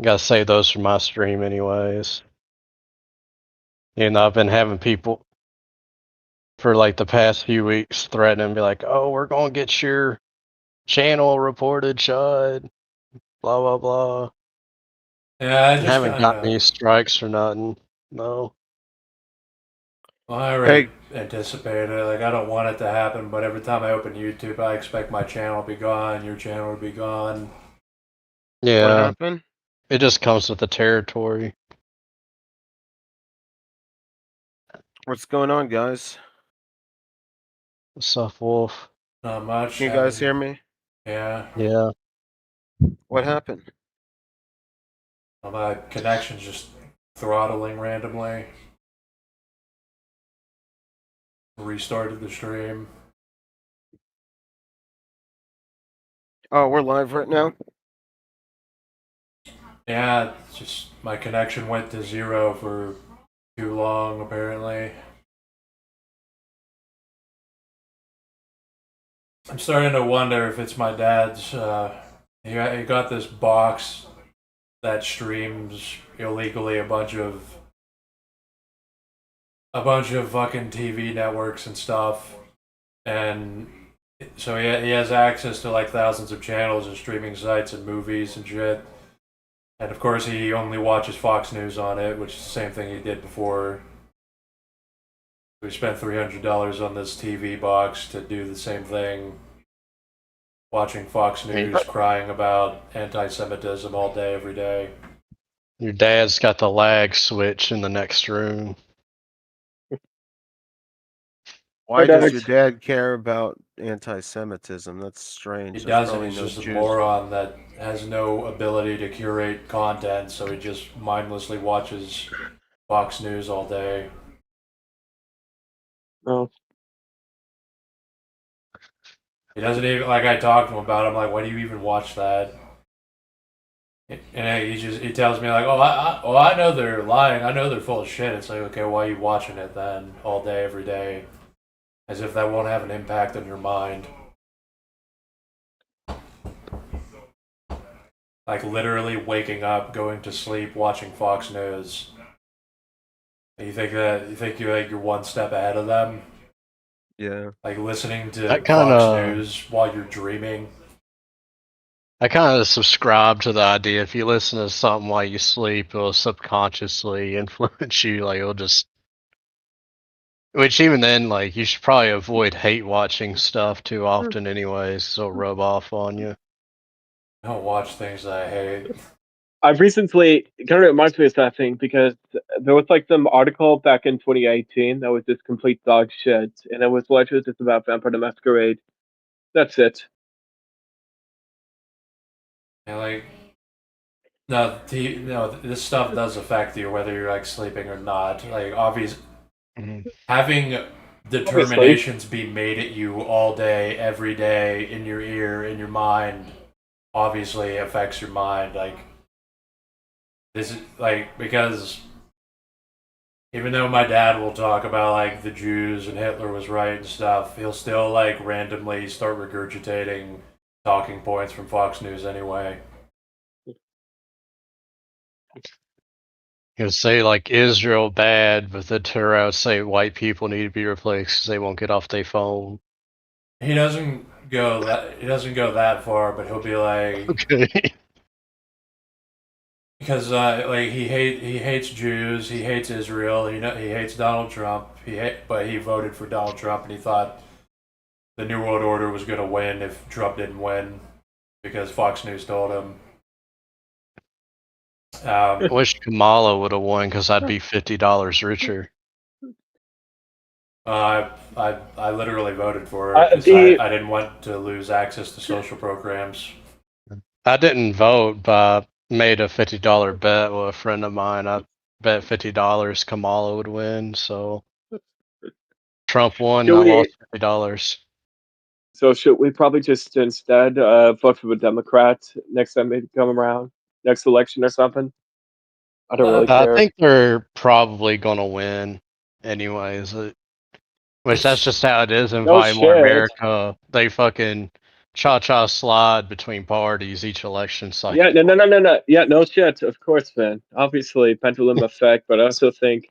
gotta save those for my stream anyways. And I've been having people for like the past few weeks threatening, be like, "Oh, we're gonna get your channel reported, shut." Blah blah blah. Yeah, I just haven't kind gotten of. any strikes or nothing. No. Well, I already anticipated it. Like, I don't want it to happen, but every time I open YouTube, I expect my channel to be gone, your channel to be gone. What Yeah, happened? it just comes with the territory. What's going on, guys? What's up, Wolf? Not much. Can you guys hear me? Yeah. Yeah. What happened? Well, my connection's just throttling randomly. Restarted the stream. Oh, we're live right now? Yeah, it's just my connection went to 0 for too long, apparently. I'm starting to wonder if it's my dad's. He got this box that streams illegally a bunch of fucking TV networks and stuff, and so he has access to like thousands of channels and streaming sites and movies and shit. And of course, he only watches Fox News on it, which is the same thing he did before. We spent $300 on this TV box to do the same thing. Watching Fox News, crying about anti-Semitism all day, every day. Your dad's got the lag switch in the next room. Why does your dad care about anti-Semitism? That's strange. He There's doesn't. probably He's no just a Jews. moron that has no ability to curate content, so he just mindlessly watches Fox News all day. Oh. He doesn't even, like, I talked to him about it. I'm like, why do you even watch that? And he tells me like, I know they're lying. I know they're full of shit. It's like, okay, why are you watching it then all day, every day? As if that won't have an impact on your mind. Like literally waking up, going to sleep, watching Fox News. You think you're one step ahead of them? Yeah. Like listening to Fox News while you're dreaming. I kind of subscribe to the idea if you listen to something while you sleep, it'll subconsciously influence you. Like it'll just, which even then, like you should probably avoid hate watching stuff too often, anyways, so it'll rub off on you. I don't watch things that I hate. I've recently, it kind of reminds me of that thing because there was like some article back in 2018 that was just complete dog shit, and it was literally just about Vampire the Masquerade. That's it. And like, no, this stuff does affect you whether you're like sleeping or not. Like, having determinations be made at you all day, every day, in your ear, in your mind, obviously affects your mind. Like, this is like, because even though my dad will talk about like the Jews and Hitler was right and stuff, he'll still like randomly start regurgitating talking points from Fox News anyway. He'll say like Israel bad, but then turn around and say white people need to be replaced because they won't get off their phone. He doesn't go that far, but he'll be like, okay. Because like he hates Jews, he hates Israel, he hates Donald Trump. But he voted for Donald Trump, and he thought the New World Order was going to win if Trump didn't win, because Fox News told him. I wish Kamala would have won because I'd be $50 richer. I literally voted for her because I didn't want to lose access to social programs. I didn't vote, but I made a $50 bet with a friend of mine. I bet $50 Kamala would win, so Trump won and I lost $50. So should we probably just instead vote for the Democrat next time they come around, next election or something? I don't really care. I think they're probably gonna win, anyways. Which that's just how it is in Weimar America. They fucking cha-cha slide between parties each election cycle. Yeah, no. Yeah, no shit. Of course, man. Obviously, pendulum effect, but I also think,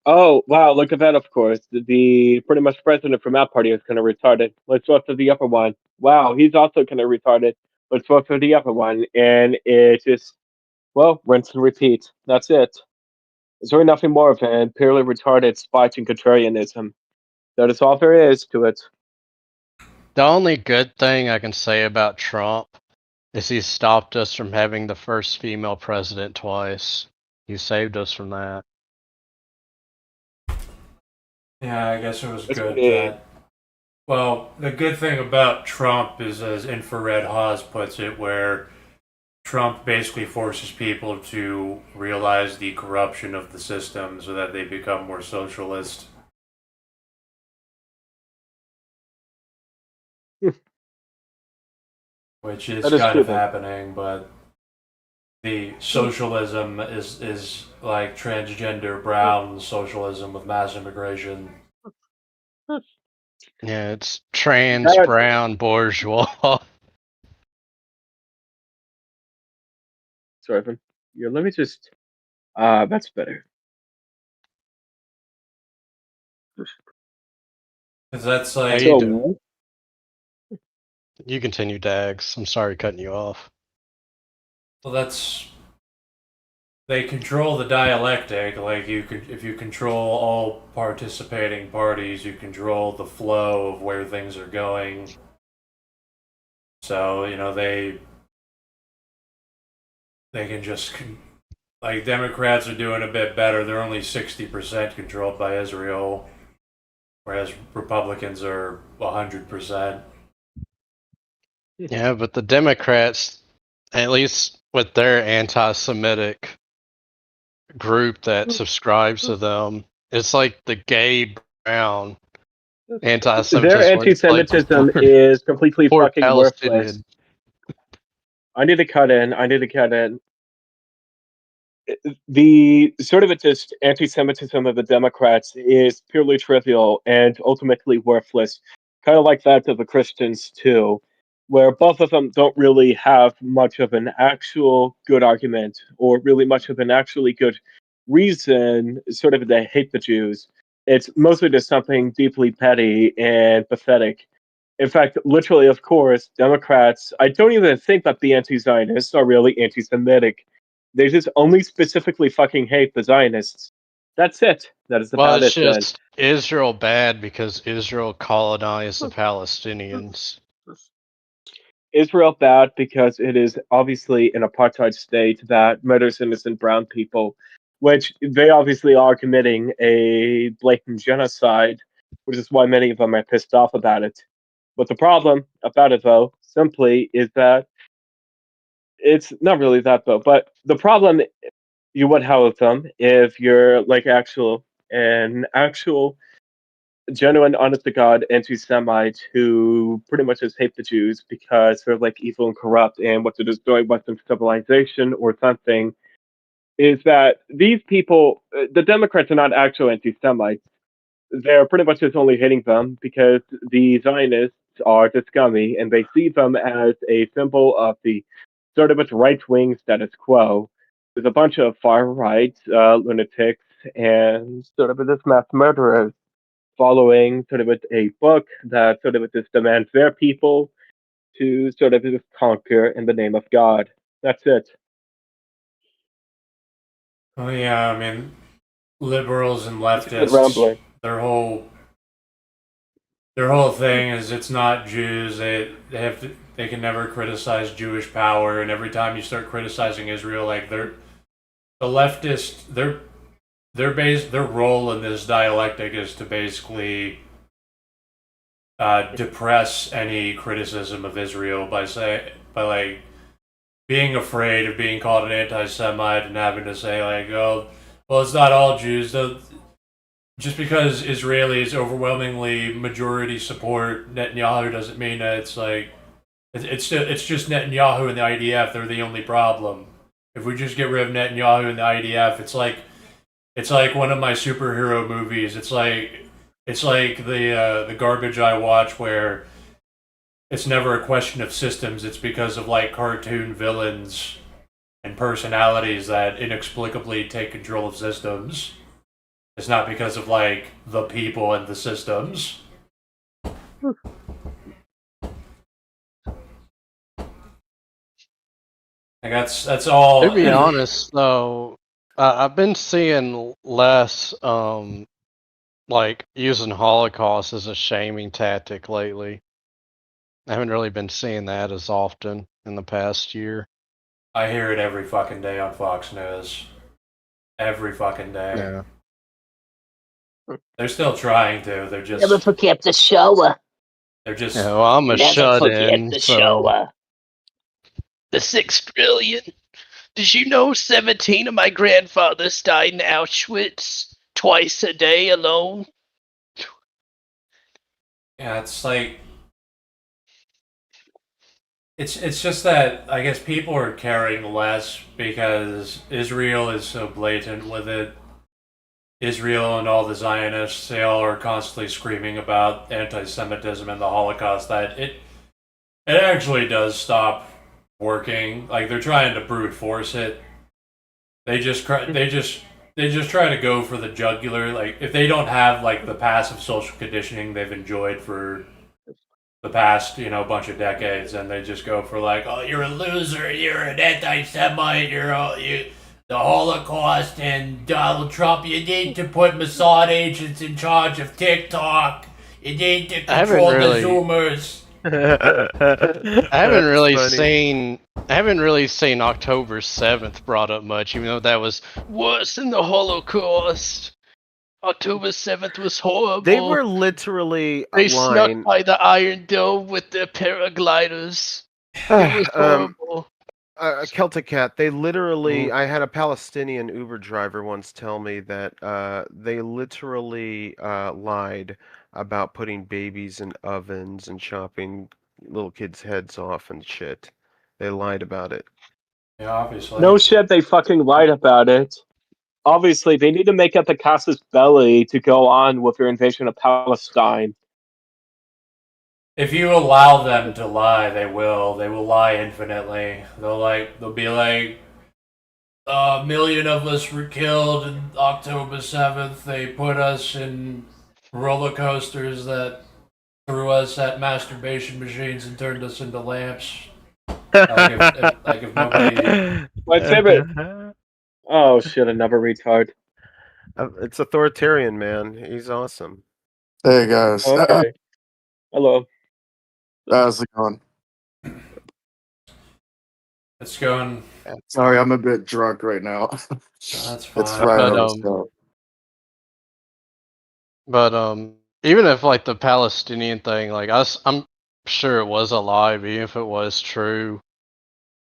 oh wow, look at that. Of course, the pretty much president from that party is kind of retarded. Let's vote for the upper one. Wow, he's also kind of retarded. Let's vote for the upper one, and it just, well, rinse and repeat. That's it. Is really nothing more than purely retarded spite and contrarianism. That is all there is to it. The only good thing I can say about Trump is he stopped us from having the first female president twice. He saved us from that. Yeah, I guess it was That's good pretty- that. Well, the good thing about Trump is, as Infrared Haas puts it, where Trump basically forces people to realize the corruption of the system so that they become more socialist. Which is That is kind true, of though. happening, but the socialism is like transgender brown socialism with mass immigration. Yeah, it's trans That- brown bourgeois. Sorry, Evan. Yeah, let me just. That's better. Because that's How like you So, doing? You continue, Dags. I'm sorry cutting you off. well, that's they control the dialectic. Like if you control all participating parties, you control the flow of where things are going. So they can just like Democrats are doing a bit better. They're only 60% controlled by Israel, whereas Republicans are 100%. Yeah, but the Democrats, at least with their anti-Semitic group that subscribes to them, it's like the gay brown anti-Semitism. their anti-Semitism is completely poor fucking worthless. Palestinian. I need to cut in. The sort of it just anti-Semitism of the Democrats is purely trivial and ultimately worthless, kind of like that of the Christians too, where both of them don't really have much of an actual good argument or really much of an actually good reason, sort of to hate the Jews. It's mostly just something deeply petty and pathetic. In fact, literally, of course, Democrats, I don't even think that the anti-Zionists are really anti-Semitic. They just only specifically fucking hate the Zionists. That's it. That is Well, about it's it then. just Israel bad because Israel colonized the Palestinians. Israel bad because it is obviously an apartheid state that murders innocent brown people, which they obviously are committing a blatant genocide, which is why many of them are pissed off about it. But the problem about it, though, simply is that it's not really that, though. But the problem you would have with them if you're like an actual genuine, honest to God anti-Semite who pretty much just hate the Jews because they're like evil and corrupt and want to destroy Western civilization or something, is that these people, the Democrats are not actual anti-Semites. They're pretty much just only hating them because the Zionists are just scummy and they see them as a symbol of the sort of its right-wing status quo. There's a bunch of far-right lunatics and sort of this mass murderers following sort of a book that sort of just demands their people to sort of just conquer in the name of God. That's it. Oh yeah, I mean, liberals and Good leftists, rambling. their whole thing is it's not Jews. They can never criticize Jewish power, and every time you start criticizing Israel, like the leftists, their role in this dialectic is to basically depress any criticism of Israel by like being afraid of being called an anti-Semite and having to say like, oh, well, it's not all Jews. Just because Israelis overwhelmingly majority support Netanyahu doesn't mean that it's like it's just Netanyahu and the IDF. They're the only problem. If we just get rid of Netanyahu and the IDF, it's like one of my superhero movies. It's like the garbage I watch where it's never a question of systems. It's because of like cartoon villains and personalities that inexplicably take control of systems. It's not because of like the people and the systems. Like that's all. To be honest, though, I've been seeing less like using Holocaust as a shaming tactic lately. I haven't really been seeing that as often in the past year. I hear it every fucking day on Fox News. Every fucking day. Yeah. They're still trying to. They're just. Never forget the Shoah. They're just. Yeah, well, I'm a Never shut forget in. the So Shoah. the 6 trillion. Did you know 17 of my grandfathers died in Auschwitz twice a day alone? Yeah, it's like. It's just that I guess people are caring less because Israel is so blatant with it. Israel and all the Zionists, they all are constantly screaming about anti-Semitism and the Holocaust. That it actually does stop working. Like they're trying to brute force it. They just try to go for the jugular. Like if they don't have like the passive social conditioning they've enjoyed for the past, bunch of decades, and they just go for like, oh, you're a loser, you're an anti-Semite, the Holocaust, and Donald Trump. You need to put Mossad agents in charge of TikTok. You need to control the Zoomers. I haven't really seen October 7th brought up much, even though that was worse than the Holocaust. October 7th was horrible. They were literally They snuck by the Iron Dome with their paragliders. It was horrible. Celtic Cat, they literally, I had a Palestinian Uber driver once tell me that they literally lied about putting babies in ovens and chopping little kids' heads off and shit. They lied about it. Yeah, obviously. No shit, they fucking lied about it. Obviously, they need to make up the casus belli to go on with their invasion of Palestine. If you allow them to lie, they will. They will lie infinitely. They'll be like, a million of us were killed on October 7th. They put us in roller coasters that threw us at masturbation machines and turned us into lamps. If nobody. My favorite. Oh shit! Another retard. It's authoritarian, man. He's awesome. Hey guys. Okay. Hello. How's it going? It's going. Sorry, I'm a bit drunk right now. That's fine. It's right But even if like the Palestinian thing, like I'm sure it was a lie, but even if it was true,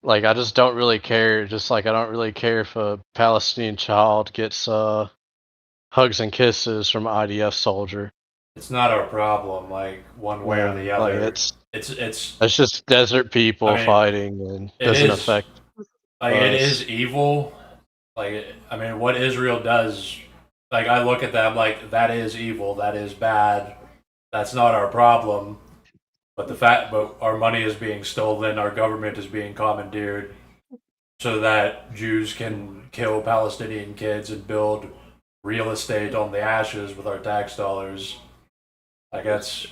like I just don't really care. Just like I don't really care if a Palestinian child gets hugs and kisses from an IDF soldier. It's not our problem, like one way or the other. Like it's just desert people fighting, and doesn't affect. Like it is evil. Like what Israel does. Like I look at that, like that is evil. That is bad. That's not our problem. But but our money is being stolen. Our government is being commandeered, so that Jews can kill Palestinian kids and build real estate on the ashes with our tax dollars. Like that's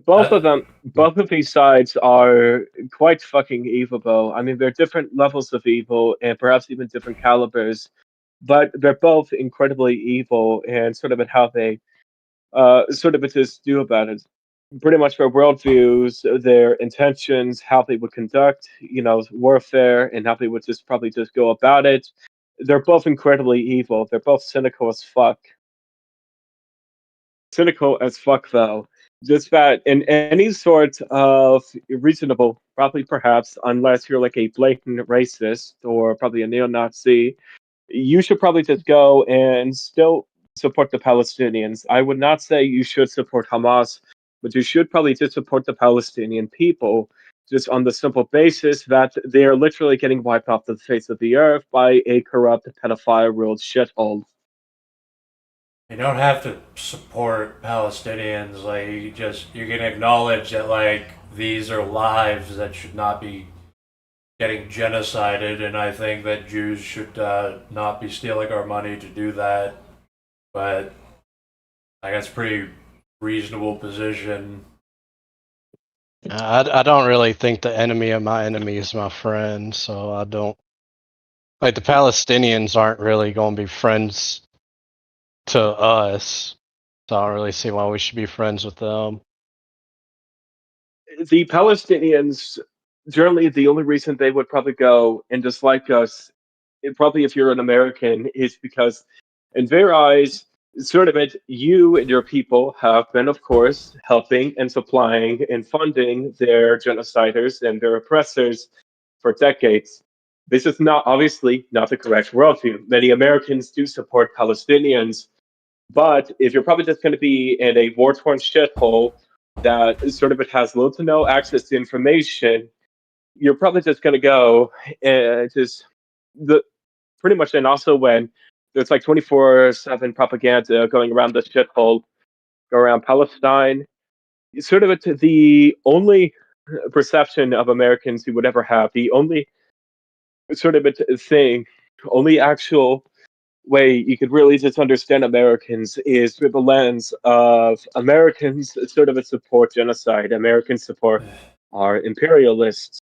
both of these sides are quite fucking evil, though. I mean, they're different levels of evil and perhaps even different calibers, but they're both incredibly evil and sort of at how they sort of just do about it. Pretty much their worldviews, their intentions, how they would conduct, warfare, and how they would probably just go about it. They're both incredibly evil. They're both cynical as fuck. Cynical as fuck, though. Just that in any sort of reasonable, probably perhaps, unless you're like a blatant racist or probably a neo-Nazi, you should probably just go and still support the Palestinians. I would not say you should support Hamas, but you should probably just support the Palestinian people, just on the simple basis that they are literally getting wiped off the face of the earth by a corrupt, pedophile-ruled shithole. You don't have to support Palestinians. Like you can acknowledge that like these are lives that should not be getting genocided, and I think that Jews should not be stealing our money to do that. But I guess pretty reasonable position. I don't really think the enemy of my enemy is my friend, so I don't. Like, the Palestinians aren't really going to be friends to us, so I don't really see why we should be friends with them. The Palestinians, generally, the only reason they would probably go and dislike us, probably if you're an American, is because, in their eyes, sort of it, you and your people have been, of course, helping and supplying and funding their genociders and their oppressors for decades. This is not obviously not the correct worldview. Many Americans do support Palestinians, but if you're probably just going to be in a war-torn shithole that sort of it has little to no access to information, you're probably just going to go and just the pretty much. And also when there's like 24/7 propaganda going around the shithole, go around Palestine, sort of it's the only perception of Americans who would ever have, the only sort of a thing, only actual way you could really just understand Americans is through the lens of Americans sort of support genocide. Americans support are imperialists,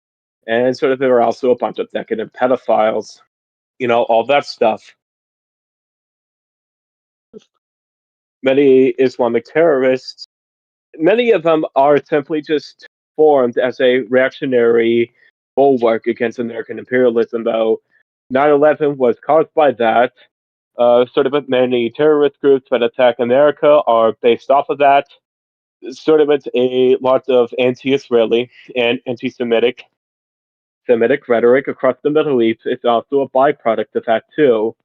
and sort of there are also a bunch of decadent pedophiles, all that stuff. Many Islamic terrorists, many of them are simply just formed as a reactionary bulwark against American imperialism, though 9/11 was caused by that. Sort of many terrorist groups that attack America are based off of that. Sort of it's a lot of anti-Israeli and anti-Semitic rhetoric across the Middle East. It's also a byproduct of that too.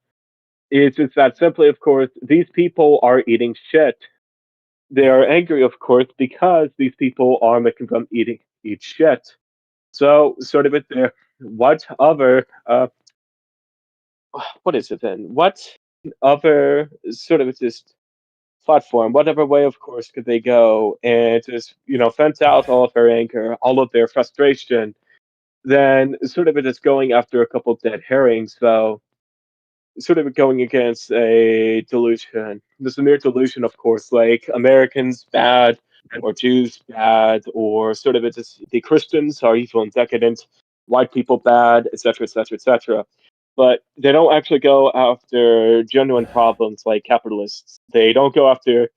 It's just that simply, of course, these people are eating shit. They are angry, of course, because these people are making them eat shit. So sort of it there. What other what is it then? What other sort of just platform, whatever way, of course, could they go and just, vent out all of their anger, all of their frustration, then sort of it is going after a couple dead herrings, though, sort of going against a delusion. There's a mere delusion, of course, like Americans bad, or Jews bad, or sort of it is the Christians are evil and decadent, white people bad, etc., etc., etc. But they don't actually go after genuine problems like capitalists. They don't go after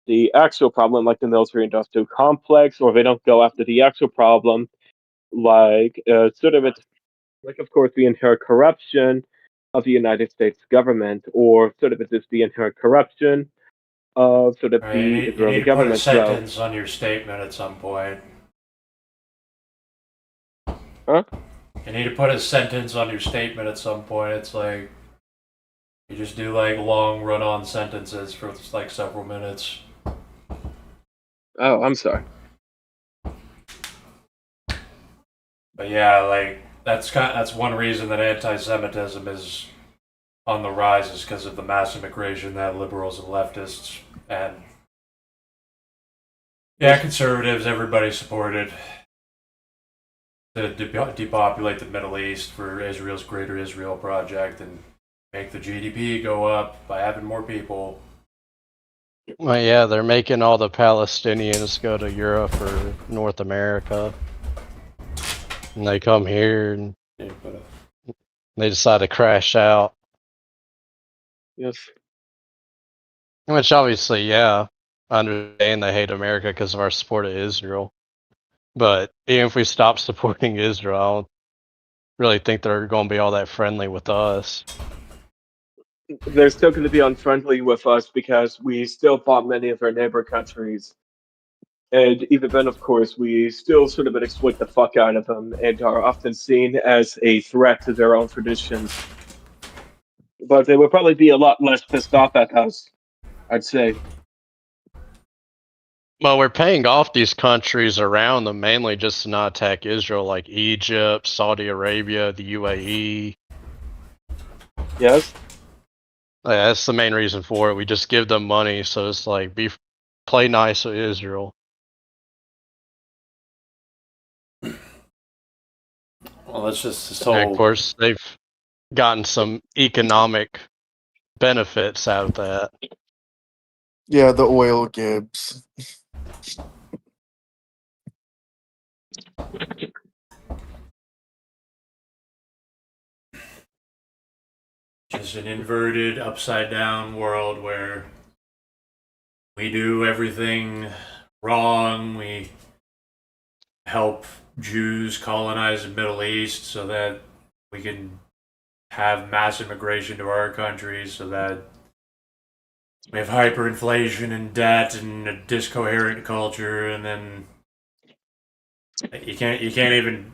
the actual problem like the military industrial complex, or they don't go after the actual problem like sort of it, like of course the inherent corruption of the United States government, or sort of it is the inherent corruption of sort of Right, the you Israeli need to put a government. So, sentence on your statement at some point. huh? You need to put a sentence on your statement at some point. It's like you just do like long run-on sentences for like several minutes. Oh, I'm sorry. But yeah, like that's one reason that anti-Semitism is on the rise, is because of the mass immigration that liberals and leftists and conservatives, everybody supported to depopulate the Middle East for Israel's Greater Israel Project and make the GDP go up by having more people. Well, yeah, they're making all the Palestinians go to Europe or North America. And they come here and they decide to crash out. Yes. Which obviously, yeah, I understand they hate America because of our support of Israel. But even if we stop supporting Israel, I don't really think they're going to be all that friendly with us. They're still going to be unfriendly with us because we still bomb many of our neighbor countries. And even then, of course, we still sort of exploit the fuck out of them and are often seen as a threat to their own traditions. But they would probably be a lot less pissed off at us, I'd say. Well, we're paying off these countries around them mainly just to not attack Israel, like Egypt, Saudi Arabia, the UAE. Yes? Yeah, that's the main reason for it. We just give them money, so it's like play nice with Israel. Well, it's just this And of whole. course, they've gotten some economic benefits out of that. Yeah, the oil Gibbs. Just an inverted, upside down world where we do everything wrong. We help Jews colonize the Middle East so that we can have mass immigration to our country, so that we have hyperinflation and debt and a discoherent culture, and then you can't even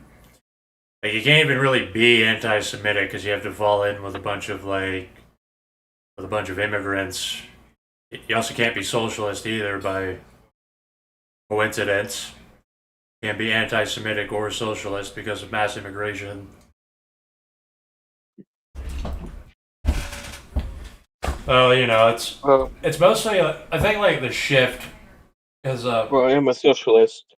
really be anti-Semitic because you have to fall in with a bunch of immigrants. You also can't be socialist either by coincidence. You can't be anti-Semitic or socialist because of mass immigration. Well, it's mostly I think like the shift is Well, I am a socialist.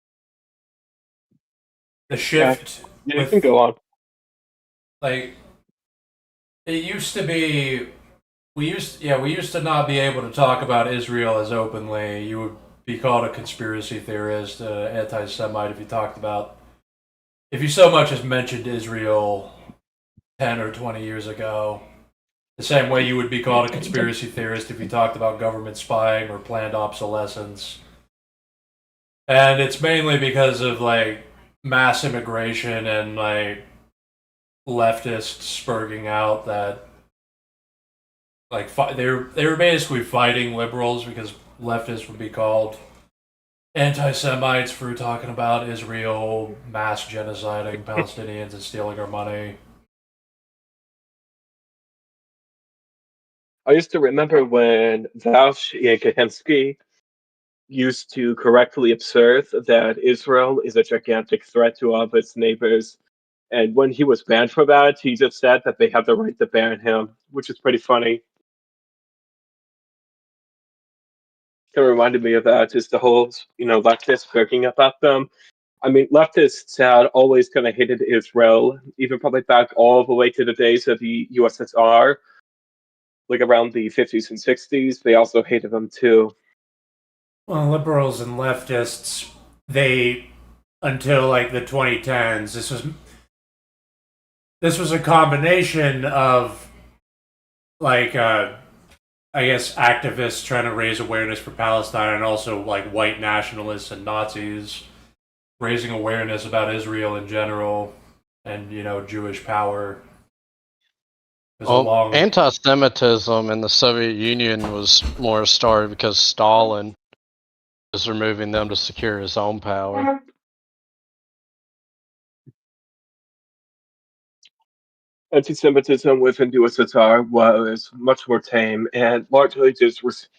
the shift. Yeah, you can go on. Like it used to be, we used to not be able to talk about Israel as openly. You would be called a conspiracy theorist, anti-Semite if you so much as mentioned Israel 10 or 20 years ago. The same way you would be called a conspiracy theorist if you talked about government spying or planned obsolescence. And it's mainly because of like mass immigration and like leftists spurging out that like they were basically fighting liberals because leftists would be called anti-Semites for talking about Israel mass genociding Palestinians and stealing our money. I used to remember when Vaush Yekahensky used to correctly observe that Israel is a gigantic threat to all of its neighbors. And when he was banned for that, he just said that they have the right to ban him, which is pretty funny. Kind of reminded me of that, just the whole, leftists joking about them. I mean, leftists had always kind of hated Israel, even probably back all the way to the days of the USSR, like around the 50s and 60s. They also hated them too. Well, liberals and leftists, they until like the 2010s, this was a combination of like I guess activists trying to raise awareness for Palestine and also like white nationalists and Nazis raising awareness about Israel in general and Jewish power. Anti-Semitism in the Soviet Union was more started because Stalin was removing them to secure his own power. Anti-Semitism within the USSR was much more tame and largely just was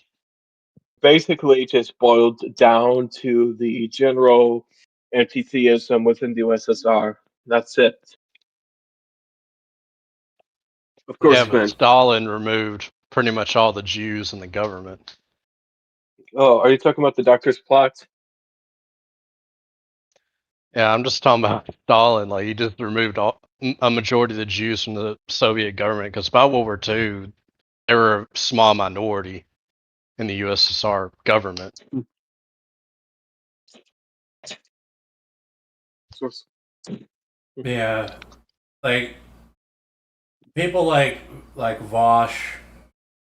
basically just boiled down to the general anti-theism within the USSR. That's it. Of course, Yeah, but man. Stalin removed pretty much all the Jews in the government. Oh, are you talking about the doctor's plot? Yeah, I'm just talking about Stalin. Like, he just removed a majority of the Jews from the Soviet government because by World War II, they were a small minority in the USSR government. Yeah, like people like Vosh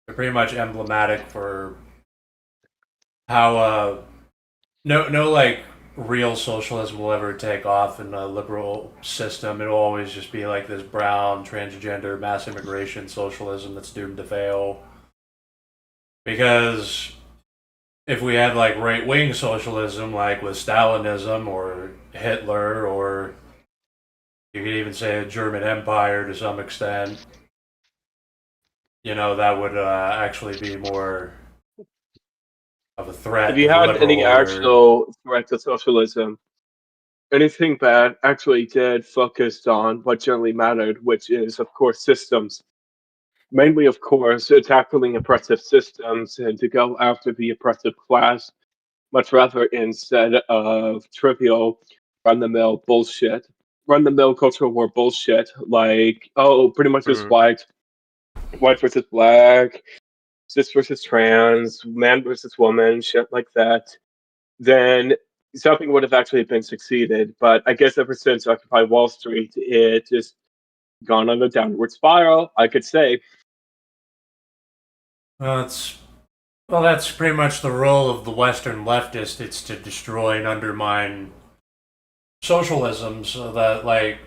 are pretty much emblematic for how no like real socialism will ever take off in a liberal system. It'll always just be like this brown transgender mass immigration socialism that's doomed to fail. Because if we had like right wing socialism, like with Stalinism or Hitler, or you could even say the German Empire to some extent, that would actually be more of a threat If to you the had any liberal order. actual threat to socialism, anything that actually did focused on what generally mattered, which is, of course, systems. Mainly, of course, tackling oppressive systems and to go after the oppressive class, much rather instead of trivial, run the mill bullshit. run-the-mill cultural war bullshit, like, oh, pretty much just white versus black, cis versus trans, man versus woman, shit like that, then something would have actually been succeeded. But I guess ever since Occupy Wall Street, it just gone on a downward spiral, I could say. That's pretty much the role of the Western leftist. It's to destroy and undermine socialism, so that like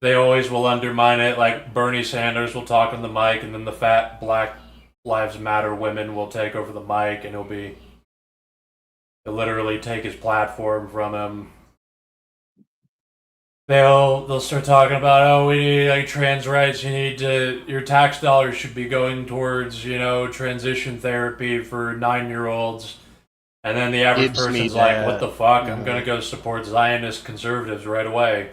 they always will undermine it. Like Bernie Sanders will talk on the mic, and then the fat Black Lives Matter women will take over the mic, and they'll literally take his platform from him. They'll start talking about, oh, we need like trans rights. Your tax dollars should be going towards transition therapy for 9-year-olds. And then the average person's like, what the fuck? I'm gonna go support Zionist conservatives right away.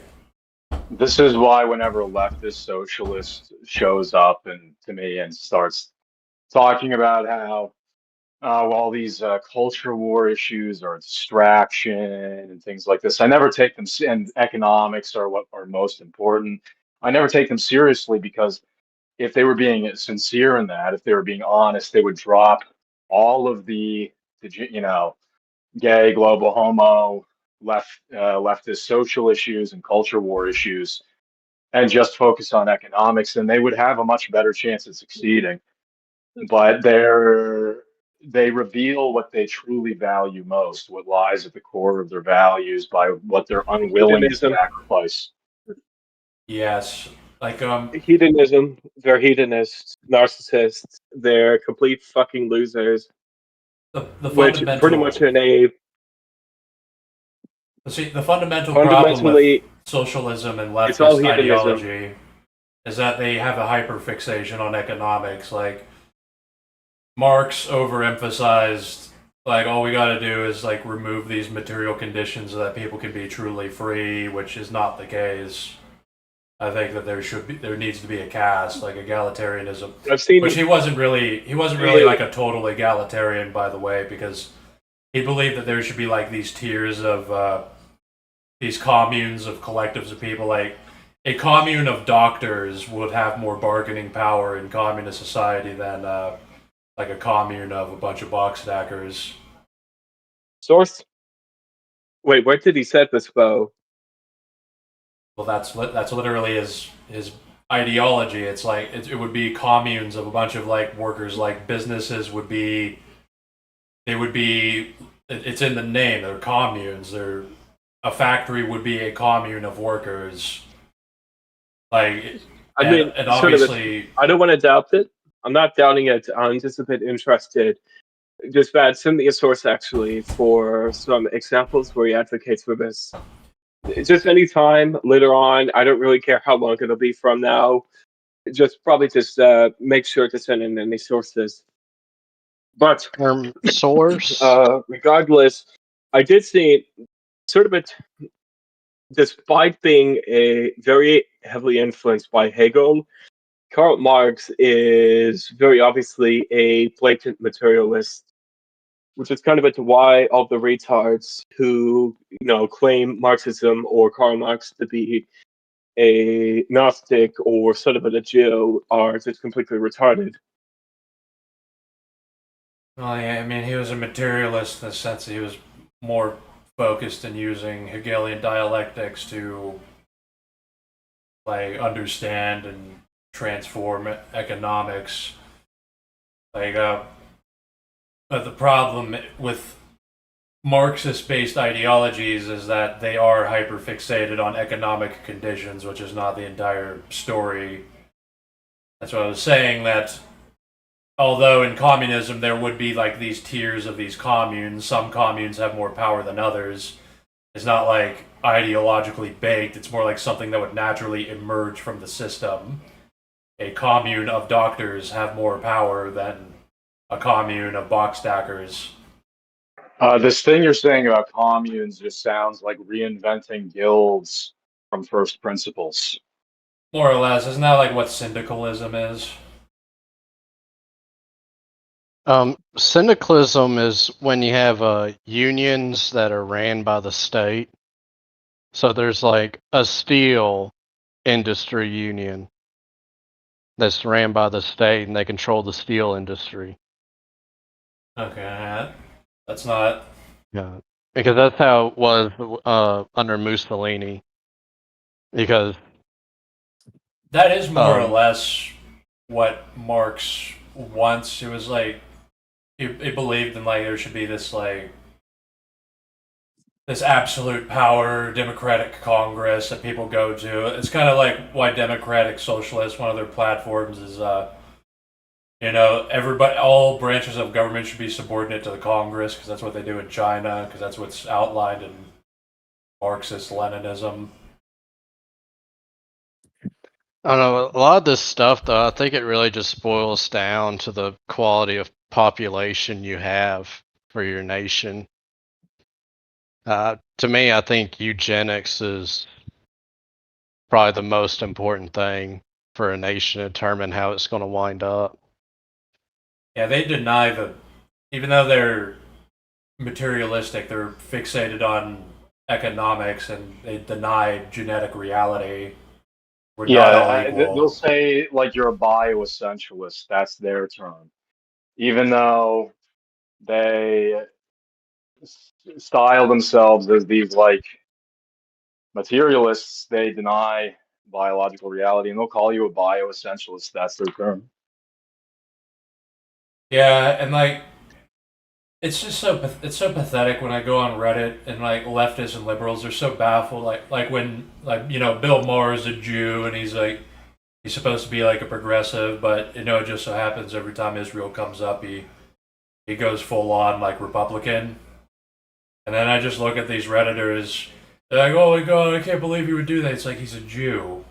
This is why whenever a leftist socialist shows up to me and starts talking about how all these culture war issues are a distraction and things like this, I never take them, and economics are what are most important. I never take them seriously, because if they were being sincere in that, if they were being honest, they would drop all of the gay, global, homo, leftist social issues and culture war issues, and just focus on economics, and they would have a much better chance at succeeding. But they reveal what they truly value most, what lies at the core of their values, by what they're unwilling to sacrifice. Yes, like hedonism. They're hedonists, narcissists. They're complete fucking losers. The which pretty much in a the fundamental problem with socialism and leftist ideology is that they have a hyperfixation on economics. Like Marx overemphasized, like all we got to do is like remove these material conditions so that people can be truly free, which is not the case. I think that there needs to be a caste, like egalitarianism. Which he wasn't really like a total egalitarian, by the way, because he believed that there should be like these tiers of these communes of collectives of people. Like a commune of doctors would have more bargaining power in communist society than like a commune of a bunch of box stackers. Source. Wait, where did he set this bow? Well, that's literally his ideology. It's like it would be communes of a bunch of like workers. Like businesses would be, it's in the name. They're communes. A factory would be a commune of workers. Like, and obviously, I don't want to doubt it. I'm not doubting it. I'm just a bit interested. Just send me a source actually for some examples where he advocates for this. Just any time later on. I don't really care how long it'll be from now. Just make sure to send in any sources. But source. Regardless, I did see sort of it. Despite being very heavily influenced by Hegel, Karl Marx is very obviously a blatant materialist, which is kind of why all the retards who claim Marxism or Karl Marx to be a Gnostic or sort of a Jew are just completely retarded. Well, yeah, I mean, he was a materialist in the sense that he was more focused in using Hegelian dialectics to like understand and transform economics. Like, but the problem with Marxist-based ideologies is that they are hyperfixated on economic conditions, which is not the entire story. That's what I was saying, that although in communism there would be like these tiers of these communes, some communes have more power than others. It's not like ideologically baked, it's more like something that would naturally emerge from the system. A commune of doctors have more power than a commune of box stackers. This thing you're saying about communes just sounds like reinventing guilds from first principles. More or less, isn't that like what syndicalism is? Syndicalism is when you have unions that are ran by the state, So there's like a steel industry union that's ran by the state, and they control the steel industry. Okay, that's not. Yeah, because that's how it was under Mussolini. Because That is more or less what Marx wants. It was like he believed in like there should be this like this absolute power democratic congress that people go to. It's kind of like why democratic socialists, one of their platforms is everybody, all branches of government should be subordinate to the congress because that's what they do in China, because that's what's outlined in Marxist Leninism. I don't know, a lot of this stuff though, I think it really just boils down to the quality of population you have for your nation. To me, I think eugenics is probably the most important thing for a nation to determine how it's going to wind up. Yeah, they deny even though they're materialistic, they're fixated on economics and they deny genetic reality. We're not all equal. They'll say like you're a bioessentialist. That's their term, even though they style themselves as these like materialists. They deny biological reality, and they'll call you a bioessentialist. That's their term. Yeah, and like it's just it's so pathetic when I go on Reddit and like leftists and liberals are so baffled. Like when Bill Maher is a Jew and he's supposed to be like a progressive, but it just so happens every time Israel comes up, he goes full on like Republican. And then I just look at these Redditors. They're like, "Oh my god, I can't believe he would do that." It's like he's a Jew.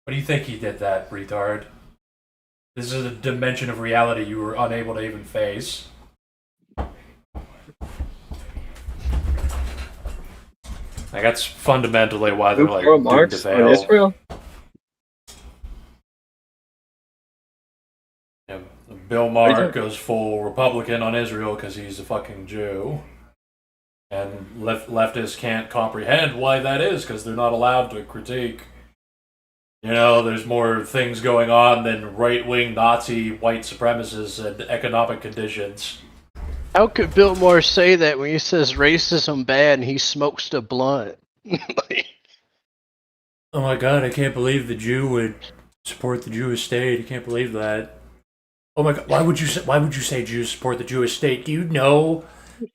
What do you think he did that, retard? This is a dimension of reality you were unable to even face. Like that's fundamentally why they're like Karl Marx doomed to on fail. Israel. Yeah, Bill Maher goes full Republican on Israel because he's a fucking Jew. And leftists can't comprehend why that is because they're not allowed to critique. There's more things going on than right-wing Nazi white supremacists and economic conditions. How could Bill Maher say that when he says racism bad and he smokes the blunt? Oh my god, I can't believe the Jew would support the Jewish state. I can't believe that. Oh my god, why would you say Jews support the Jewish state? Do you know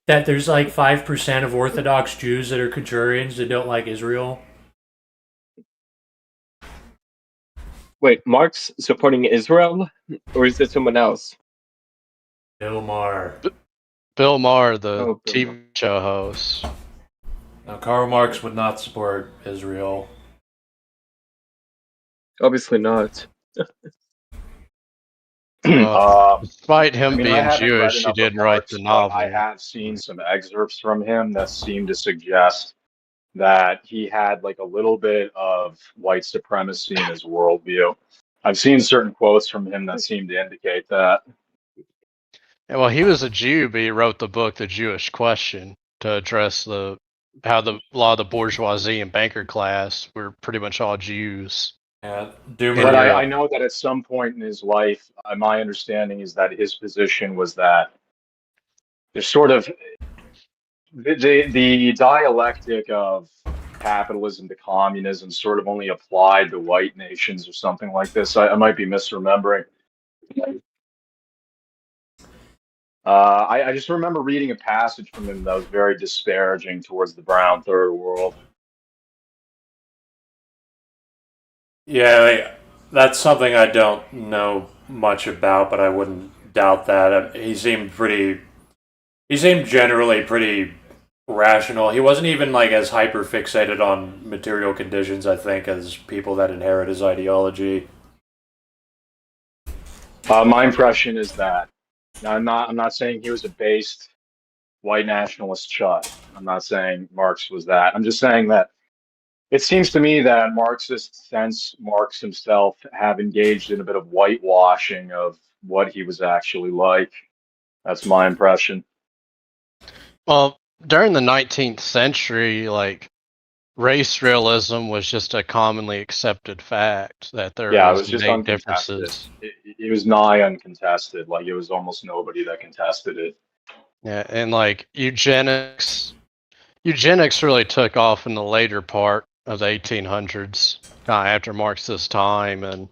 that there's like 5% of Orthodox Jews that are contrarians that don't like Israel? Wait, Marx supporting Israel, or is it someone else? Bill Maher. Bill Maher, the Bill TV Maher. show host. Now, Karl Marx would not support Israel. Obviously not. Despite him being I haven't Jewish, read he enough didn't of write Marx, the but novel. I have seen some excerpts from him that seem to suggest that he had like a little bit of white supremacy in his worldview. I've seen certain quotes from him that seem to indicate that. Well, he was a Jew, but he wrote the book The Jewish Question to address how a lot of the bourgeoisie and banker class were pretty much all Jews. Yeah, But I know that at some point in his life, my understanding is that his position was that there's sort of the dialectic of capitalism to communism sort of only applied to white nations or something like this. I might be misremembering. I just remember reading a passage from him that was very disparaging towards the brown third world. Yeah, that's something I don't know much about, but I wouldn't doubt that. He seemed generally pretty rational. He wasn't even like as hyper fixated on material conditions, I think, as people that inherit his ideology. My impression is that I'm not saying he was a based white nationalist chud. I'm not saying Marx was that. I'm just saying that it seems to me that Marxists, since Marx himself, have engaged in a bit of whitewashing of what he was actually like. That's my impression. Well, during the 19th century, like race realism was just a commonly accepted fact that there Yeah, it was was just innate uncontested. differences. It was nigh uncontested. Like it was almost nobody that contested it. Yeah, and like eugenics really took off in the later part of the 1800s, kind of after Marxist time, and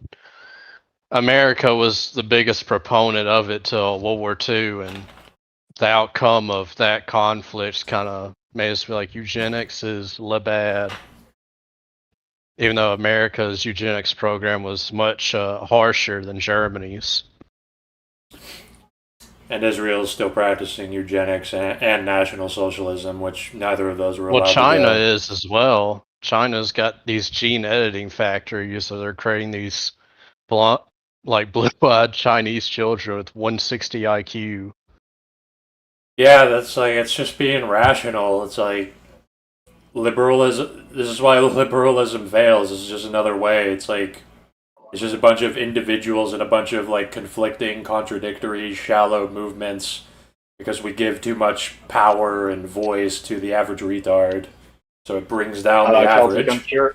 America was the biggest proponent of it till World War II, and the outcome of that conflict kind of made us feel like eugenics is bad, even though America's eugenics program was much harsher than Germany's. And Israel is still practicing eugenics and National Socialism, which neither of those were Well, allowed China to go. is as well. China's got these gene editing factories, so they're creating these blue-eyed Chinese children with 160 IQ. Yeah, that's like, it's just being rational. It's like liberalism. This is why liberalism fails. This is just another way. It's like, it's just a bunch of individuals and a bunch of like conflicting, contradictory, shallow movements because we give too much power and voice to the average retard. So it brings down the Celtic, average.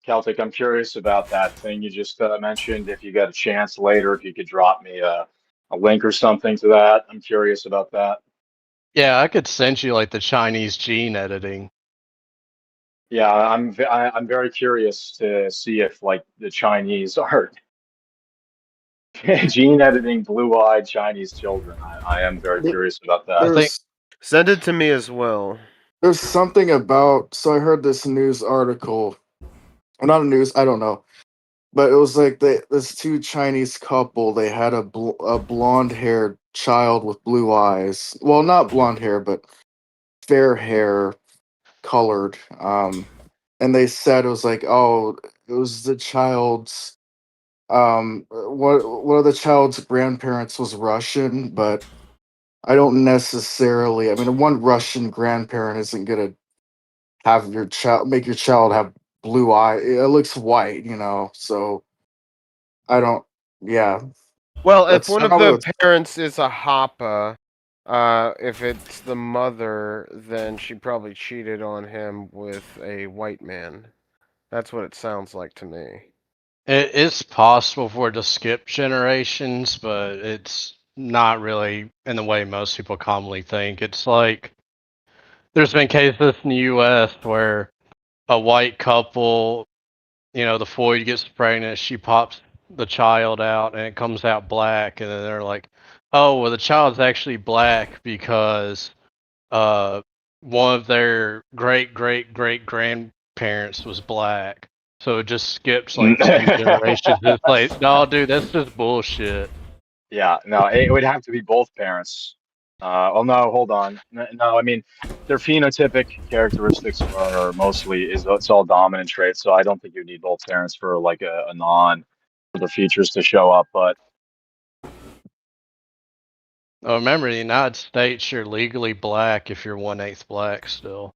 Celtic, I'm curious about that thing you just mentioned. If you get a chance later, if you could drop me a link or something to that, I'm curious about that. Yeah, I could send you like the Chinese gene editing. Yeah, I'm very curious to see if like the Chinese are gene editing blue-eyed Chinese children. I am very curious about that. There's Send it to me as well. there's something about. So I heard this news article, or not a news. I don't know, but it was like this two Chinese couple. They had a blonde-haired child with blue eyes. Well, not blonde hair, but fair hair colored. And they said it was like, oh, it was the child's. One of the child's grandparents was Russian, but I don't necessarily. I mean, one Russian grandparent isn't gonna have your child make your child have blue eye. It looks white, you know. So I don't. Yeah, Well, if that's one of probably the what's. parents is a Hapa, if it's the mother, then she probably cheated on him with a white man. That's what it sounds like to me. It's possible for it to skip generations, but it's not really in the way most people commonly think. It's like there's been cases in the U.S. where a white couple, the Floyd gets pregnant, she pops the child out, and it comes out black, and then they're like, "Oh, well, the child's actually black because uh, one of their great great great grandparents was black." So it just skips like 2 generations. It's like, no, dude, that's just bullshit. Yeah, no, it would have to be both parents. Oh no, hold on. No, I mean their phenotypic characteristics are mostly it's all dominant traits, so I don't think you need both parents for like a non for the features to show up. But Oh, remember, in the United States, you're legally black if you're 1/8 black still.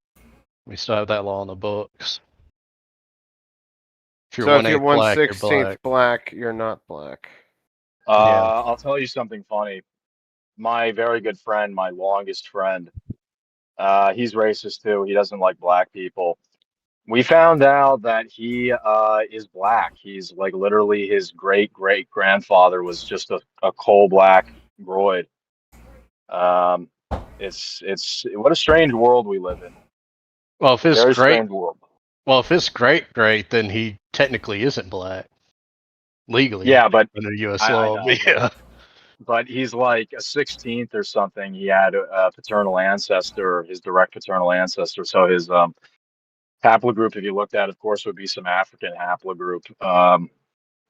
We still have that law in the books. If you're So if you're 1/8 black, you're 1/16 black. black, you're not black. Yeah. I'll tell you something funny. My very good friend, my longest friend, he's racist too. He doesn't like black people. We found out that he is black. He's like literally his great great grandfather was just a coal black droid. Um, it's what a strange world we live in. Well, if it's Very great, strange world. great, then he technically isn't black legally Yeah, but under U.S. I law. know, Yeah. but he's like a 16th or something. He had a paternal ancestor, his direct paternal ancestor. So his haplogroup, if you looked at, of course, would be some African haplogroup.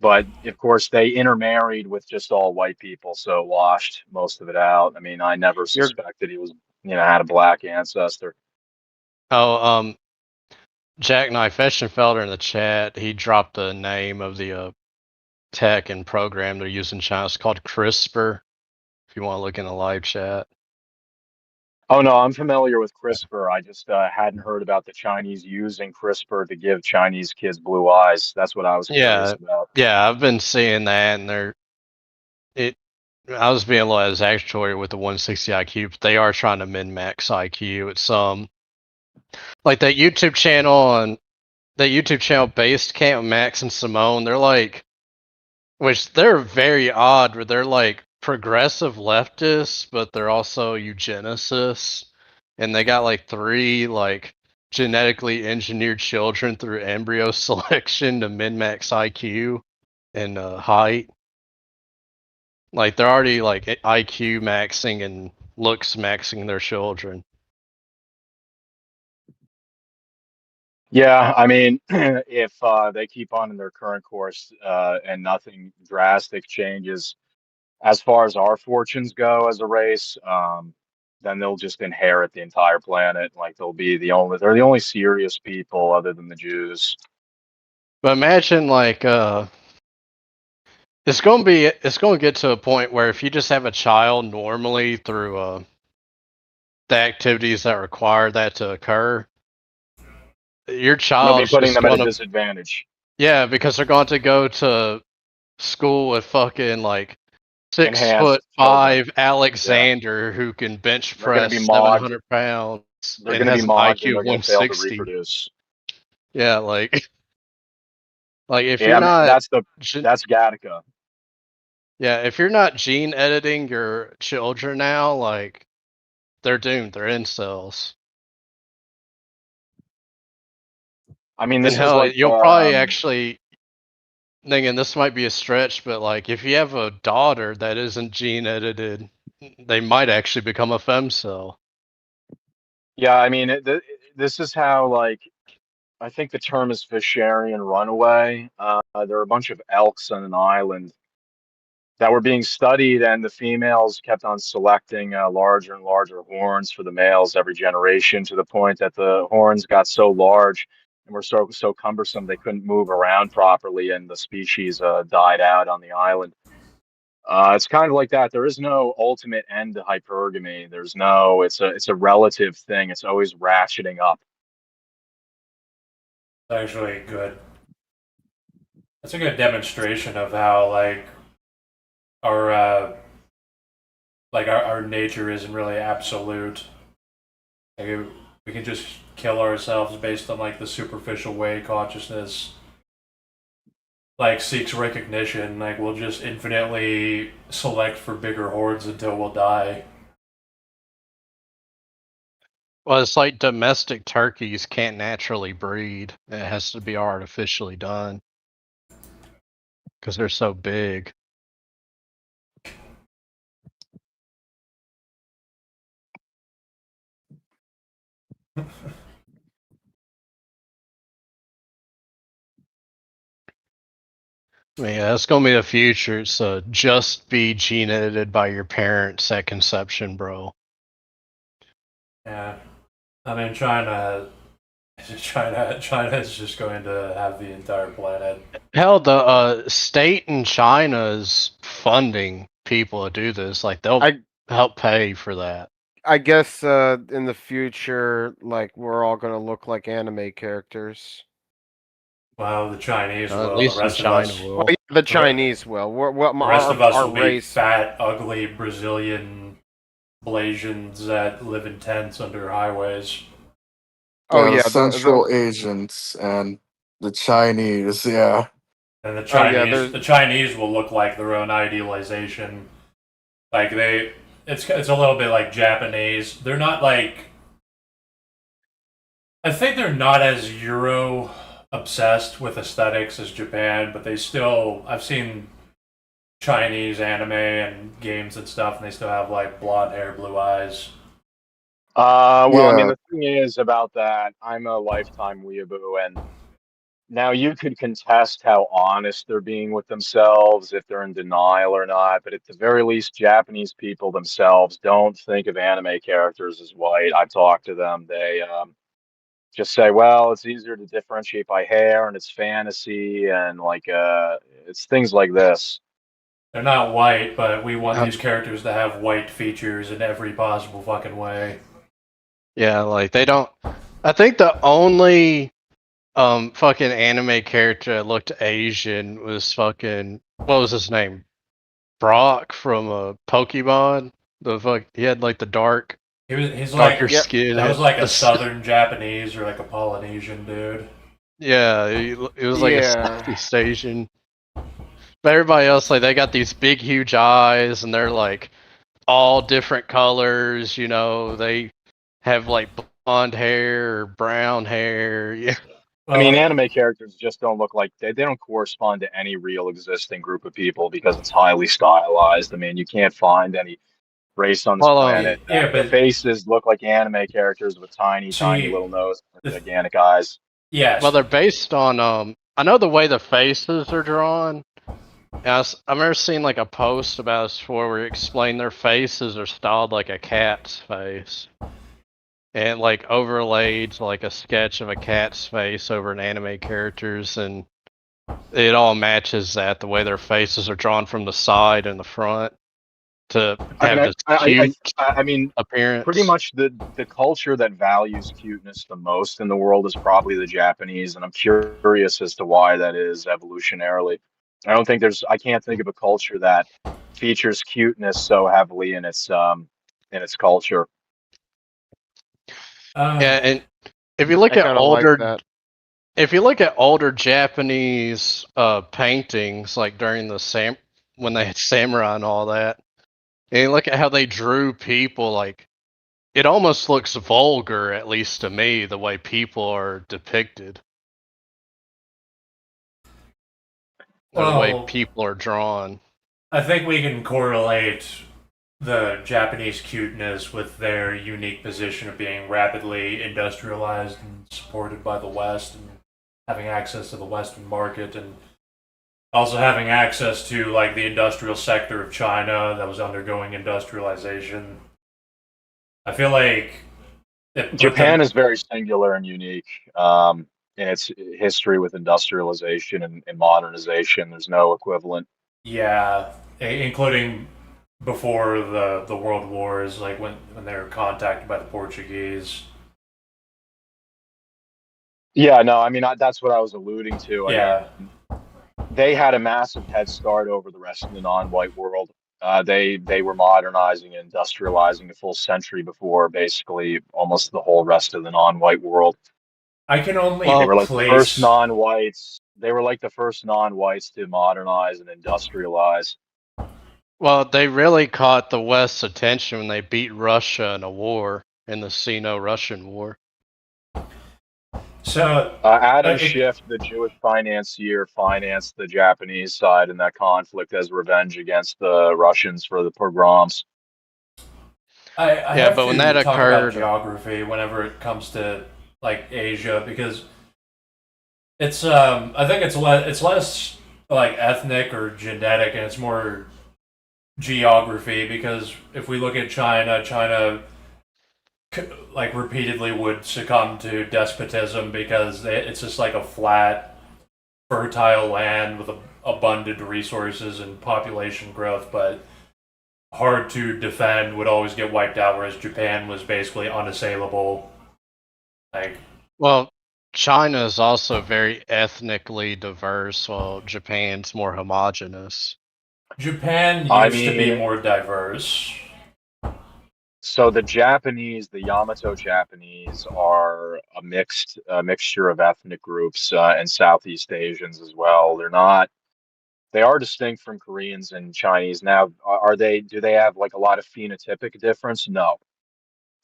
But of course, they intermarried with just all white people, so it washed most of it out. I mean, I never You're suspected he was, had a black ancestor. Oh, Jack Knife Eschenfelder in the chat, he dropped the name of the tech and program they're using in China. It's called CRISPR. If you want to look in the live chat. Oh no, I'm familiar with CRISPR. I just hadn't heard about the Chinese using CRISPR to give Chinese kids blue eyes. That's what I was curious Yeah, about. yeah, I've been seeing that, and I was being a little exaggeratory with the 160 IQ, but they are trying to min-max IQ at some. Like that YouTube channel based Camp Max and Simone, they're like, which they're very odd, where they're like progressive leftists, but they're also eugenicists, and they got like 3 like genetically engineered children through embryo selection to min-max IQ and height. Like they're already like IQ maxing and looks maxing their children. Yeah, I mean, if they keep on in their current course and nothing drastic changes as far as our fortunes go as a race, then they'll just inherit the entire planet. Like they're the only serious people other than the Jews. But imagine like it's going to get to a point where if you just have a child normally through the activities that require that to occur, your They'll be child's putting just them at a going to, disadvantage. yeah, because they're going to go to school with fucking like Enhanced children. 6'5" Alexander who can bench They're going to press be mogged. 700 pounds They're and going to be has an mogged and IQ of they're going to fail to 160. reproduce. Yeah, like if Yeah, you're I mean, not, that's Gattaca. yeah, if you're not gene editing your children now, like they're doomed. They're incels. I mean, And this is hell, like you'll probably actually thinking this might be a stretch, but like if you have a daughter that isn't gene edited, they might actually become a femcell. yeah, I mean, this is how like I think the term is Fisherian runaway. There are a bunch of elks on an island that were being studied, and the females kept on selecting larger and larger horns for the males every generation, to the point that the horns got so large and were so cumbersome they couldn't move around properly, and the species died out on the island. It's kind of like that. There is no ultimate end to hypergamy. There's no. It's a relative thing. It's always ratcheting up. It's actually good. That's a good demonstration of how our our nature isn't really absolute. Like we can just kill ourselves based on like the superficial way consciousness like seeks recognition. Like we'll just infinitely select for bigger hordes until we'll die. Well, it's like domestic turkeys can't naturally breed. It has to be artificially done because they're so big. I mean, that's gonna be the future. So just be gene edited by your parents at conception, bro. Yeah, I mean China is just going to have the entire planet. Hell, the state in China is funding people to do this. Like they'll help pay for that. I guess in the future, like we're all gonna look like anime characters. Well, the Chinese will. At least The rest in of China us, will. Well, yeah, the Chinese will. the rest of us our will be race. fat, ugly Brazilian Blasians that live in tents under highways. Oh yeah, Central Asians and the Chinese, yeah. And the Oh, the Chinese will look like their own idealization. Like it's a little bit like Japanese. They're not like. I think they're not as Euro obsessed with aesthetics as Japan, but they still. I've seen Chinese anime and games and stuff, and they still have like blonde hair, blue eyes. Well, I mean, Yeah. the thing is about that, I'm a lifetime weeaboo, and now you could contest how honest they're being with themselves, if they're in denial or not, but at the very least, Japanese people themselves don't think of anime characters as white. I've talked to them. They just say, well, it's easier to differentiate by hair, and it's fantasy, and like it's things like this. They're not white, but we want these characters to have white features in every possible fucking way. Yeah, like they don't. I think the only fucking anime character that looked Asian was fucking, what was his name? Brock from Pokemon. He had like the dark He's like darker skin. that was like a The- Southern Japanese or like a Polynesian dude. Yeah, it was like a Yeah. Southeast Asian. But everybody else, like, they got these big, huge eyes, and they're like all different colors. You know, they have like blonde hair or brown hair. Yeah. I mean, Well, anime characters just don't look like they don't correspond to any real existing group of people because it's highly stylized. I mean, you can't find any race on this Well, planet yeah, that the but faces look like anime characters with tiny, tiny see, little noses and the, gigantic eyes. yes, well, they're based on I know the way the faces are drawn. I remember seeing like a post about this before where it explained their faces are styled like a cat's face. And like overlaid like a sketch of a cat's face over an anime characters, and it all matches that the way their faces are drawn from the side and the front to have this cute I mean, appearance. pretty much the culture that values cuteness the most in the world is probably the Japanese, and I'm curious as to why that is evolutionarily. I can't think of a culture that features cuteness so heavily in its culture. Yeah, and if you look I at kind of like older that. if you look at older Japanese paintings, like during the when they had samurai and all that, and you look at how they drew people, like it almost looks vulgar, at least to me, the way people are depicted. Or the way well, people are drawn. I think we can correlate the Japanese cuteness with their unique position of being rapidly industrialized and supported by the West and having access to the Western market and also having access to like the industrial sector of China that was undergoing industrialization. I feel like Japan is very singular and unique in its history with industrialization and modernization. There's no equivalent. yeah, including before the world wars, like when they were contacted by the Portuguese. Yeah, no, I mean that's what I was alluding to. Yeah. I mean, they had a massive head start over the rest of the non-white world. They were modernizing and industrializing a full century before basically almost the whole rest of the non-white world. I can only They were like the first place. non-whites. They were like the first non-whites to modernize and industrialize. Well, they really caught the West's attention when they beat Russia in a war, in the Sino-Russian War. So Adam Schiff, the Jewish financier, financed the Japanese side in that conflict as revenge against the Russians for the pogroms. I Yeah, have but to when that talk about occurred- geography whenever it comes to like Asia because it's I think it's less like ethnic or genetic and it's more geography because if we look at China like repeatedly would succumb to despotism because it's just like a flat fertile land with abundant resources and population growth but hard to defend, would always get wiped out, whereas Japan was basically unassailable. Like, well, China is also very ethnically diverse, while Japan's more homogenous. Japan used to be more diverse. So the Japanese, the Yamato Japanese, are a mixture of ethnic groups and Southeast Asians as well. They are distinct from Koreans and Chinese. Now, do they have like a lot of phenotypic difference? No.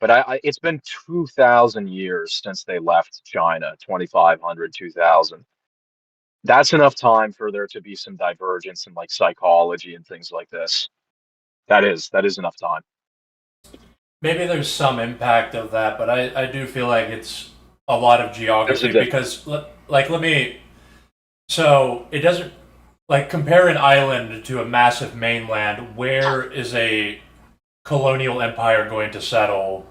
But it's been 2,000 years since they left China, 2,500, 2,000. That's enough time for there to be some divergence in like psychology and things like this. That is enough time. Maybe there's some impact of that, but I do feel like it's a lot of geography because, like, so it doesn't, like, compare an island to a massive mainland. Where is a colonial empire going to settle?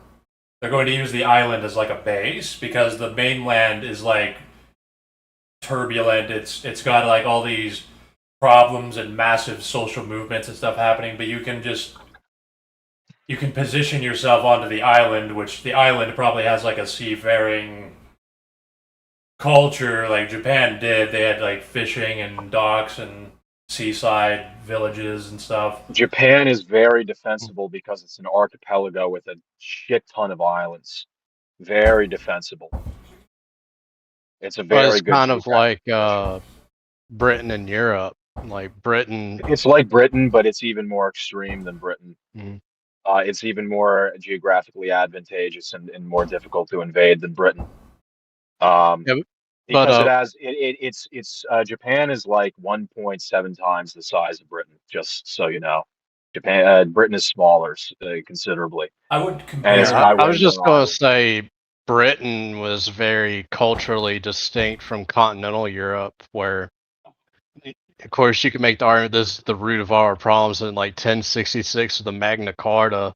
They're going to use the island as like a base because the mainland is like turbulent. It's got like all these problems and massive social movements and stuff happening, but you can position yourself onto the island, which the island probably has like a seafaring culture like Japan did. They had like fishing and docks and seaside villages and stuff. Japan is very defensible because it's an archipelago with a shit ton of islands. Very defensible. It's a Well, very it's good kind of like geographic position. Britain and Europe. Like Britain. It's like Britain, but it's even more extreme than Britain. Mhm. It's even more geographically advantageous and more difficult to invade than Britain. Yeah, Because but it's Japan is like 1.7 times the size of Britain. Just so you know, Britain is smaller considerably, I would and it's compare. yeah, got I way was just more gonna islands. say Britain was very culturally distinct from continental Europe, where, of course, you can make the argument this is the root of all our problems. In like 1066 with the Magna Carta,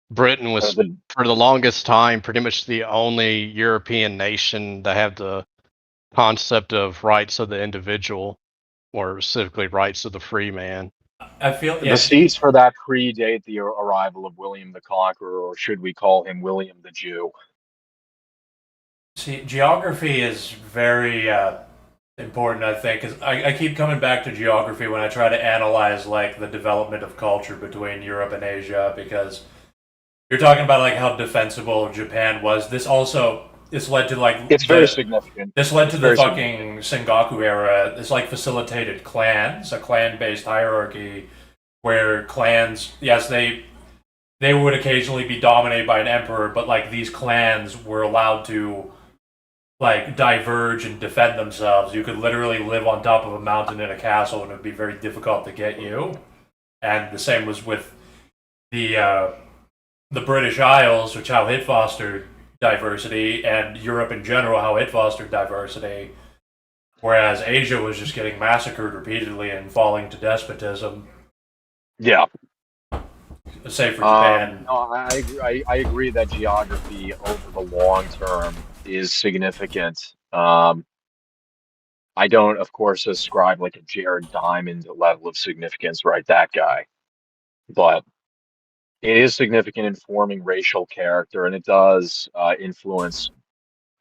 Britain was The, for the longest time pretty much the only European nation that had the concept of rights of the individual, or specifically rights of the free man. I feel the seats for that predate the arrival of William the Conqueror, or should we call him William the Jew? See, geography is very important, I think, because I keep coming back to geography when I try to analyze like the development of culture between Europe and Asia, because you're talking about like how defensible Japan was. This led to like It's very significant. this led It's to the very fucking Sengoku era. This like facilitated clans, a clan-based hierarchy where clans, yes, they would occasionally be dominated by an emperor, but like these clans were allowed to like diverge and defend themselves. You could literally live on top of a mountain in a castle, and it would be very difficult to get you. And the same was with the British Isles, which how it fostered diversity, and Europe in general, how it fostered diversity. Whereas Asia was just getting massacred repeatedly and falling to despotism. Yeah. Say for Japan. No, I agree that geography over the long term is significant. I don't, of course, ascribe like a Jared Diamond level of significance, right? That guy, but it is significant in forming racial character, and it does influence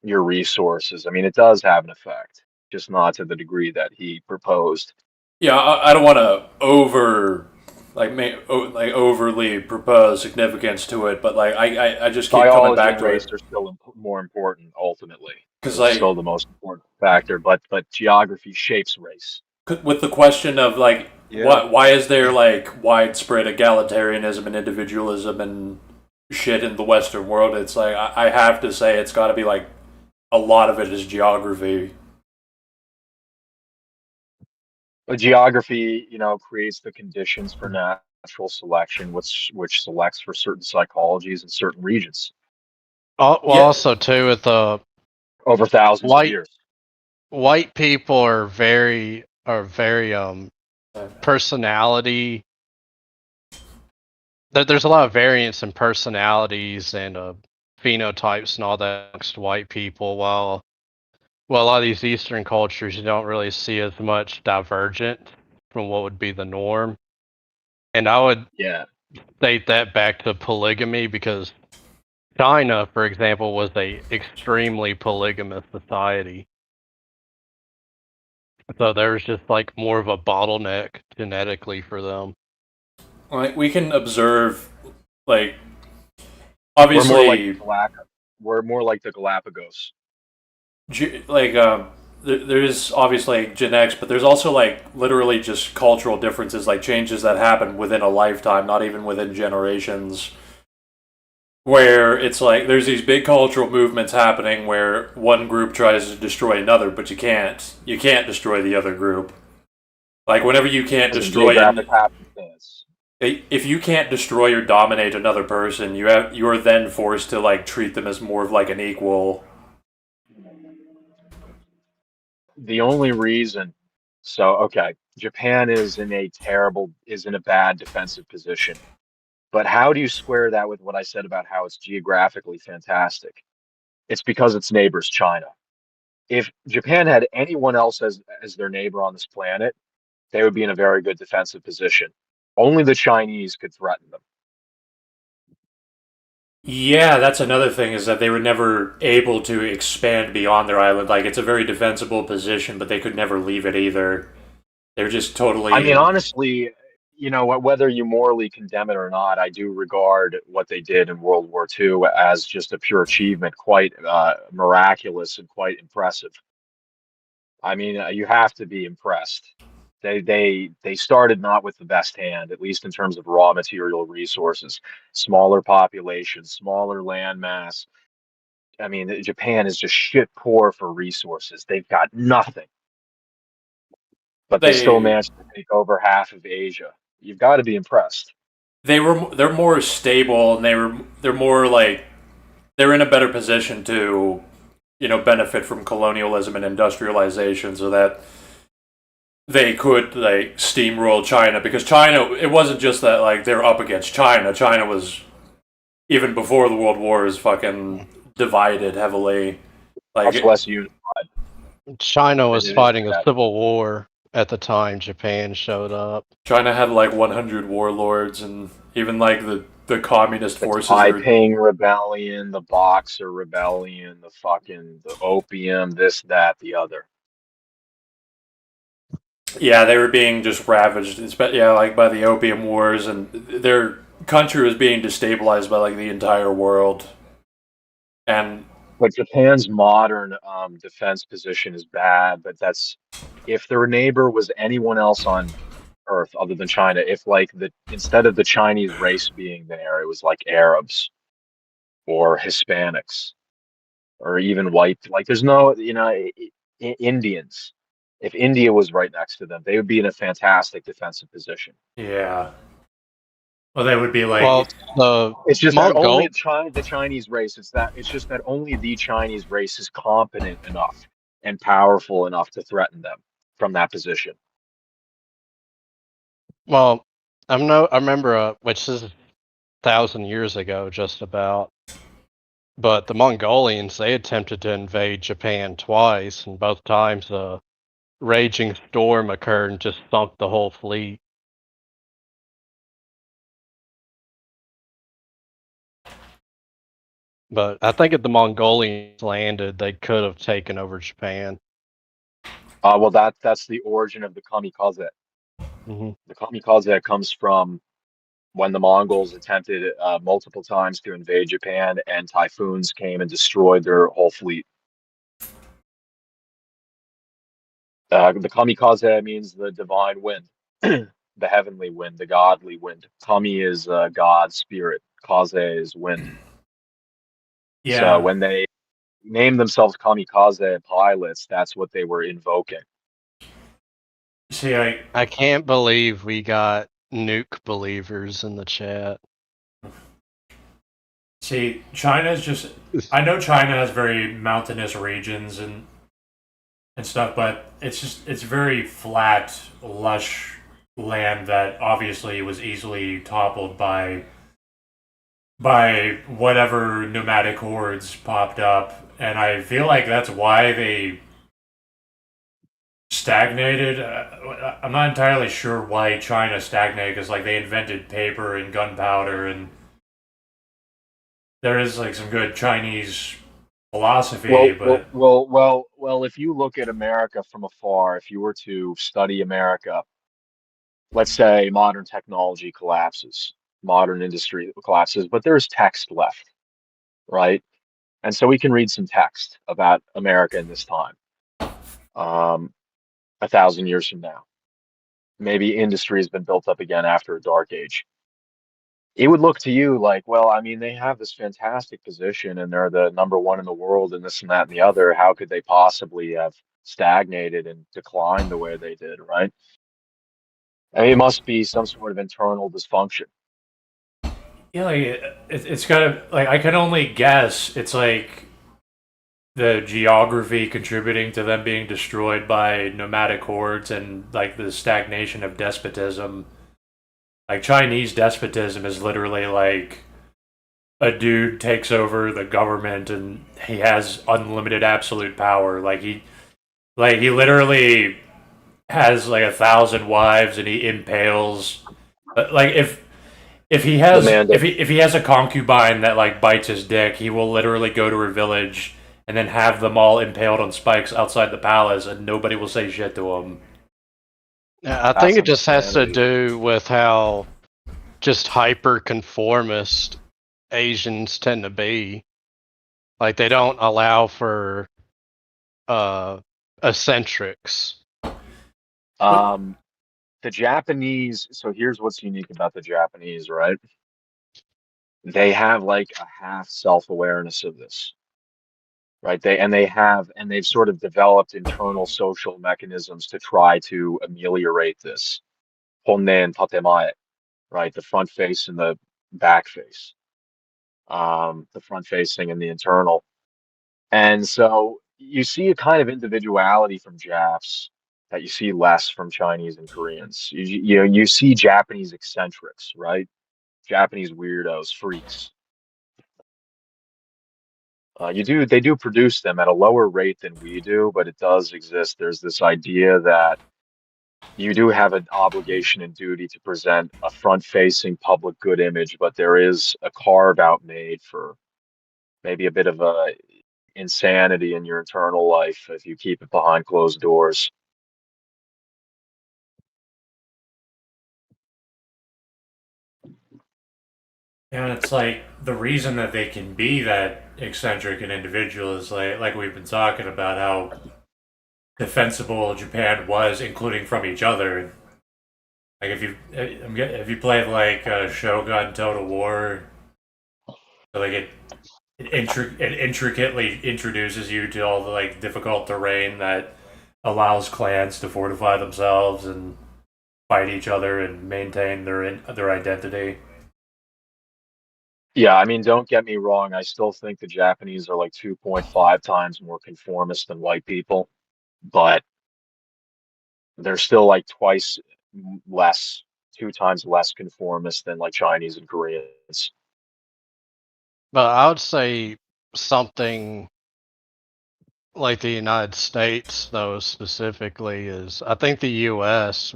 your resources. I mean, it does have an effect, just not to the degree that he proposed. Yeah, I don't want to overly propose significance to it, but like I just keep coming Biology back and to race it are still more important ultimately. because It's like still the most important factor, but geography shapes race. with the question of like Yeah. why is there like widespread egalitarianism and individualism and shit in the Western world? It's like I have to say it's got to be like a lot of it is geography. But geography, creates the conditions for natural selection, which selects for certain psychologies in certain regions Well, Yeah. also too with the over thousands of white years. white people are very personality. There's a lot of variance in personalities and phenotypes and all that amongst white people. While a lot of these Eastern cultures, you don't really see as much divergent from what would be the norm. And I would Yeah. date that back to polygamy, because China, for example, was a extremely polygamous society. So there's just like more of a bottleneck genetically for them. Like we can observe like We're more like obviously the Galapagos. there's obviously genetics, but there's also like literally just cultural differences, like changes that happen within a lifetime, not even within generations. Where it's like there's these big cultural movements happening where one group tries to destroy another, but you can't. You can't destroy the other group. Like whenever you can't It's a destroy geographic happenstance. if you can't destroy or dominate another person, you're then forced to like treat them as more of like an equal. The only reason, so okay, Japan is in a bad defensive position. But how do you square that with what I said about how it's geographically fantastic? It's because its neighbor's China. If Japan had anyone else as their neighbor on this planet, they would be in a very good defensive position. Only the Chinese could threaten them. Yeah, that's another thing is that they were never able to expand beyond their island. Like it's a very defensible position, but they could never leave it either. They're just totally. I mean, honestly, whether you morally condemn it or not, I do regard what they did in World War II as just a pure achievement, quite miraculous and quite impressive. I mean, you have to be impressed. They started not with the best hand, at least in terms of raw material resources. Smaller population, smaller land mass. I mean, Japan is just shit poor for resources. They've got nothing, but they still managed to take over half of Asia. You've got to be impressed. They're more stable, and they're more like they're in a better position to benefit from colonialism and industrialization, so that they could like steamroll China, because China, it wasn't just that like they're up against China. China was, even before the World Wars, fucking divided heavily. Like much less unified. China was fighting a civil war at the time Japan showed up. China had like 100 warlords, and even like the communist forces. The Taiping Rebellion, the Boxer Rebellion, the opium, this, that, the other. Yeah, they were being just ravaged, like by the Opium Wars, and their country was being destabilized by like the entire world. But Japan's modern defense position is bad. But that's if their neighbor was anyone else on Earth other than China. If like instead of the Chinese race being there, it was like Arabs or Hispanics or even white. Like there's no, Indians. If India was right next to them, they would be in a fantastic defensive position. Yeah. Well, they would be like. Well, it's just that only the Chinese race. It's just that only the Chinese race is competent enough and powerful enough to threaten them from that position. Well, I remember, which is 1,000 years ago, just about. But the Mongolians, they attempted to invade Japan twice, and both times a raging storm occurred and just sunk the whole fleet. But I think if the Mongolians landed, they could have taken over Japan. Well, that's the origin of the kamikaze. Mm-hmm. The kamikaze comes from when the Mongols attempted multiple times to invade Japan, and typhoons came and destroyed their whole fleet. The kamikaze means the divine wind, the heavenly wind, the godly wind. Kami is God, spirit. Kaze is wind. Yeah. So when they named themselves kamikaze pilots, that's what they were invoking. See, I can't believe we got nuke believers in the chat. See, China's just. I know China has very mountainous regions and stuff, but it's very flat, lush land that obviously was easily toppled by whatever nomadic hordes popped up, and I feel like that's why they stagnated. I'm not entirely sure why China stagnated, because like they invented paper and gunpowder, and there is like some good Chinese philosophy. Well, if you look at America from afar, if you were to study America, let's say modern technology collapses, modern industry collapses, but there's text left, right? And so we can read some text about America in this time, 1,000 years from now. Maybe industry has been built up again after a dark age. It would look to you like, well, I mean, they have this fantastic position and they're the number one in the world and this and that and the other. How could they possibly have stagnated and declined the way they did, right? I mean, it must be some sort of internal dysfunction. Yeah, like it's gotta, like, I can only guess it's like the geography contributing to them being destroyed by nomadic hordes and like the stagnation of despotism. Like Chinese despotism is literally like a dude takes over the government and he has unlimited absolute power. Like he literally has like 1,000 wives and he impales. Like if he has if he has a concubine that like bites his dick, he will literally go to her village and then have them all impaled on spikes outside the palace, and nobody will say shit to him. I That's think it just has to insanity. do with how just hyper conformist Asians tend to be. Like they don't allow for eccentrics. The Japanese, so here's what's unique about the Japanese, right? They have like a half self-awareness of this, right? They've sort of developed internal social mechanisms to try to ameliorate this. Honne and tatemae, right? The front face and the back face. The front facing and the internal. And so you see a kind of individuality from Japs that you see less from Chinese and Koreans. You see Japanese eccentrics, right? Japanese weirdos, freaks. They do produce them at a lower rate than we do, but it does exist. There's this idea that you do have an obligation and duty to present a front-facing public good image, but there is a carve-out made for maybe a bit of a insanity in your internal life if you keep it behind closed doors. And it's like the reason that they can be that eccentric and individual is like we've been talking about how defensible Japan was, including from each other. Like if you played like Shogun Total War, like it intricately introduces you to all the like difficult terrain that allows clans to fortify themselves and fight each other and maintain their identity. Yeah, I mean, don't get me wrong. I still think the Japanese are like 2.5 times more conformist than white people, but they're still like twice less, 2 times less conformist than like Chinese and Koreans. But I would say something like the United States, though, specifically, is I think the US,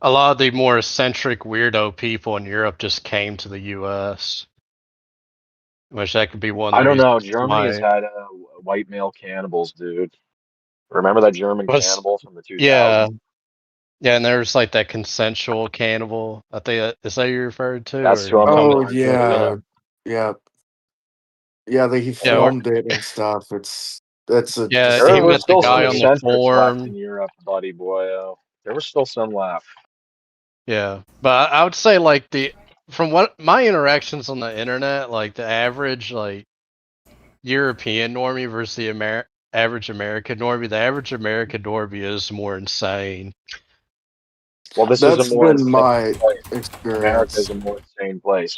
a lot of the more eccentric weirdo people in Europe just came to the US. Which that could be one of I the don't reasons know. Germany has why. had white male cannibals, dude. Remember that German Was cannibal from the yeah, 2000s? yeah, and there's like that consensual cannibal. I think is that you referred to, That's or who you I'm talking Oh about referring to. something Yeah. else? yeah, yeah, yeah. He Yeah, or, filmed it and stuff. That's a yeah, There he were met disturbing the still some guy on story. the eccentrics left in forum. Europe, buddy boy. There was still some left. Yeah, but I would say like from what my interactions on the internet, like the average like European normie versus the average American normie, the average American normie is more insane. Well, this is a That's more been insane my place. America is experience. a more insane place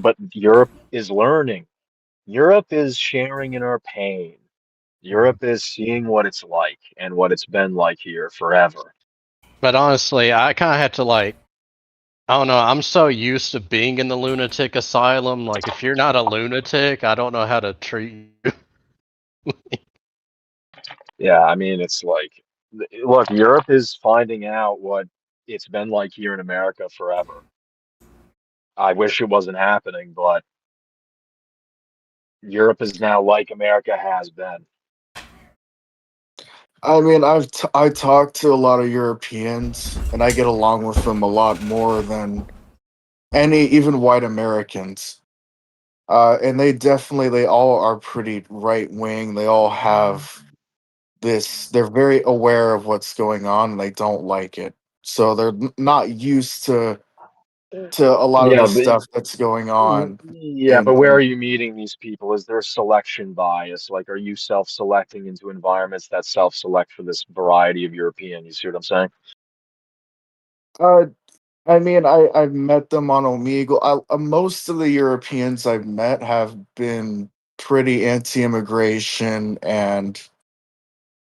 but Europe is learning. Europe is sharing in our pain. Europe is seeing what it's like and what it's been like here forever. But honestly, I kind of had to like, I don't know, I'm so used to being in the lunatic asylum. Like, if you're not a lunatic, I don't know how to treat you. Yeah, I mean, it's like, look, Europe is finding out what it's been like here in America forever. I wish it wasn't happening, but Europe is now like America has been. I mean, I talked to a lot of Europeans, and I get along with them a lot more than any even white Americans. And they all are pretty right wing. They all have this. They're very aware of what's going on, and they don't like it. So they're not used to a lot of Yeah, the but stuff that's going on. yeah, but And where are you meeting these people? Is there selection bias? Like, are you self-selecting into environments that self-select for this variety of European? You see what I'm saying? uh, I mean, I've met them on Omegle. Most of the Europeans I've met have been pretty anti-immigration, and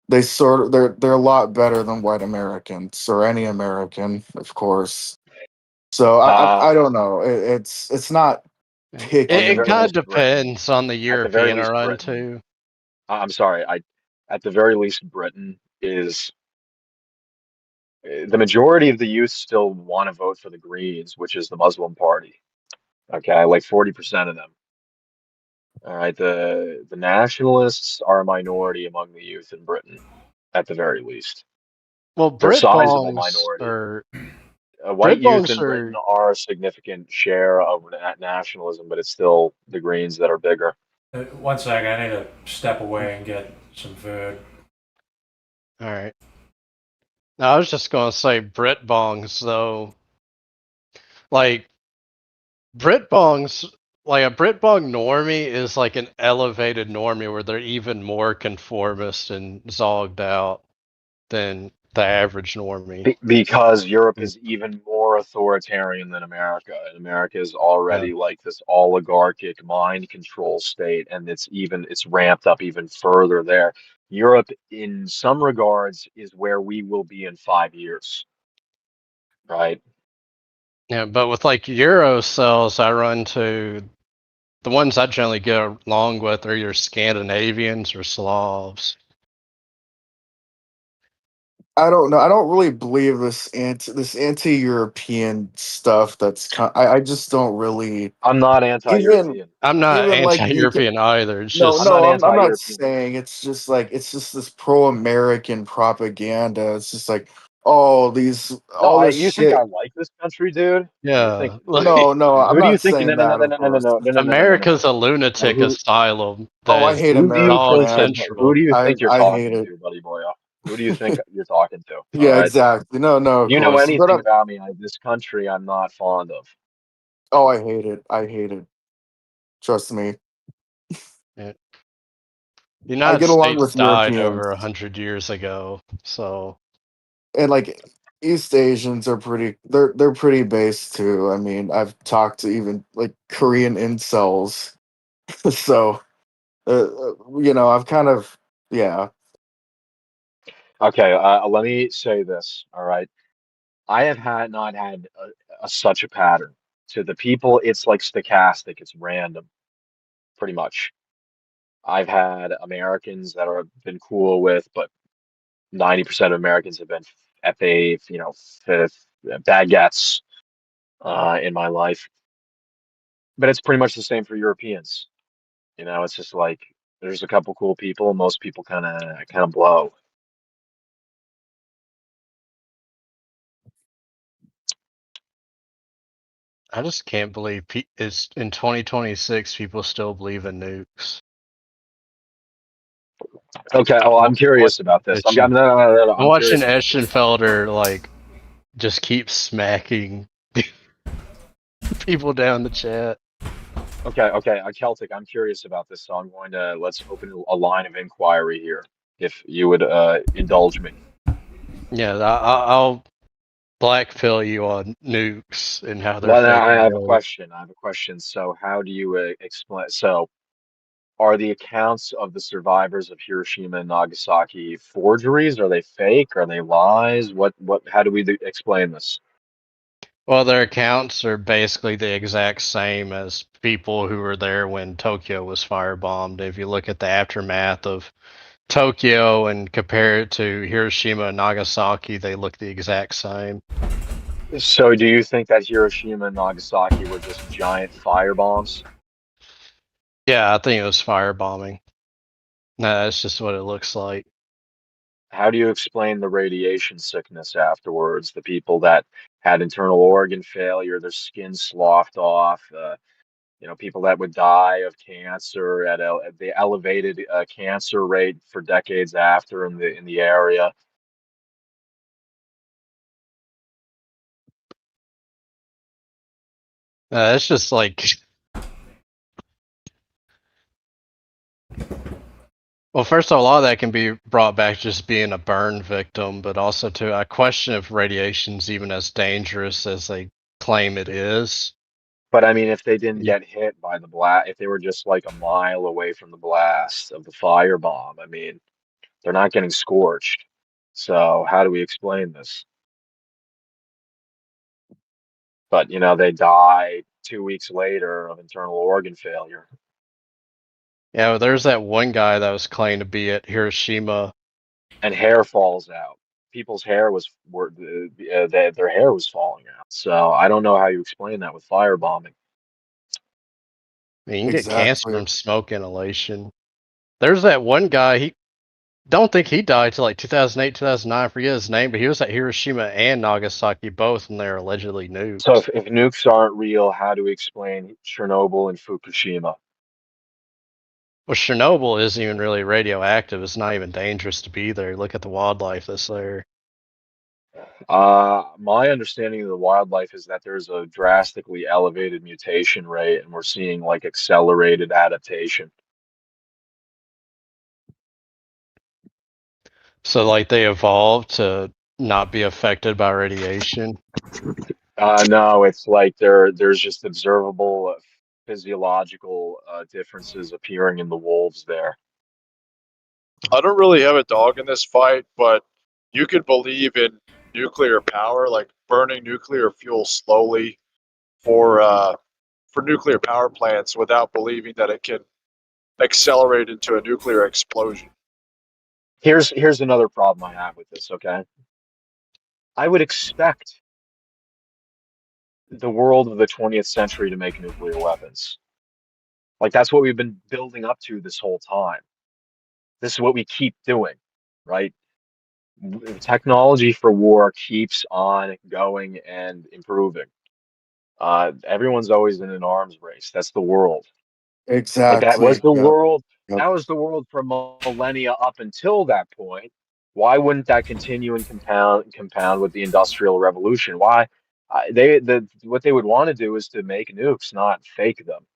they're a lot better than white Americans or any American, of course. So I Uh, don't know. It's not It, at the picky, it very kind of but least, Britain. depends on the At the very European I least, run Britain. to. I'm sorry. At the very least, Britain is the majority of the youth still want to vote for the Greens, which is the Muslim party. Okay, like 40% of them. All right, the nationalists are a minority among the youth in Britain, at the very least. Well, They're a Brit sizable bongs minority. are White Brit youth bongs in Britain are are a significant share of nationalism, but it's still the Greens that are bigger. One sec, I need to step away and get some food. all right. Now, I was just gonna say Brit bongs though, like Brit bongs. Like a Brit bong normie is like an elevated normie where they're even more conformist and zogged out than the average normie. Because Europe is even more authoritarian than America, and America is already like this oligarchic mind control state, and it's ramped up even further there. Europe, in some regards, is where we will be in 5 years, right? Yeah, but with like Euro cells, I run to the ones I generally get along with are your Scandinavians or Slavs. I don't know. I don't really believe this anti-European stuff. I just don't really I'm not even anti-European. I'm not even like you can. anti-European either. It's No, I'm just not no, I'm not anti-European either. saying it's just this pro-American propaganda. It's just like, oh, No, all this you think I shit. like this country, dude? You're yeah. thinking, No, no, I'm who do you not think? saying No, no, no, that, no, of no, no, no, course. no, no, no, no, no, no, no. America's a No, lunatic asylum Oh, that I is hate who do you America, Dollar think man. who Central. do you think you're I hate talking it. to, buddy boy? Who do you think you're talking to? All Yeah, right. exactly. No, no, If of you know course. But anything about me, this country I'm not fond of. oh, I hate it. I hate it. Trust me. Yeah. The I United get along States with died Europeans, over 100 years ago, so and like East Asians are pretty. They're pretty base too. I mean, I've talked to even like Korean incels, so I've kind of yeah. Okay, let me say this. All right. I have not had such a pattern. To the people, it's like stochastic, it's random, pretty much. I've had Americans that are been cool with, but 90% of Americans have been FA, baguettes in my life. But it's pretty much the same for Europeans. It's just like there's a couple cool people, and most people kind of blow. I just can't believe it's in 2026 people still believe in nukes. Okay, well, I'm What curious about this. Eschen- No, no, no, no, I'm I'm watching curious about this. Eschenfelder like just keep smacking people down the chat. Okay, okay, Celtic, I'm curious about this, so I'm going to let's open a line of inquiry here, if you would indulge me. Yeah, I'll black pill you on nukes and how they're Well, now I affecting the have a world. question. I have a question. So, how do you explain? So, are the accounts of the survivors of Hiroshima and Nagasaki forgeries? Are they fake? Are they lies? How do we explain this? Well, their accounts are basically the exact same as people who were there when Tokyo was firebombed. If you look at the aftermath of Tokyo and compare it to Hiroshima and Nagasaki, they look the exact same. So, do you think that Hiroshima and Nagasaki were just giant fire bombs? Yeah, I think it was firebombing. No, that's just what it looks like. How do you explain the radiation sickness afterwards? The people that had internal organ failure, their skin sloughed off, people that would die of cancer at the elevated cancer rate for decades after in the area. It's just like, well, first of all, a lot of that can be brought back to just being a burn victim, but also to I question if radiation's even as dangerous as they claim it is. But I mean, if they didn't Yeah. get hit by the blast, if they were just like a mile away from the blast of the firebomb, I mean, they're not getting scorched. So how do we explain this? But they die 2 weeks later of internal organ failure. Yeah, well, there's that one guy that was claimed to be at Hiroshima. And hair falls out. People's hair their hair was falling out. So I don't know how you explain that with firebombing. I mean, you can get cancer Exactly. from smoke inhalation. There's that one guy. Don't think he died till like 2008, 2009. I forget his name, but he was at Hiroshima and Nagasaki both when they were allegedly nuked. So if nukes aren't real, how do we explain Chernobyl and Fukushima? Well, Chernobyl isn't even really radioactive. It's not even dangerous to be there. Look at the wildlife that's there. My understanding of the wildlife is that there's a drastically elevated mutation rate, and we're seeing like accelerated adaptation. So, like, they evolved to not be affected by radiation. No, it's like there's just observable physiological differences appearing in the wolves there. I don't really have a dog in this fight, but you could believe in nuclear power, like burning nuclear fuel slowly for nuclear power plants without believing that it can accelerate into a nuclear explosion. Here's another problem I have with this, okay? I would expect the world of the 20th century to make nuclear weapons. Like that's what we've been building up to this whole time. This is what we keep doing, right? Technology for war keeps on going and improving. Everyone's always in an arms race. That's the world. Like that was Exactly. the Yep. world. Yep. That was the world for millennia up until that point. Why wouldn't that continue and compound with the Industrial Revolution? Why? What they would want to do is to make nukes, not fake them.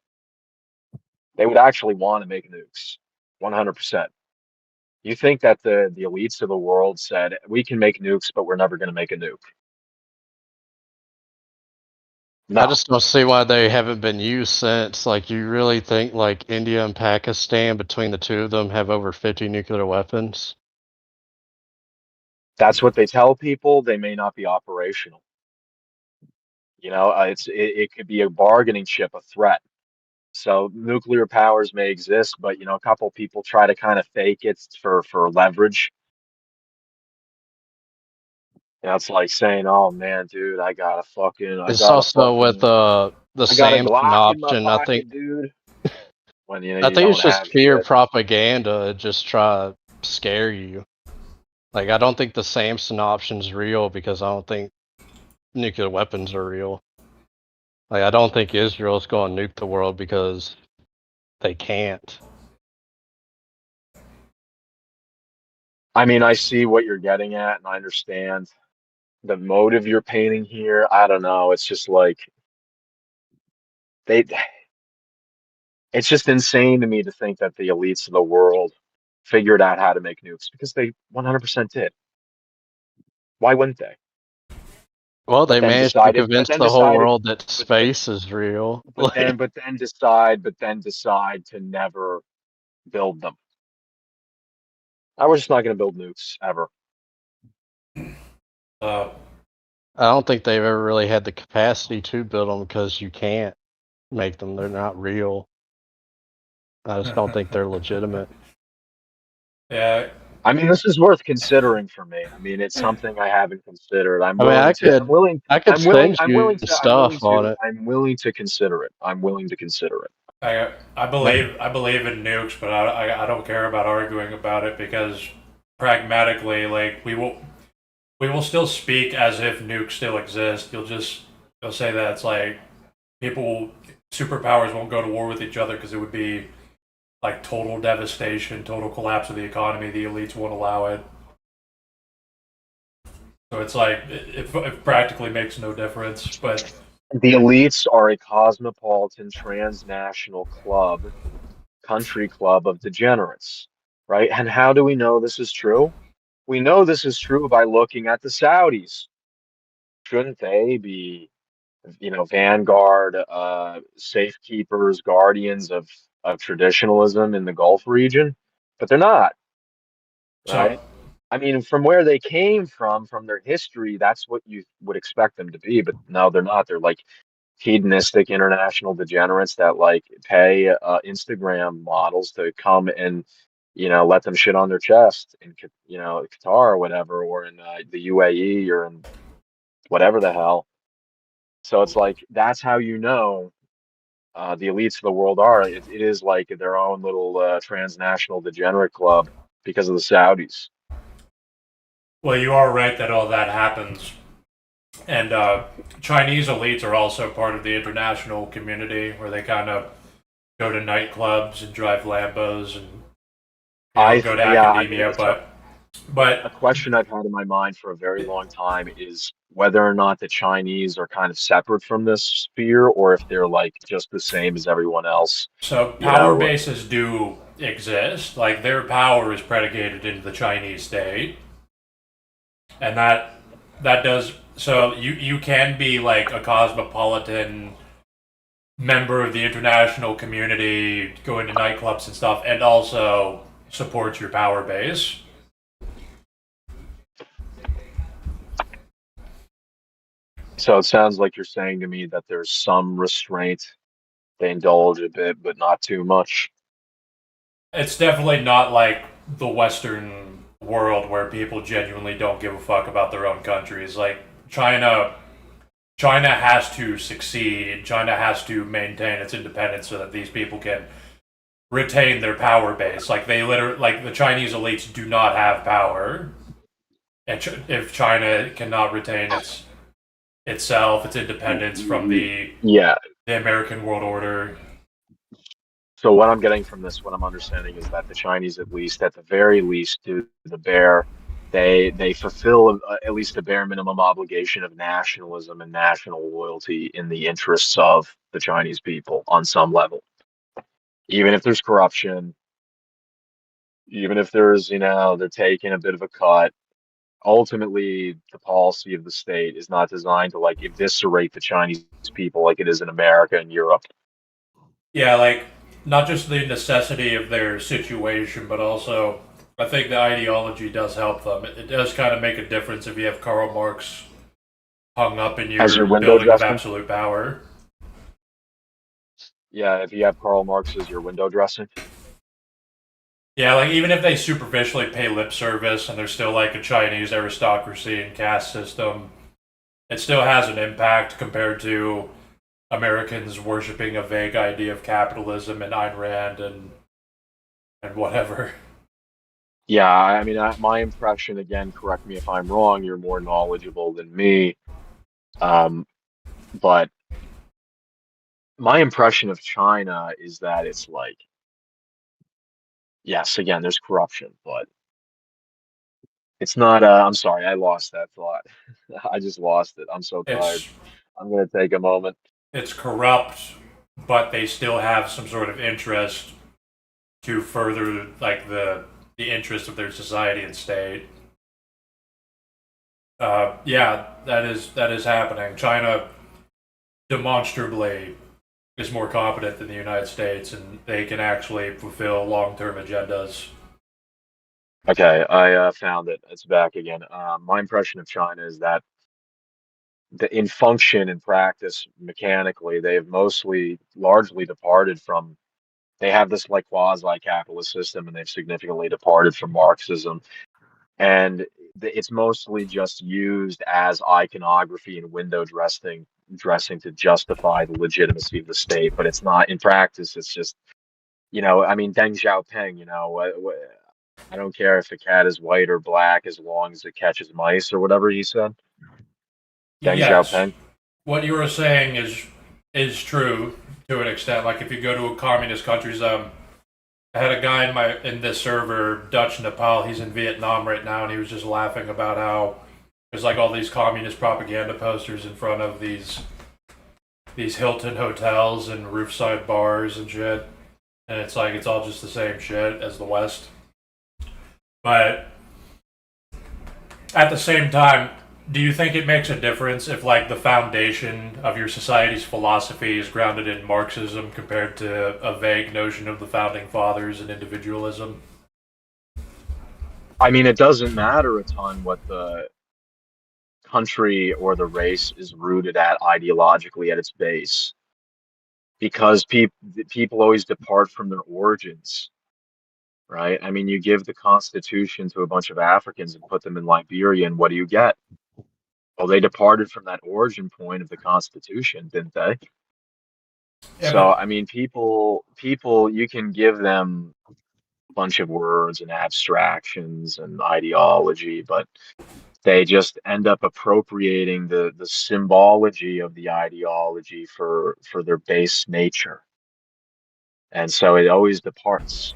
They would actually want to make nukes, 100%. You think that the elites of the world said we can make nukes, but we're never going to make a nuke? I No, just don't see why they haven't been used since. Like, you really think like India and Pakistan, between the two of them, have over 50 nuclear weapons? that's what they tell people. They may not be operational. You know, it could be a bargaining chip, a threat. So nuclear powers may exist, but you know, a couple people try to kind of fake it for leverage. You know, it's like saying, "Oh man, dude, I got It's also with the I got a Samson Glock in my option. pocket, dude." When you know I you think it's don't just have fear shit. propaganda. Just try to scare you. Like, I don't think the Samson option's real because I don't think nuclear weapons are real. Like, I don't think Israel's going to nuke the world because they can't. I mean, I see what you're getting at, and I understand the motive you're painting here. I don't know. It's just like they. It's just insane to me to think that the elites of the world figured out how to make nukes because they 100% did. Why wouldn't they? Well, But they then managed to decided, but convince then the whole decided, world that but then, space is real. Like, but then decide to never build them. I was just not going to build nukes ever. Uh, I don't think they've ever really had the capacity to build them because you can't make them. They're not real. I just don't think they're legitimate. yeah, I mean, this is worth considering for me. I mean, it's something I haven't considered. I mean, I could send you stuff on it. I'm willing to consider it. I'm willing to consider it. I believe in nukes, but I don't care about arguing about it because pragmatically, like we will still speak as if nukes still exist. You'll say that it's like superpowers won't go to war with each other because it would be like total devastation, total collapse of the economy. The elites won't allow it. So it's like it practically makes no difference. But The elites are a cosmopolitan transnational country club of degenerates, right? And how do we know this is true? We know this is true by looking at the Saudis. Shouldn't they be, you know, vanguard, safekeepers, guardians of traditionalism in the Gulf region? But they're not, so right? I mean, from where they came from their history, that's what you would expect them to be. But no, they're not. They're like hedonistic international degenerates that like pay Instagram models to come and you know let them shit on their chest in you know Qatar or whatever, or in the UAE or in whatever the hell. So it's like that's how you know the elites of the world are. It is like their own little transnational degenerate club. because of the Saudis. Well, you are right that all that happens. And Chinese elites are also part of the international community where they kind of go to nightclubs and drive Lambos and go to academia. But a question I've had in my mind for a very long time is whether or not the Chinese are kind of separate from this sphere, or if they're like just the same as everyone else. So power bases do exist. Like their power is predicated into the Chinese state, and that does. So you can be like a cosmopolitan member of the international community, going to nightclubs and stuff, and also support your power base. So it sounds like you're saying to me that there's some restraint. They indulge a bit, but not too much. It's definitely not like the Western world where people genuinely don't give a fuck about their own countries. Like China has to succeed. China has to maintain its independence so that these people can retain their power base. Like the Chinese elites do not have power, and if China cannot retain its independence from the American world order. So what I'm getting from this, what I'm understanding is that the Chinese, at the very least, do the bare. They fulfill at least the bare minimum obligation of nationalism and national loyalty in the interests of the Chinese people on some level. Even if there's corruption, even if there's, they're taking a bit of a cut, ultimately the policy of the state is not designed to like eviscerate the Chinese people like it is in America and Europe. Yeah, like not just the necessity of their situation, but also I think the ideology does help them. It does kind of make a difference if you have Karl Marx hung up in your building of absolute power. Yeah, if you have Karl Marx as your window dressing. Yeah, like even if they superficially pay lip service and there's still like a Chinese aristocracy and caste system, it still has an impact compared to Americans worshiping a vague idea of capitalism and Ayn Rand and whatever. Yeah, I mean, my impression, again, correct me if I'm wrong, you're more knowledgeable than me, but my impression of China is that it's like, yes, again, there's corruption, but it's not, I'm sorry, I lost that thought. I just lost it. I'm so tired. I'm going to take a moment. It's corrupt, but they still have some sort of interest to further like the interest of their society and state. Yeah, that is happening. China demonstrably is more competent than the United States, and they can actually fulfill long-term agendas. Okay, I found it. It's back again. My impression of China is that in function and practice, mechanically, they have largely departed from. They have this like quasi-capitalist system, and they've significantly departed from Marxism. And it's mostly just used as iconography and window dressing to justify the legitimacy of the state. But it's not in practice. It's just, I mean, Deng Xiaoping. I don't care if the cat is white or black as long as it catches mice or whatever he said. Deng Xiaoping. What you were saying is true to an extent. Like if you go to a communist countries, I had a guy in this server, Dutch Nepal. He's in Vietnam right now, and he was just laughing about how there's like all these communist propaganda posters in front of these Hilton hotels and roofside bars and shit, and it's like it's all just the same shit as the West. But at the same time, do you think it makes a difference if like the foundation of your society's philosophy is grounded in Marxism compared to a vague notion of the founding fathers and individualism? I mean, it doesn't matter a ton what the country or the race is rooted at ideologically at its base, because people always depart from their origins, right? I mean, you give the Constitution to a bunch of Africans and put them in Liberia, and what do you get? Well, they departed from that origin point of the Constitution, didn't they? Yeah, so, I mean, people, you can give them bunch of words and abstractions and ideology, but they just end up appropriating the symbology of the ideology for their base nature. And so it always departs.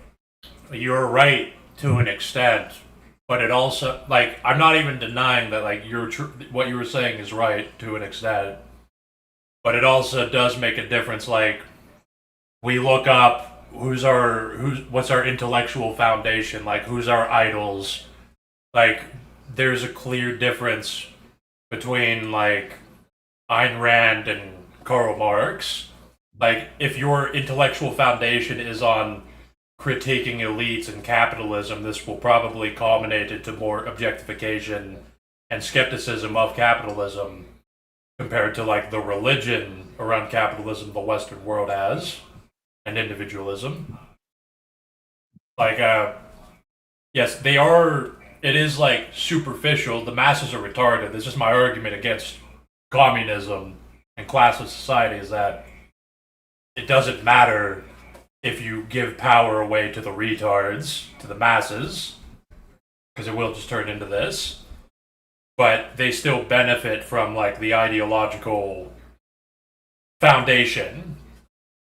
You're right to an extent, but it also, like, I'm not even denying that, like, what you were saying is right to an extent, but it also does make a difference. Like, we look up what's our intellectual foundation, like who's our idols. Like, there's a clear difference between like Ayn Rand and Karl Marx. Like, if your intellectual foundation is on critiquing elites and capitalism, this will probably culminate into more objectification and skepticism of capitalism compared to like the religion around capitalism the Western world has and individualism. Like, yes, they are. It is like superficial. The masses are retarded. This is my argument against communism and classless society, is that it doesn't matter if you give power away to the retards, to the masses, because it will just turn into this. But they still benefit from like the ideological foundation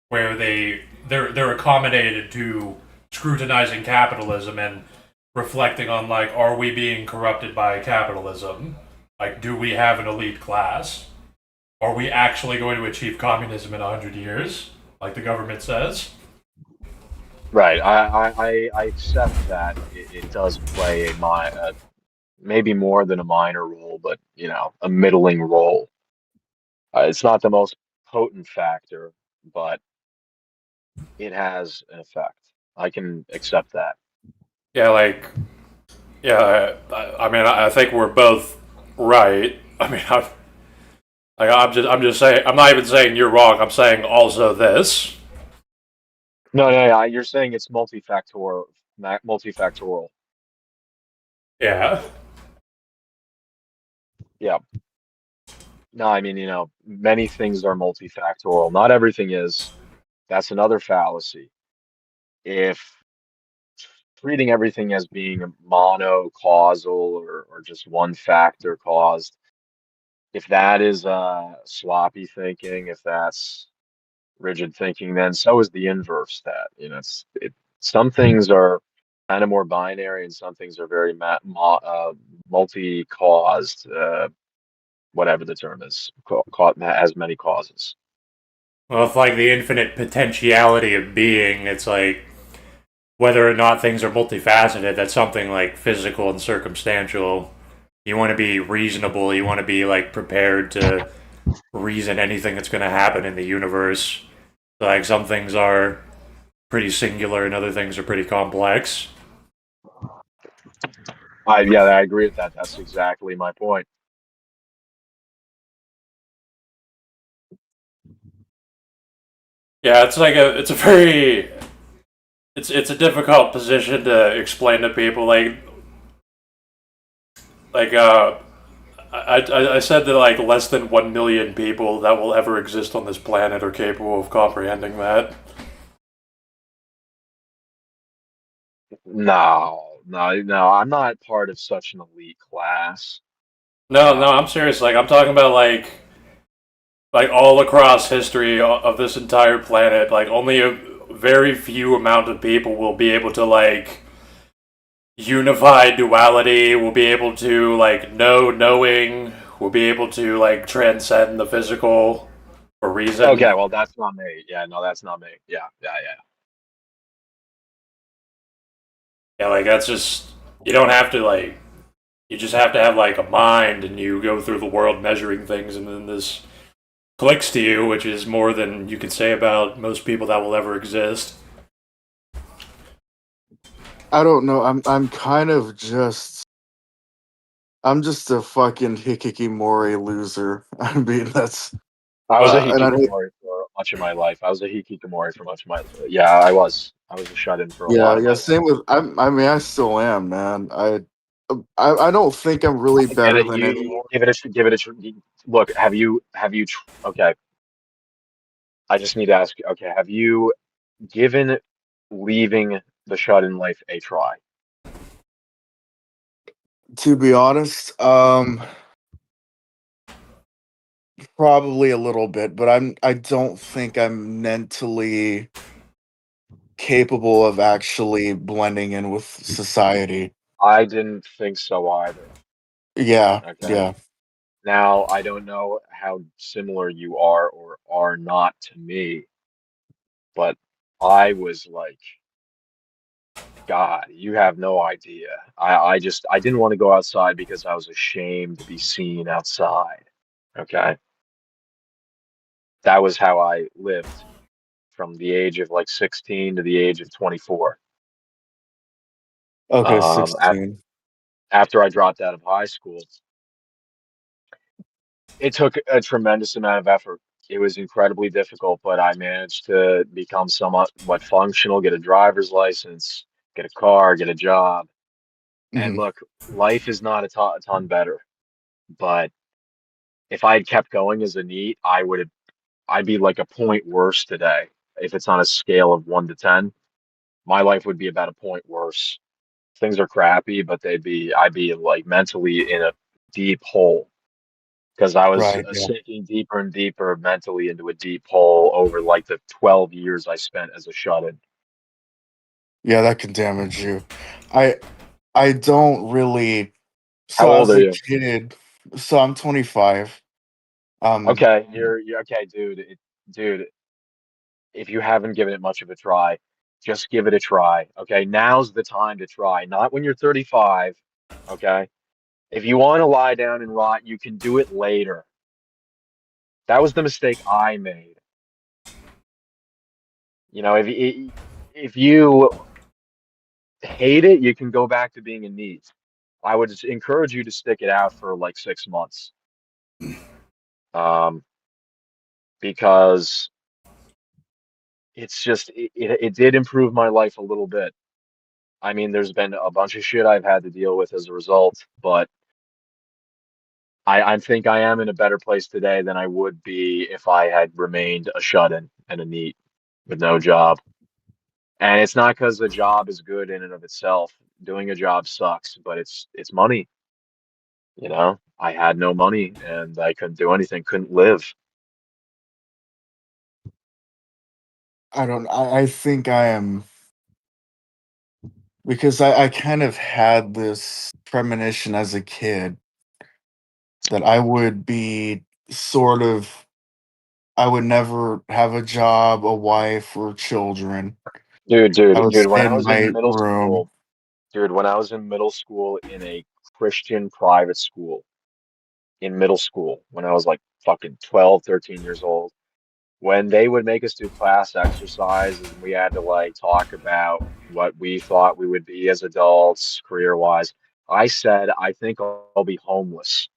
where they're accommodated to scrutinizing capitalism and reflecting on like, are we being corrupted by capitalism? Like, do we have an elite class? Are we actually going to achieve communism in 100 years, like the government says? Right. I accept that it does play maybe more than a minor role, but a middling role. It's not the most potent factor, but it has an effect. I can accept that. Yeah, like, yeah. I mean, I think we're both right. I mean, I'm just saying. I'm not even saying you're wrong. I'm saying also this. No, you're saying it's multifactorial. Multifactorial. Yeah. Yeah. No, I mean, many things are multifactorial. Not everything is. That's another fallacy. If treating everything as being mono-causal or just one factor caused, if that is sloppy thinking, if that's rigid thinking, then so is the inverse. That some things are kind of more binary, and some things are very multi-caused. Whatever the term is, has many causes. Well, it's like the infinite potentiality of being. It's like whether or not things are multifaceted. That's something like physical and circumstantial. You want to be reasonable. You want to be like prepared to reason anything that's going to happen in the universe. Like, some things are pretty singular and other things are pretty complex. I agree with that. That's exactly my point. Yeah, it's a difficult position to explain to people. I said that like less than 1 million people that will ever exist on this planet are capable of comprehending that. No, I'm not part of such an elite class. No, I'm serious. Like, I'm talking about like all across history of this entire planet. Like, only a very few amount of people will be able to like unify duality. Will be able to like know knowing. Will be able to like transcend the physical for reason. Okay, well that's not me. Yeah, no, that's not me. Yeah. Yeah, like, that's just, you don't have to like, you just have to have like a mind, and you go through the world measuring things, and then this clicks to you, which is more than you can say about most people that will ever exist. I don't know. I'm kind of I'm just a fucking hikikomori loser. I mean, that's I was a and I hikikomori for much of my life. Yeah, I was. I was a shut-in for a lot of my yeah. life. Same with I mean, I still am, man. I don't think I'm really better than anyone. Give it a look. Okay, I just need to ask you. Okay, have you given leaving the shut-in life a try? To be honest, probably a little bit, but I don't think I'm mentally capable of actually blending in with society. I didn't think so either. Yeah, Okay. yeah. Now, I don't know how similar you are or are not to me, but I was like, God, you have no idea. I didn't want to go outside because I was ashamed to be seen outside. Okay. That was how I lived from the age of like 16 to the age of 24. Okay, Um, af 16. After I dropped out of high school, it took a tremendous amount of effort. It was incredibly difficult, but I managed to become somewhat functional, get a driver's license, get a car, get a job. And Mhm. look, life is not a ton better. But if I had kept going as a NEET, I'd be like a point worse today. If it's on a scale of 1 to 10, my life would be about a point worse. Things are crappy, but I'd be like mentally in a deep hole because I was Right, yeah. sinking deeper and deeper mentally into a deep hole over like the 12 years I spent as a shut-in. Yeah, that can damage you. I I don't really How so old as are a you? kid, so I'm 25. Um, Okay, you're okay, dude. Dude, if you haven't given it much of a try, just give it a try. Okay, now's the time to try, not when you're 35. Okay, if you want to lie down and rot, you can do it later. That was the mistake I made. You know, if you hate it, you can go back to being a NEET. I would just encourage you to stick it out for like 6 months, um, because it did improve my life a little bit. I mean, there's been a bunch of shit I've had to deal with as a result, but I think I am in a better place today than I would be if I had remained a shut-in and a NEET with no job. And it's not because the job is good in and of itself. Doing a job sucks, but it's money. You know, I had no money and I couldn't do anything, couldn't live. I think I am because I kind of had this premonition as a kid that I would be sort of I would never have a job, a wife, or children. I would Dude, when stay I in was in my middle room. school, dude, when I was in middle school in a Christian private school, in middle school, when I was like fucking 12, 13 years old, when they would make us do class exercises and we had to like talk about what we thought we would be as adults, career wise, I said, I think I'll be homeless.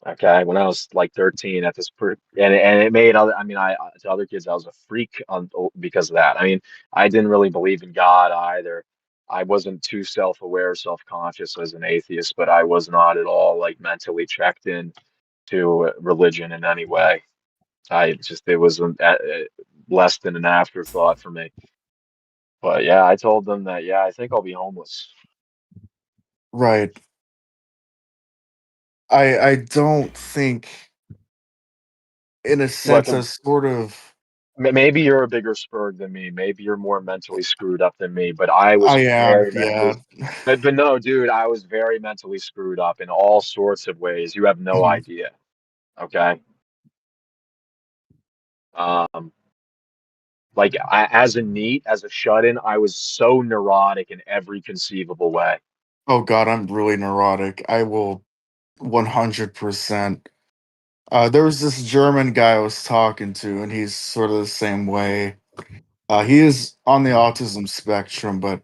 Okay, when I was like 13 at this and it made other I mean I to other kids I was a freak on because of that. I mean, I didn't really believe in God either. I wasn't too self-aware, self-conscious as an atheist, but I was not at all like mentally checked in to religion in any way. I just it was less than an afterthought for me. But yeah, I told them that yeah, I think I'll be homeless. Right. I don't think in a Look, sense as sort of maybe you're a bigger spurg than me. Maybe you're more mentally screwed up than me, but I was I am, very yeah. mentally. But no, dude, I was very mentally screwed up in all sorts of ways. You have no Mhm. idea. Okay. Um, like as a NEET, as a shut-in, I was so neurotic in every conceivable way. Oh god, I'm really neurotic. I will 100%. There was this German guy I was talking to, and he's sort of the same way. He is on the autism spectrum, but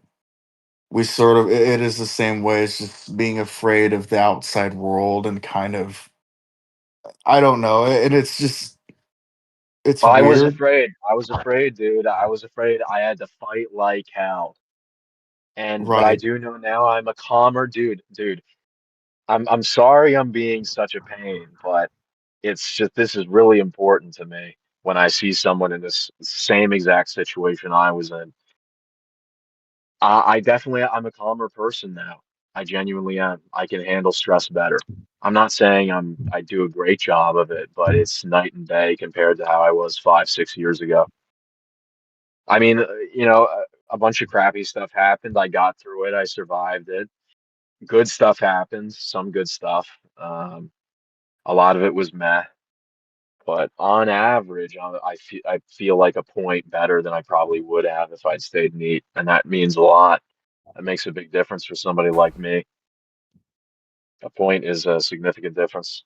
we sort of it is the same way. It's just being afraid of the outside world and kind of I don't know. And it's just it's I was weird. afraid. I was afraid, dude. I was afraid. I had to fight like hell. But I Right. do know now I'm a calmer dude. Dude, I'm sorry I'm being such a pain, but it's just this is really important to me when I see someone in this same exact situation I was in. I definitely, I'm a calmer person now. I genuinely am. I can handle stress better. I'm not saying I do a great job of it, but it's night and day compared to how I was 5, 6 years ago. I mean, a bunch of crappy stuff happened. I got through it. I survived it. Good stuff happens, some good stuff. A lot of it was meh, but on average, I feel like a point better than I probably would have if I'd stayed neat, and that means a lot. That makes a big difference for somebody like me. A point is a significant difference.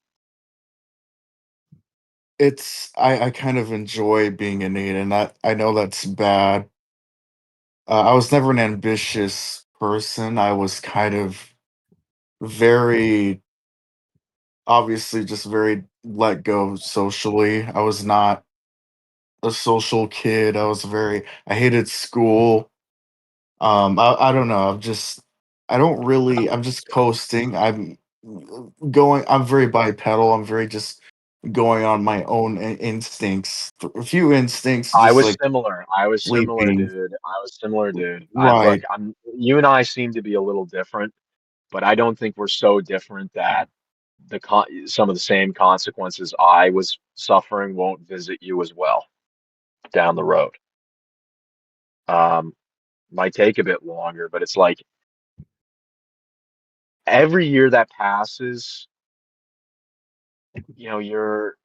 I kind of enjoy being innate, and I know that's bad. I was never an ambitious person. I was kind of very obviously just very let go socially. I was not a social kid. I hated school. I don't know. I don't really I'm just coasting. I'm very bipedal. I'm very just going on my own instincts. A few instincts, I just was like similar. I was similar, sleeping. dude. I was similar, dude. I look, Right. you and I seem to be a little different, but I don't think we're so different that some of the same consequences I was suffering won't visit you as well down the road. Um, might take a bit longer, but it's like every year that passes, you know, you're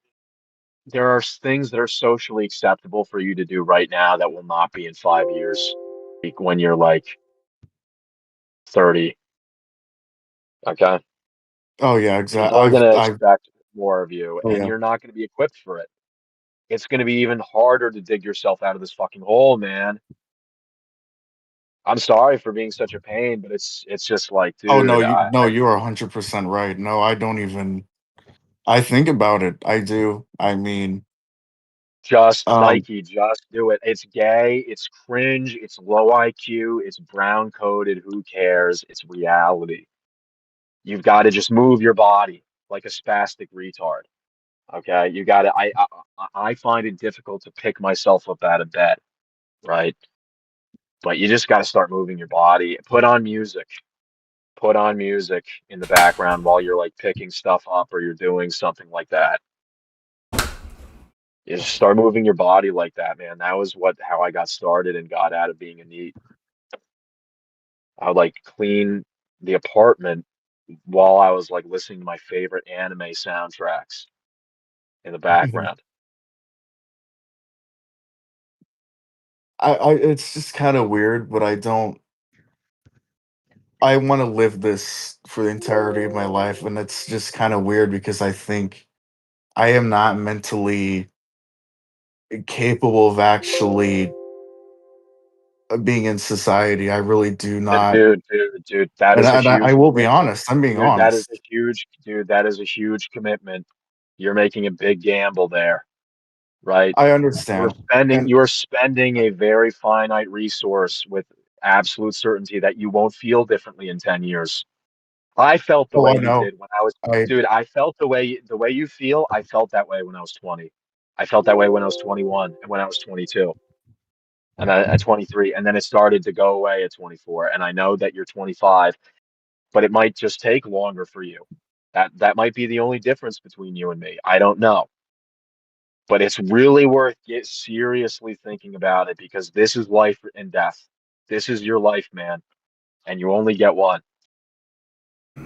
there are things that are socially acceptable for you to do right now that will not be in 5 years, like when you're like 30. Okay. Oh yeah, People exactly. are going to I've expect more of you, oh and yeah. you're not going to be equipped for it. It's going to be even harder to dig yourself out of this fucking hole, man. I'm sorry for being such a pain, but it's just like, Oh no, dude, you are 100% right. No, I don't even I think about it. I do. I mean, just um Nike, just do it. It's gay, it's cringe, it's low IQ, it's brown coded. Who cares? It's reality. You've got to just move your body like a spastic retard. Okay, you got to. I find it difficult to pick myself up out of bed, right? But you just got to start moving your body. Put on music. Put on music in the background while you're like picking stuff up or you're doing something like that. You just start moving your body like that, man. That was how I got started and got out of being a neat. I would like clean the apartment while I was like listening to my favorite anime soundtracks in the mhm. background. I it's just kind of weird, but I want to live this for the entirety of my life, and it's just kind of weird because I think I am not mentally capable of actually being in society. I really do not. Dude, that And is a I huge will be commitment. honest. I'm being Dude, that is honest. a huge, dude, that is a huge commitment. You're making a big gamble there, right? I understand. And You are spending a very finite resource with absolute certainty that you won't feel differently in 10 years. I felt the oh, way I you know. did when I was, I dude, I felt the way you feel. I felt that way when I was 20. I felt that way when I was 21 and when I was 22 and at 23. And then it started to go away at 24. And I know that you're 25, but it might just take longer for you. That might be the only difference between you and me. I don't know. But it's really worth seriously thinking about it because this is life and death. This is your life, man, and you only get one. yeah,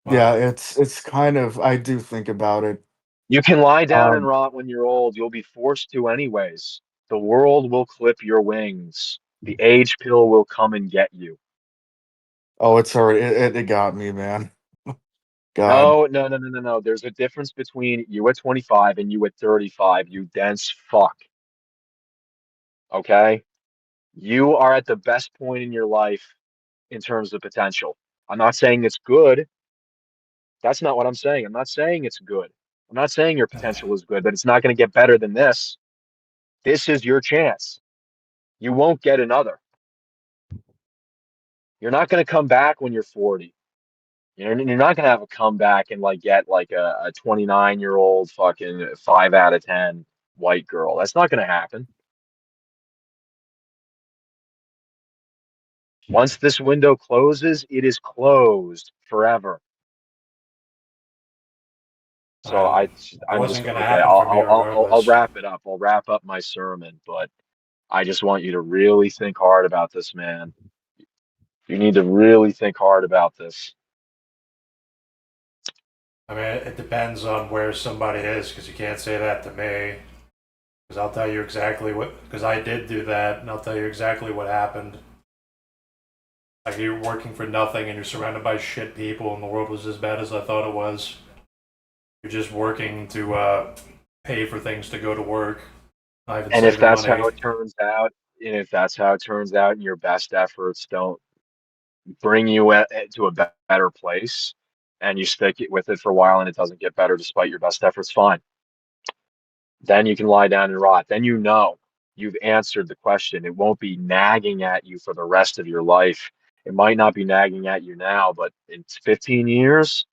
Wow. it's kind of I do think about it. You can lie down and Um rot when you're old. You'll be forced to anyways. The world will clip your wings. The age pill will come and get you. oh, it's already it got me, man. God. No, no, no, no, no, no. There's a difference between you at 25 and you at 35, you dense fuck. Okay? You are at the best point in your life in terms of potential. I'm not saying it's good. That's not what I'm saying. I'm not saying it's good. I'm not saying your potential is good, but it's not going to get better than this. This is your chance. You won't get another. You're not going to come back when you're 40. You're not going to have a comeback and like get like a 29-year-old fucking 5 out of 10 white girl. That's not going to happen. Once this window closes, it is closed forever. So I'm just wasn't going to okay. happen for me I'll regardless. wrap it up. I'll wrap up my sermon, but I just want you to really think hard about this, man. You need to really think hard about this. I mean, it depends on where somebody is, because you can't say that to me. Because I'll tell you exactly what. Because I did do that, and I'll tell you exactly what happened. Like, you're working for nothing, and you're surrounded by shit people, and the world was as bad as I thought it was. You're just working to pay for things to go to work. Not even And if saving that's money. how it turns out, and if that's how it turns out, and your best efforts don't bring you to a better place, and you stick it with it for a while, and it doesn't get better despite your best efforts, fine. Then you can lie down and rot. Then you know you've answered the question. It won't be nagging at you for the rest of your life. It might not be nagging at you now, but in 15 years,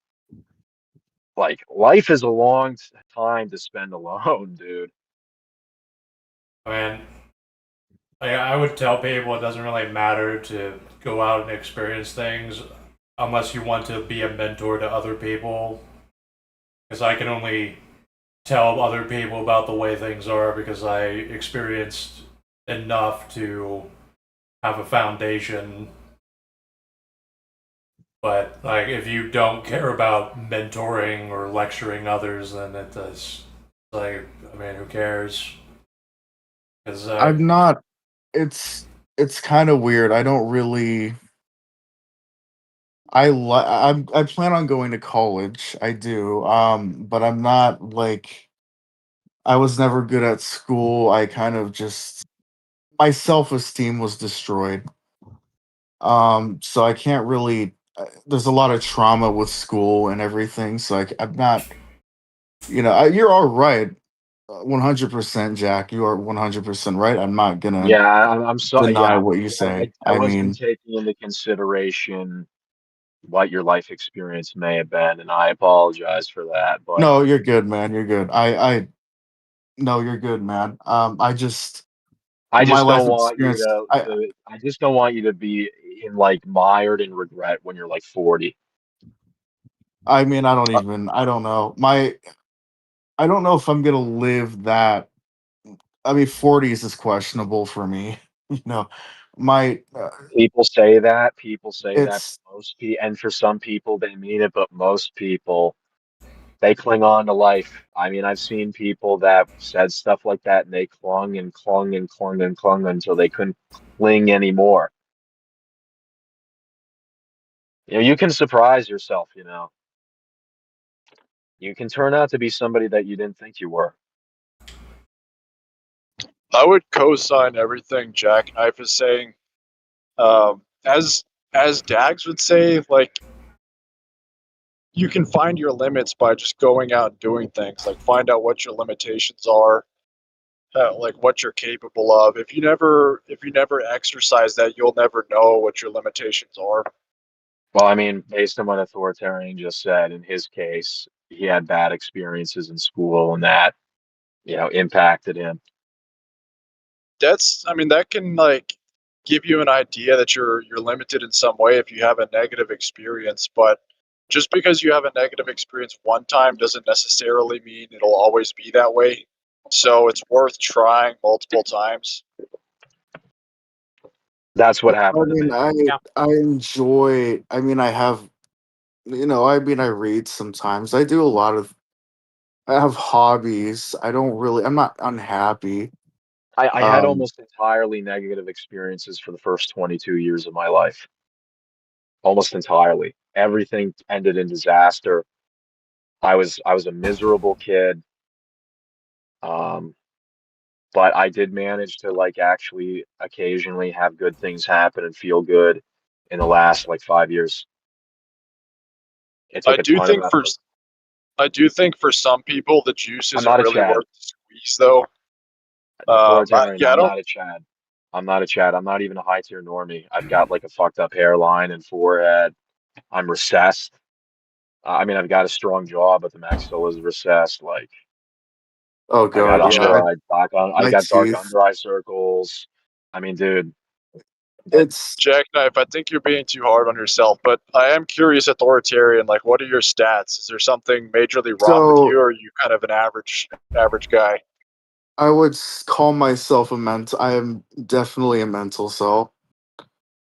like life is a long time to spend alone, dude. I mean, I would tell people it doesn't really matter to go out and experience things unless you want to be a mentor to other people. Because I can only tell other people about the way things are because I experienced enough to have a foundation. But like, if you don't care about mentoring or lecturing others, then it does. Like, I mean, who cares? Because I'm not. It's kind of weird. I don't really. I plan on going to college. I do. But I'm not like I was never good at school. I kind of just my self-esteem was destroyed. So I can't really there's a lot of trauma with school and everything, so I'm not, you're all right. 100% Jack, you are 100% right. I'm not gonna Yeah, I'm sorry. deny Yeah, what you say. I I wasn't mean, taking into consideration what your life experience may have been, and I apologize for that. But no, you're good, man. You're good. I no, you're good, man. I just I my just life don't want you experience. I just don't want you to be in like mired in regret when you're like 40. I mean, I don't know. I don't know if I'm gonna live that. I mean, 40s is questionable for me. You know, my People say that, it's but most people, and for some people they mean it, but most people they cling on to life. I mean, I've seen people that said stuff like that and they clung and clung and clung and clung until they couldn't cling anymore. You can surprise. You can turn out to be somebody that you didn't think you were. I would co-sign everything Jack Knife is saying. As Dags would say, like you can find your limits by just going out and doing things. Like find out what your limitations are, like what you're capable of. If you never exercise that, you'll never know what your limitations are. Well, I mean, based on what Authoritarian just said, in his case, he had bad experiences in school and that, impacted him. I mean, that can like give you an idea that you're limited in some way if you have a negative experience, but just because you have a negative experience one time doesn't necessarily mean it'll always be that way. So it's worth trying multiple times. That's what I happened to mean, me. I enjoy. I mean, I have. I mean, I read sometimes. I do a lot of. I have hobbies. I don't really. I'm not unhappy. I had Um. almost entirely negative experiences for the first 22 years of my life. Almost entirely. Everything ended in disaster. I was a miserable kid. Um, but I did manage to like actually occasionally have good things happen and feel good in the last like 5 years. It I took a do ton of think for effort. I do think for some people the juice I'm isn't not a really Chad. worth the squeeze, though. Authoritarian. Yeah, I I'm don't. not a Chad. I'm not a Chad. I'm not even a high tier normie. I've got like a fucked up hairline and forehead. I'm recessed. I mean, I've got a strong jaw, but the maxilla is recessed. Like, Oh I got God, yeah. under eye, I My got dark teeth. under eye circles. I mean, dude, It's Jackknife, I think you're being too hard on yourself, but I am curious, authoritarian, like what are your stats? Is there something majorly wrong with you, so or are you kind of an average guy? I would call myself a mental. I am definitely a mental cell.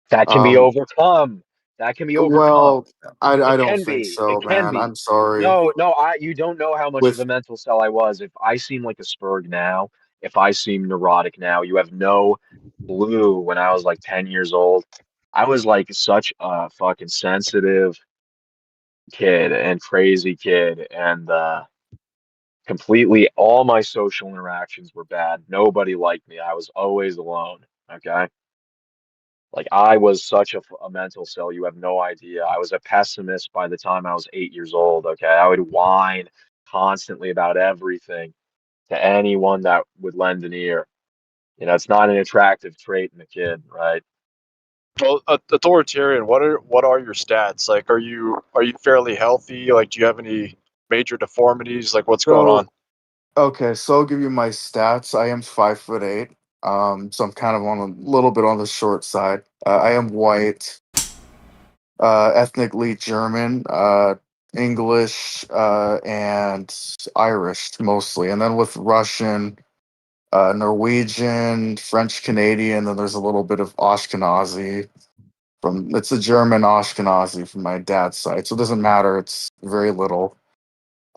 That can be Um, overcome. That can be overcome. well, I It don't can think be. so, It can man. be. I'm sorry. No, you don't know how much of a With mental cell I was. If I seem like a spurg now, if I seem neurotic now, you have no clue when I was like 10 years old. I was like such a fucking sensitive kid and crazy kid and completely all my social interactions were bad. Nobody liked me. I was always alone. Okay. Like I was such a mental cell, you have no idea. I was a pessimist by the time I was 8 years old. Okay, I would whine constantly about everything to anyone that would lend an ear. You know, it's not an attractive trait in a kid, right? Well, authoritarian, what are your stats? Like, are you fairly healthy? Like, do you have any major deformities? Like, what's going on? so okay, so I'll give you my stats. I am 5'8". So I'm kind of on a little bit on the short side. I am white, ethnically German, English, and Irish mostly, and then with Russian, Norwegian, French Canadian. Then there's a little bit of Ashkenazi from it's a German Ashkenazi from my dad's side, so it doesn't matter. It's very little.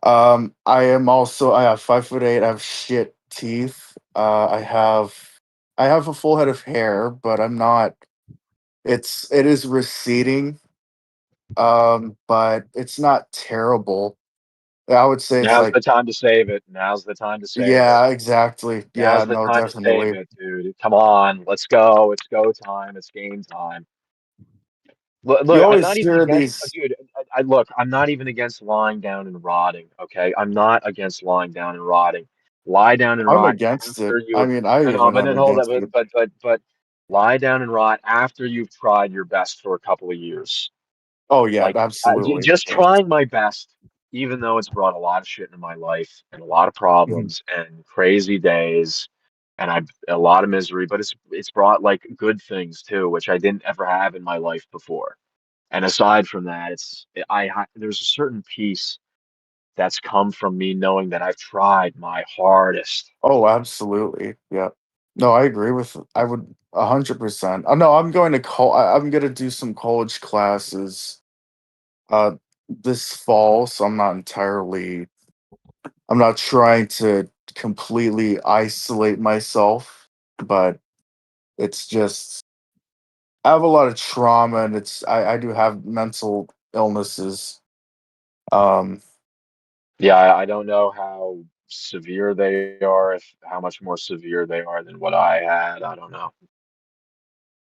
I have 5'8". I have shit teeth. I have a full head of hair, but I'm not. It is receding. But it's not terrible. I would say it's Now's like the time to save it. Now's the time to save it. yeah, exactly. Yeah, Now's the no, time to save definitely. it, dude. Come on, let's go. It's go time. It's game time. You Look, I'm always not even hear against, these. dude. Look, I'm not even against lying down and rotting. Okay, I'm not against lying down and rotting. Lie down and I'm rot against it. after you I have. mean, I No, even but am then hold against on, it. but lie down and rot after you've tried your best for a couple of years. Oh yeah, Like absolutely. just Yes. trying my best, even though it's brought a lot of shit into my life and a lot of Mhm. problems and crazy days and a lot of misery. But it's brought like good things too, which I didn't ever have in my life before. And aside from that, there's a certain peace that's come from me knowing that I've tried my hardest. Oh, absolutely. Yeah. No, I agree with. I would 100%. No, I'm going to I'm going to do some college classes uh this fall, so I'm not entirely. I'm not trying to completely isolate myself, but it's just I have a lot of trauma, and I do have mental illnesses. Um, Yeah, I don't know how severe they are, if how much more severe they are than what I had. I don't know.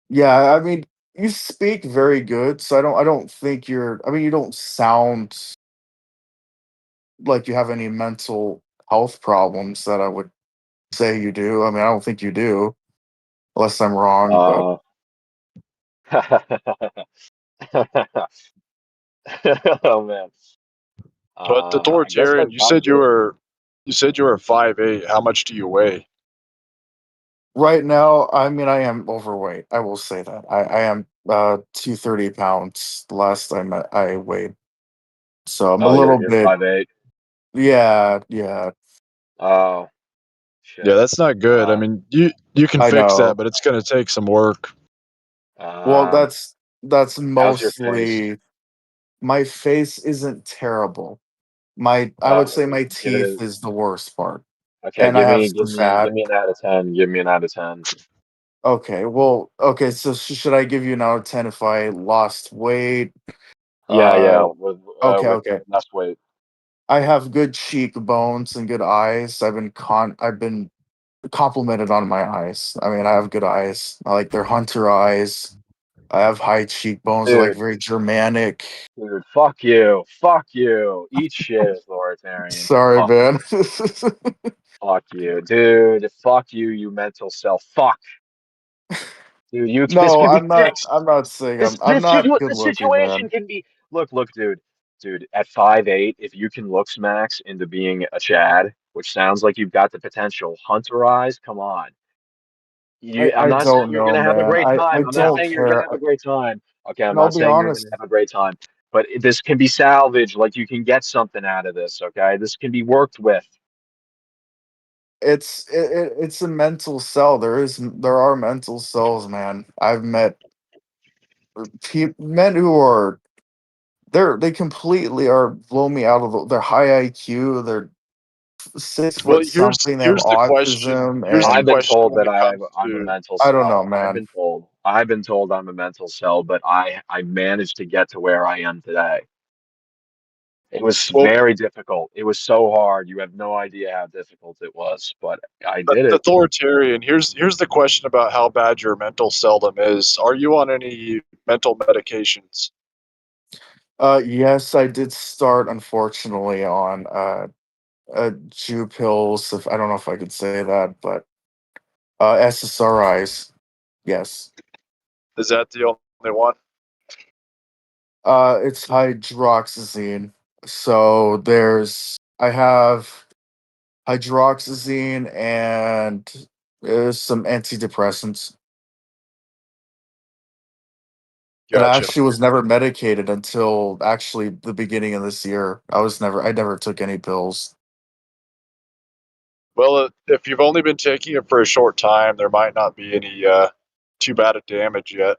yeah, I mean, you speak very good, so I don't think you're. I mean, you don't sound like you have any mental health problems that I would say you do. I mean, I don't think you do, unless I'm wrong. But Uh, oh man. But I guess authoritarian, that's about it. you said you were 5'8". How much do you weigh? right now, I mean, I am overweight. I will say that I am 230 pounds. The last time I weighed, so I'm a Oh, little you're bit. 5'8". Yeah, yeah. Oh Yeah, shit. that's not good. I Uh, mean, you can I fix that, know. but it's going to take some work. Well, uh, that's how's your face? mostly my face isn't terrible. My I Uh, would say my give it teeth a. is the worst part, Okay, and I have some give fat. me an out of 10. Give me an out of 10. Okay, well, okay. So should I give you an out of 10 if I lost weight? Yeah, yeah. Uh, With okay, with okay. less weight. I have good cheekbones and good eyes. I've been complimented on my eyes. I mean, I have good eyes. I like they're hunter eyes. I have high cheekbones. They're like Dude, very Germanic. dude, fuck you. Fuck you. Eat shit, authoritarian. Sorry, Fuck, man. fuck you. Dude, fuck you, you mental self. Fuck. Dude, this No, can be I'm not. fixed. I'm not saying I'm not good The looking, situation man. can be look, dude. Dude, at 5'8", if you can looks max into being a Chad, which sounds like you've got the potential, hunterize, come on. I'm I not saying don't you're know, gonna have a man. great I time. I'm not don't saying you're gonna care. have a great time. Okay, I'm And I'll not be saying you're gonna honest. have a great time, but this can be salvaged. Like you can get something out of this. Okay, this can be worked with. It's a mental cell. There are mental cells, man. I've met men who are they completely are blow me out of they're high IQ. They're 6 foot Well, here's something. They have here's the question. autism, Here's the I've and been question told when that it comes I'm a to mental I don't know, cell. man. I've been told I'm a mental cell, but I managed to get to where I am today. It was well, very difficult. It was so hard. You have no idea how difficult it was, but I did it. authoritarian. Here's the question about how bad your mental seldom is. Are you on any mental medications? Yes, I did start unfortunately on Jew pills. If I don't know if I could say that, but SSRIs. Yes. Is that the only one? It's hydroxyzine. So I have hydroxyzine and some antidepressants. And I Gotcha. actually was never medicated until actually the beginning of this year. I never took any pills. Well, if you've only been taking it for a short time, there might not be any too bad of damage yet.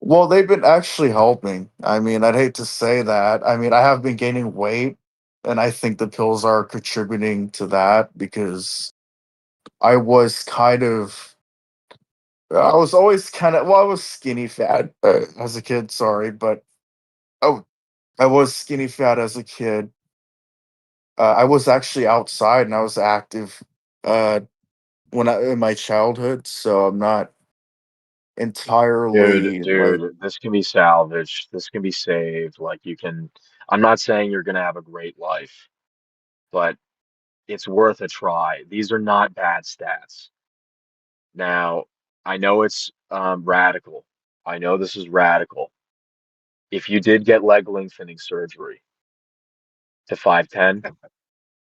Well, they've been actually helping. I mean, I'd hate to say that. I mean, I have been gaining weight, and I think the pills are contributing to that because I was kind of I was always kind of, well, I was skinny fat as a kid, sorry, but oh, I was skinny fat as a kid. I was actually outside and I was active uh, in my childhood, so I'm not entirely like, This can be salvaged. This can be saved. I'm not saying you're gonna have a great life, but it's worth a try. These are not bad stats. Now, I know it's radical. I know this is radical. If you did get leg lengthening surgery to 5'10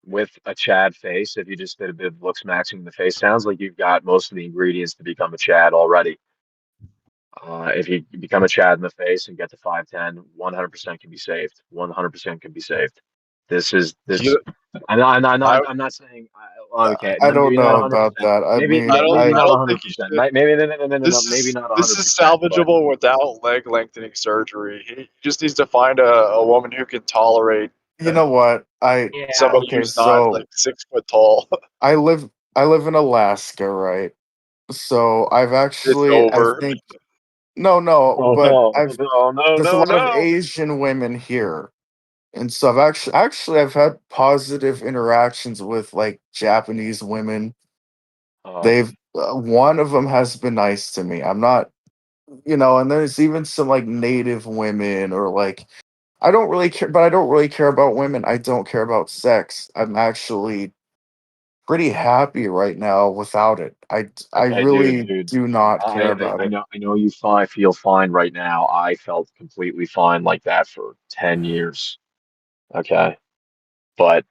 with a Chad face, if you just did a bit of looks matching the face, sounds like you've got most of the ingredients to become a Chad already. If you become a Chad in the face and get to 5'10, 100% can be saved. 100% can be saved. This is this. You, I I'm not saying okay. I don't Maybe not know 100. about percent that. I mean, Maybe I not don't 100. think you percent should. Maybe no. This Maybe not this 100. is percent But salvageable without leg lengthening surgery. He just needs to find a woman who can tolerate you know what? yeah, somebody Okay, who's not so like 6 foot tall. I live I live in Alaska, right? So It's I over. think no, oh but no, oh no, there's a no, lot of no. Asian women here. And so I've had positive interactions with like Japanese women. Oh, They've one of them has been nice to me. I'm not, and there's even some like native women or like I don't really care, but I don't really care about women. I don't care about sex. I'm actually pretty happy right now without it. I okay, really dude. do not care about it. I know you feel fine right now. I felt completely fine like that for 10 years. Okay. But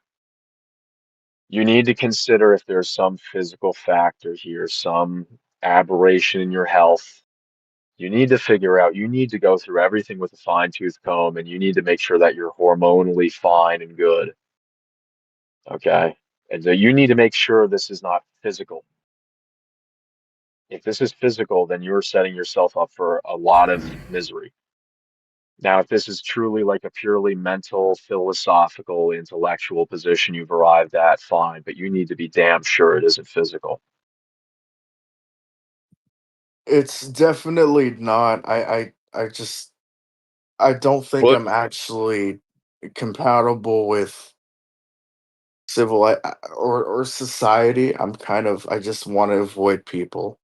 you need to consider if there's some physical factor here, some aberration in your health. You need to figure out, you need to go through everything with a fine-tooth comb and you need to make sure that you're hormonally fine and good. Okay. And so you need to make sure this is not physical. If this is physical, then you're setting yourself up for a lot of misery. Now, if this is truly like a purely mental, philosophical, intellectual position you've arrived at, fine, but you need to be damn sure it isn't physical. It's definitely not. I don't think What I'm actually compatible with or society. I just want to avoid people.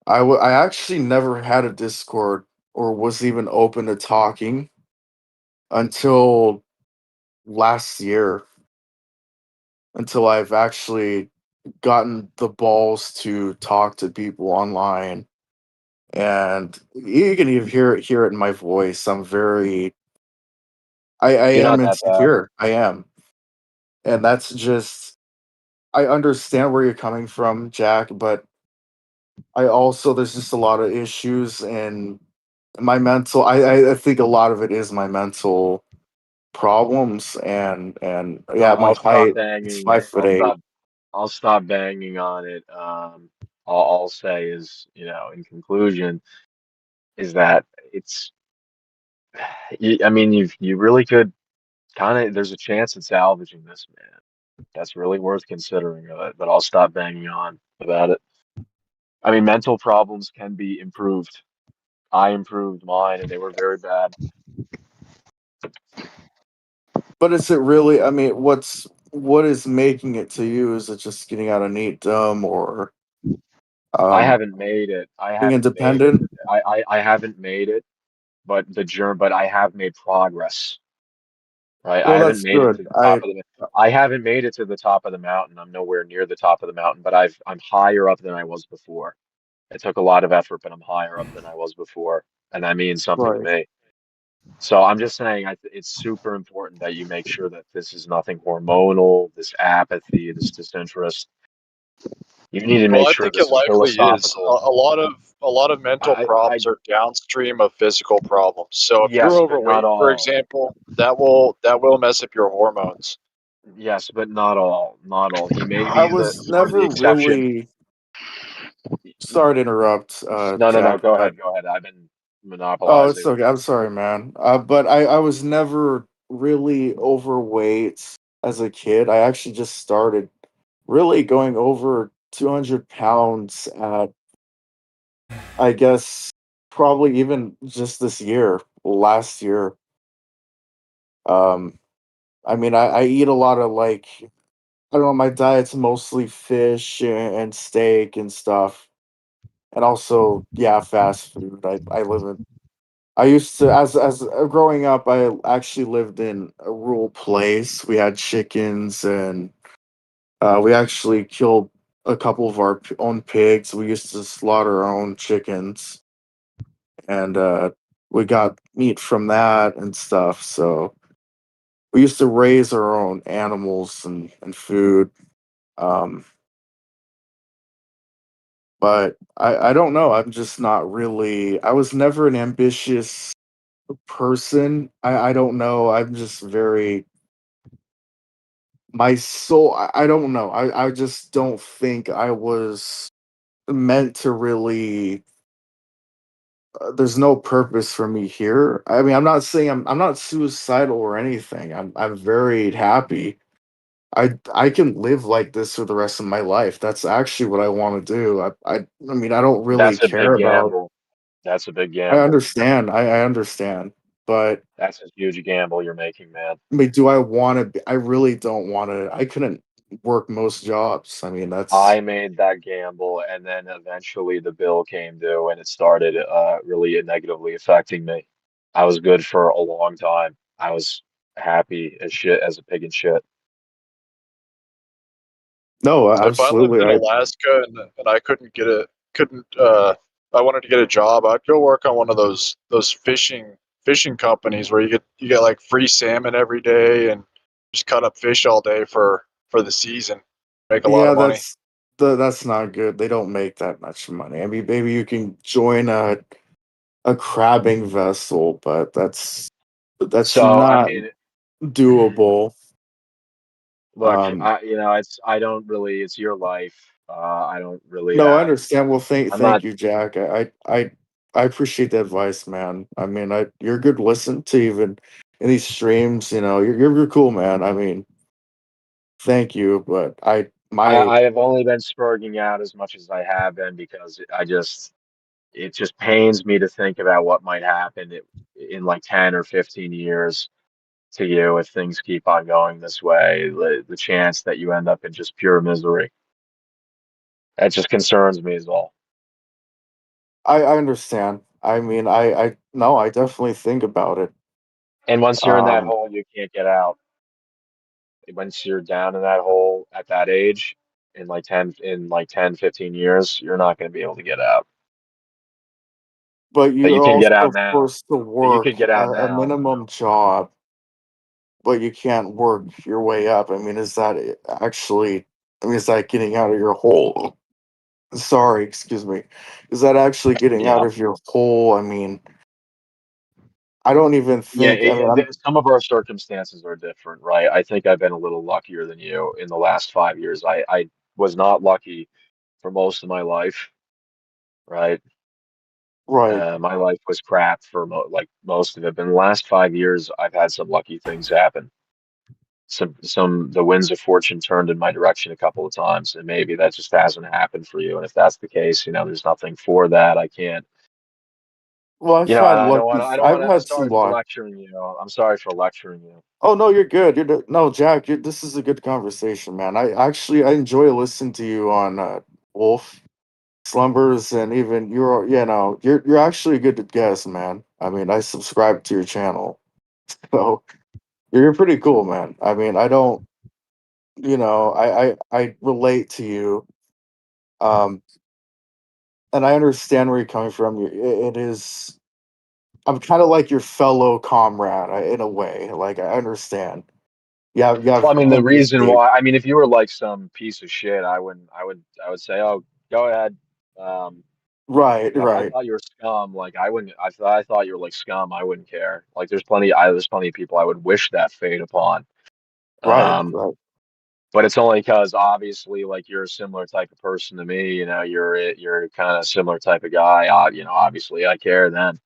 I actually never had a Discord or was even open to talking until last year, until I've actually gotten the balls to talk to people online. And you can even hear it in my voice. I You're am not that bad. insecure. I am. And that's just I understand where you're coming from, Jack, but I also there's just a lot of issues and my mental. I think a lot of it is my mental problems and yeah, my I'll stop height. It's banging. 5'8". I'll stop banging on it. All I'll say is, in conclusion, is that it's. I mean, you really could kind of. There's a chance at salvaging this, man. That's really worth considering. But I'll stop banging on about it. I mean, mental problems can be improved. I improved mine, and they were very bad. But is it really? I mean, what is making it to you? Is it just getting out of neatdom or I um haven't made it. I being haven't made it. independent? I haven't made it, but I have made progress. Right? I Well, haven't that's made it good. to the top of the. I haven't made it to the top of the mountain. I'm nowhere near the top of the mountain, but I'm higher up than I was before. It took a lot of effort, but I'm higher up than I was before, and that means something to Right. me. So I'm just saying, it's super important that you make sure that this is nothing hormonal, this apathy, this disinterest. You need to Well, make I sure think it this is likely is. philosophical. A lot of mental I problems are downstream of physical problems. So if you're Yes, but not overweight, for all. example, that will mess up your hormones. Yes, but not all. Not all. He may I be the was sort of the never exception. really sorry to interrupt, No. Jack, Go but ahead. Go ahead. I've been oh, it's monopolizing. okay. I'm sorry, man. But I was never really overweight as a kid. I actually just started really going over 200 pounds at, I guess, probably even just this year, last year. Um, I mean, I eat a lot of like, I don't know, my diet's mostly fish and steak and stuff. And also, yeah, fast food. I live in I used to, as growing up, I actually lived in a rural place. We had chickens, and we actually killed a couple of our own pigs. We used to slaughter our own chickens, and we got meat from that and stuff. So we used to raise our own animals and food. Um, but I don't know. I'm just not really. I was never an ambitious person. I don't know. I'm just very my soul. I don't know. I just don't think I was meant to really there's no purpose for me here. I mean, I'm not saying I'm not suicidal or anything. I'm very happy. I can live like this for the rest of my life. That's actually what I want to do. I mean, I don't really That's a care big about gamble. That's a big I gamble. understand. I understand. But That's a huge gamble you're making, man. I mean, do I want to be, I really don't want to. I couldn't work most jobs. I mean, that's I made that gamble, and then eventually the bill came due, and it started really negatively affecting me. I was good for a long time. I was happy as shit as a pig in shit. no, If I lived absolutely. in Alaska and I couldn't I wanted to get a job, I'd go work on one of those fishing companies where you get like free salmon every day and just cut up fish all day for the season. Make a lot Yeah, of money. that's not good. They don't make that much money. I mean, maybe you can join a crabbing vessel, but that's So, I not mean, doable. look, Um, I don't really, it's your life. I don't really no, I have, understand. Well, I'm not, thank you, Jack. I appreciate the advice, man. I mean, you're good to listen to even in these streams. You know, you're cool, man. I mean, thank you, but I have only been spurging out as much as I have been because it just pains me to think about what might happen in like 10 or 15 years to you if things keep on going this way. The chance that you end up in just pure misery. That just concerns me as well. I understand. I mean, I no, I definitely think about it. And once you're in that Um, hole, you can't get out. Once you're down in that hole at that age, in like 10, 15 years, you're not going to be able to get out. but But you you're can get also out now. forced to But you work could get out a now. minimum job, but you can't work your way up. I mean, is that actually I mean, is that getting out of your hole? Sorry, excuse me. Is that actually getting Yeah. out of your hole? I mean, I don't even Yeah, think. I mean, I'm some of our circumstances are different, right? I think I've been a little luckier than you in the last 5 years. I was not lucky for most of my life, right? right. My life was crap for like most of it. But in the last 5 years, I've had some lucky things happen. The winds of fortune turned in my direction a couple of times, and maybe that just hasn't happened for you. And if that's the case, there's nothing for that. I can't. Well, I've had I don't lucky. want to. I don't I've want to. I'm had some sorry for luck. lecturing you. I'm sorry for lecturing you. Oh no, you're good. No, Jack. This is a good conversation, man. I enjoy listening to you on Wolf Slumbers, and even you're actually a good guest, man. I mean, I subscribe to your channel, so you're pretty cool, man. I mean, I don't, I relate to you, um, and I understand where you're coming from. It is. I'm kind of like your fellow comrade in a way. Like I understand. Yeah, you Well, have I mean, the reason empathy. why, I mean, if you were like some piece of shit, I would say, oh, go ahead. Um, Right, but if I right, thought you were scum, like I wouldn't. I thought you were like scum. I wouldn't care. Like there's plenty of people I would wish that fate upon. right, Um, right. but it's only because obviously, like you're a similar type of person to me. You're kind of similar type of guy. Obviously, I care then.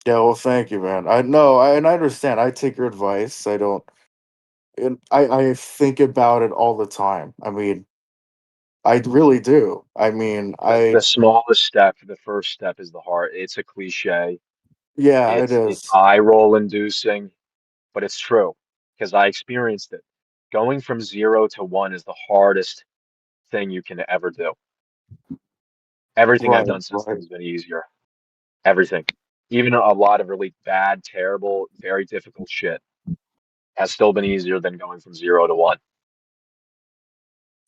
Yeah, well, thank you, man. I know, and I understand. I take your advice. I don't, and I think about it all the time. I mean, I really do. I mean, The smallest step, the first step is the hard. It's a cliche. yeah, it It's is. eye roll inducing, but it's true because I experienced it. Going from 0 to 1 is the hardest thing you can ever do. Everything I've Right, done since then right. has been easier. Everything. Even a lot of really bad, terrible, very difficult shit has still been easier than going from 0 to 1.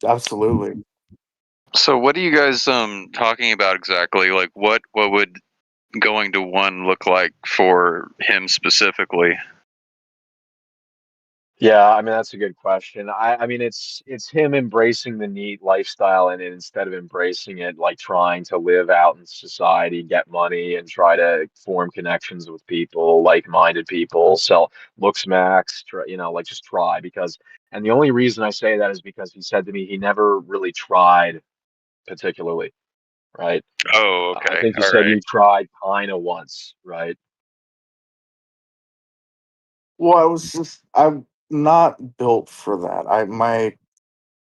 Absolutely. So what are you guys talking about exactly? Like what would going to one look like for him specifically? Yeah, I mean that's a good question. I mean it's him embracing the neat lifestyle and instead of embracing it like trying to live out in society, get money and try to form connections with people, like-minded people, sell looks max, like just try because and the only reason I say that is because he said to me he never really tried particularly, right? Oh, I okay. think you All said right. you tried kind of once, right? Well, I'm not built for that.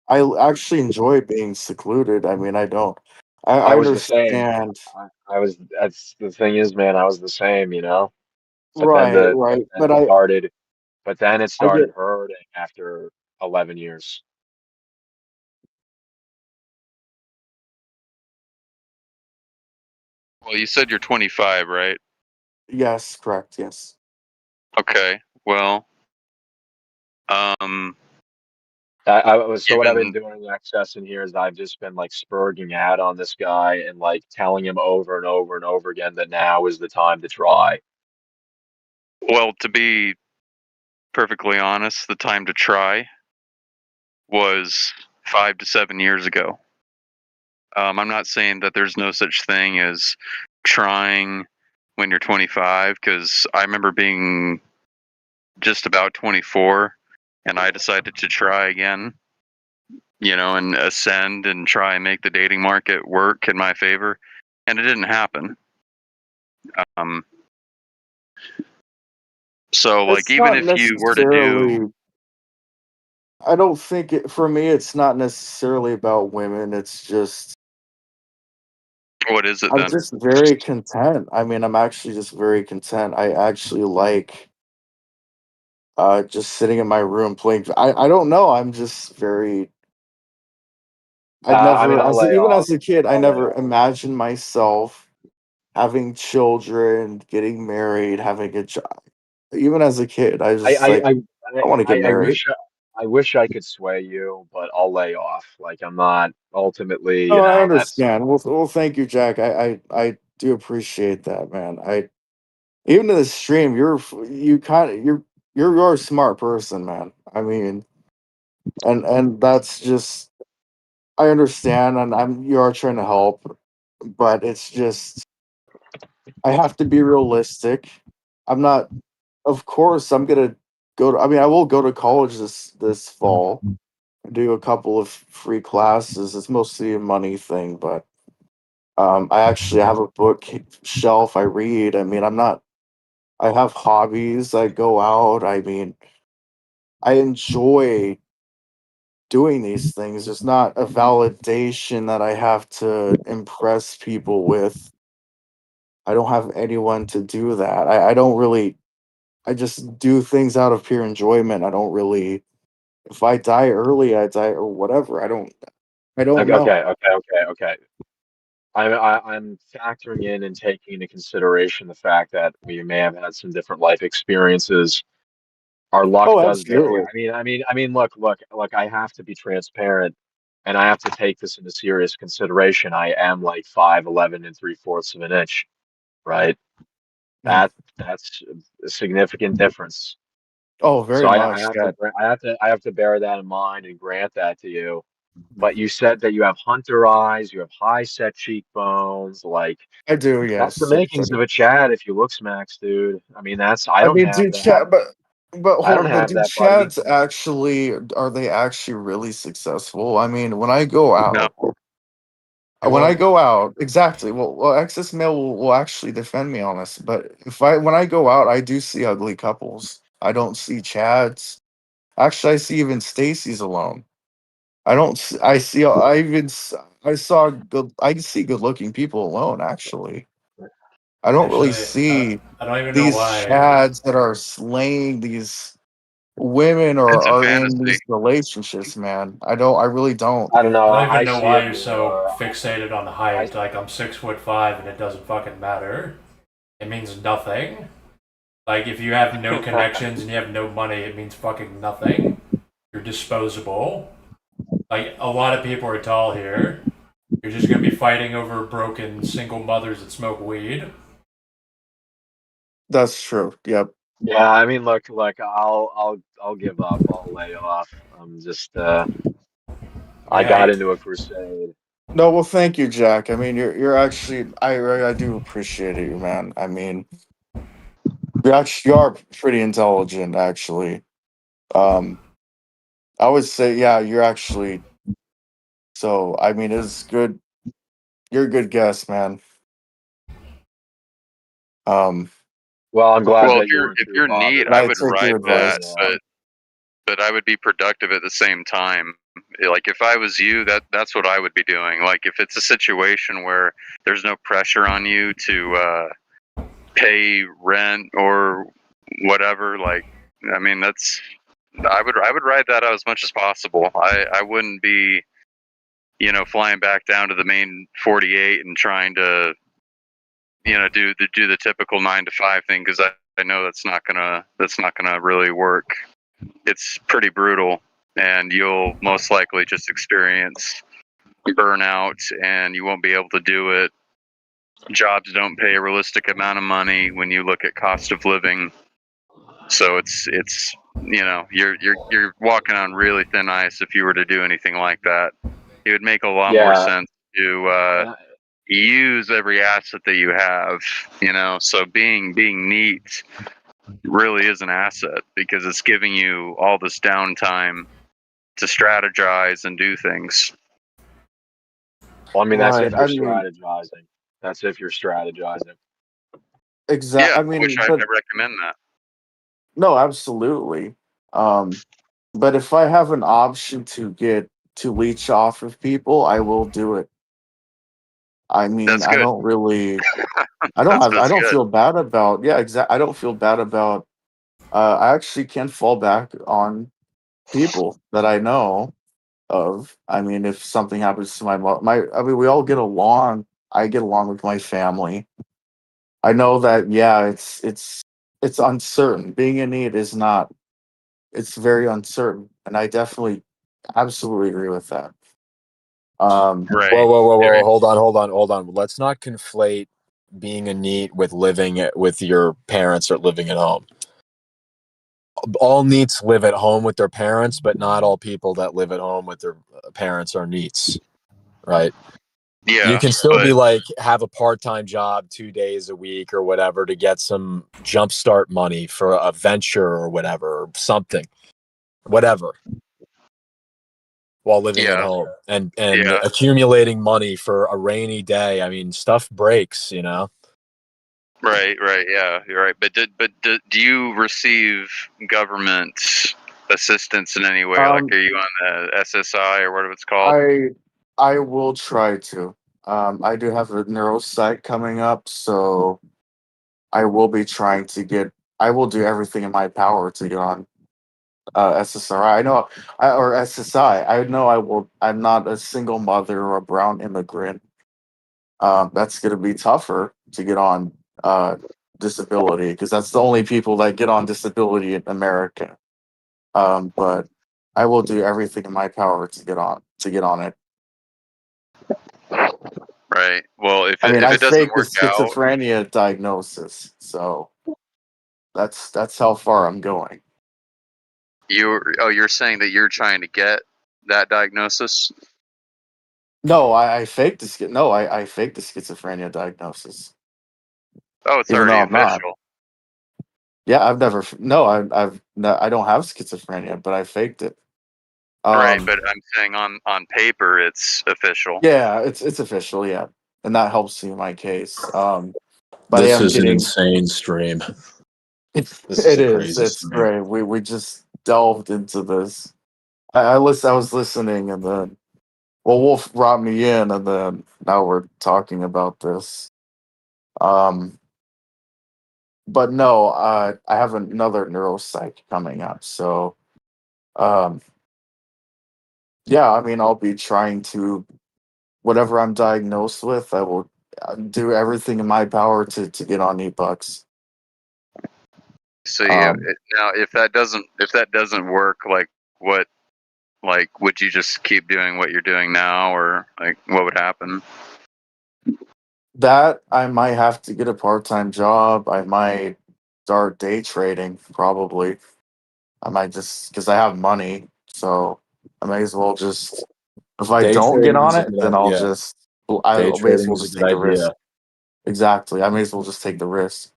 I actually enjoy being secluded. I mean, I don't. I I was the same. understand. I was. That's the thing is, man. I was the same, But then Right, right. But it started. But then it I started get. hurting after 11 years. Well, you said you're 25, right? Yes, correct. Yes. Okay. Well, um, So what I've been given doing in excess in here is I've just been like spurging ad on this guy and like telling him over and over and over again that now is the time to try. well, to be perfectly honest, the time to try was 5 to 7 years ago. I'm not saying that there's no such thing as trying when you're 25, because I remember being just about 24 and I decided to try again, and ascend and try and make the dating market work in my favor. And it didn't happen. Um, so, like, It's even not if you were to do, necessarily. I don't think for me. It's not necessarily about women. It's just what is it I'm then? just very content. I mean, I'm actually just very content. I actually like just sitting in my room playing. I don't know. I'm just very. I I mean, never, I'll lay even off. as a kid, I I'll lay never off. imagined myself having children, getting married, having a job. Even as a kid, I I just I like I I want to get I married. wish I could sway you, but I'll lay off. Like I'm not ultimately, No, I that's understand. Well, thank you, Jack. I do appreciate that, man. Even in the stream, you kind of you're a smart person, man. I mean, and that's just, I understand, and you are trying to help, but it's just, I have to be realistic. I'm not. Of course, I'm gonna go to. I mean, I will go to college this fall and do a couple of free classes. It's mostly a money thing, but I actually have a book shelf. I read. I mean, I'm not. I have hobbies. I go out. I mean, I enjoy doing these things. It's not a validation that I have to impress people with. I don't have anyone to do that. I don't really. I just do things out of pure enjoyment. I don't really. If I die early, I die or whatever. I don't Okay, know. okay. I'm factoring in and taking into consideration the fact that we may have had some different life experiences. Our luck Oh, does vary. absolutely. Look. I have to be transparent, and I have to take this into serious consideration. I am like 5'11" and 3/4 of an inch, right? Mm. That's a significant difference. Oh, So very I much. have Yeah, I have to bear that in mind and grant that to you. But you said that you have hunter eyes, you have high set cheekbones, like I do. that's the Yes, yes, I makings do. of a Chad if you look smacks, dude. I mean, that's I I don't mean, have do that. Chad, but I hold don't on, but have do that, buddy. Chads actually, are they actually really successful? I mean, when I go No. out, It won't. exactly. Well, Excess Male will actually defend me on this. But when I go out, I do see ugly couples. I don't see Chads. Actually, I see even Stacy's alone. I don't. I see. I even. I saw good. I see good looking people alone. Actually, I don't really Actually, see I don't even know these why. Chads that are slaying these women or It's a are in fantasy. these relationships. Man, I don't. I really don't. I don't know. I don't even I know see why it you're so more. fixated on I height. Like I'm 6'5" and it doesn't fucking matter. It means nothing. Like if you have no connections and you have no money, it means fucking nothing. You're disposable. Like a lot of people are tall here. You're just gonna be fighting over broken single mothers that smoke weed. That's true. Yep. Yeah, I mean, look, I'll give up. I'll lay off. I'm just I got Yeah, into a crusade. No, well, thank you, Jack. I mean, you're actually. I do appreciate it, man. I mean, you are pretty intelligent, actually. Um, I would say, yeah, you're actually. So, I mean, it's good. You're a good guest, man. Um, Well, I'm glad Well, that you weren't if too you're neat, bothered and I I would take your ride advice. that, by but I would be productive at the same time. Like if I was you, that's what I would be doing. Like if it's a situation where there's no pressure on you to pay rent or whatever, like I mean that's I would ride that out as much as possible. I wouldn't be, flying back down to the main 48 and trying to, do the typical 9 to 5 thing because I know that's not gonna really work. It's pretty brutal, and you'll most likely just experience burnout, and you won't be able to do it. Jobs don't pay a realistic amount of money when you look at cost of living, so it's you're walking on really thin ice if you were to do anything like that. It would make a lot more yeah. sense to And use every asset that you have. So being neat really is an asset because it's giving you all this downtime to strategize and do things. well, I mean, that's Right. if you're I mean, strategizing. That's if you're strategizing. exact. Yeah, I which mean, I but recommend that. no, absolutely. But if I have an option to leech off of people, I will do it. I mean, That's good. I That's don't good. feel bad about, yeah, exactly. I don't feel bad about, I actually can fall back on people that I know of. I mean, if something happens to I mean, we all get along. I get along with my family. I know that, yeah, it's uncertain. Being in need is not, it's very uncertain. And I definitely absolutely agree with that. Right. Whoa! Hold on. Let's not conflate being a neat with living with your parents or living at home. all NEETs live at home with their parents, but not all people that live at home with their parents are NEETs, right? Yeah, you can still but be like have a part-time job 2 days a week or whatever to get some jumpstart money for a venture or whatever, or something, whatever, while living at yeah, home and yeah. accumulating money for a rainy day. I mean, stuff breaks, Right, yeah, you're right. But do you receive government assistance in any way? Like, Um, are you on the SSI or whatever it's called? I will try to. I do have a neuropsych coming up, so I will be trying to get. I will do everything in my power to get on SSRI. Or SSI. I know I will. I'm not a single mother or a brown immigrant. That's going to be tougher to get on disability because that's the only people that get on disability in America. But I will do everything in my power to get on it. Right. Well, I mean, if I it doesn't faked the work out, schizophrenia diagnosis, so that's how far I'm going. you're saying that you're trying to get that diagnosis? No, I faked the I faked the schizophrenia diagnosis, Oh, it's even though already I'm not. official. Yeah, I've never. No, I don't have schizophrenia, but I faked it. Right, Um, but I'm saying on paper it's official. yeah, it's official, yeah, and that helps in my case. But I This am is an getting. insane stream. This is It a is. crazy It's stream. great. We just delved into this. I was listening, and then Wolf brought me in, and then now we're talking about this. Um, but no, I have another neuropsych coming up, so um, yeah. I mean, I'll be trying to whatever I'm diagnosed with. I will do everything in my power to get on eBucks. So Um, now if that doesn't work, like what, like would you just keep doing what you're doing now, or like what would happen? that I might have to get a part-time job. I might start day trading, probably. I might just because I have money, so I may as well just. If I Day don't get trading on is a it, good then I'll idea. just. I Day may as trading well is a just good take the risk. idea. Exactly, I may as well just take the risk,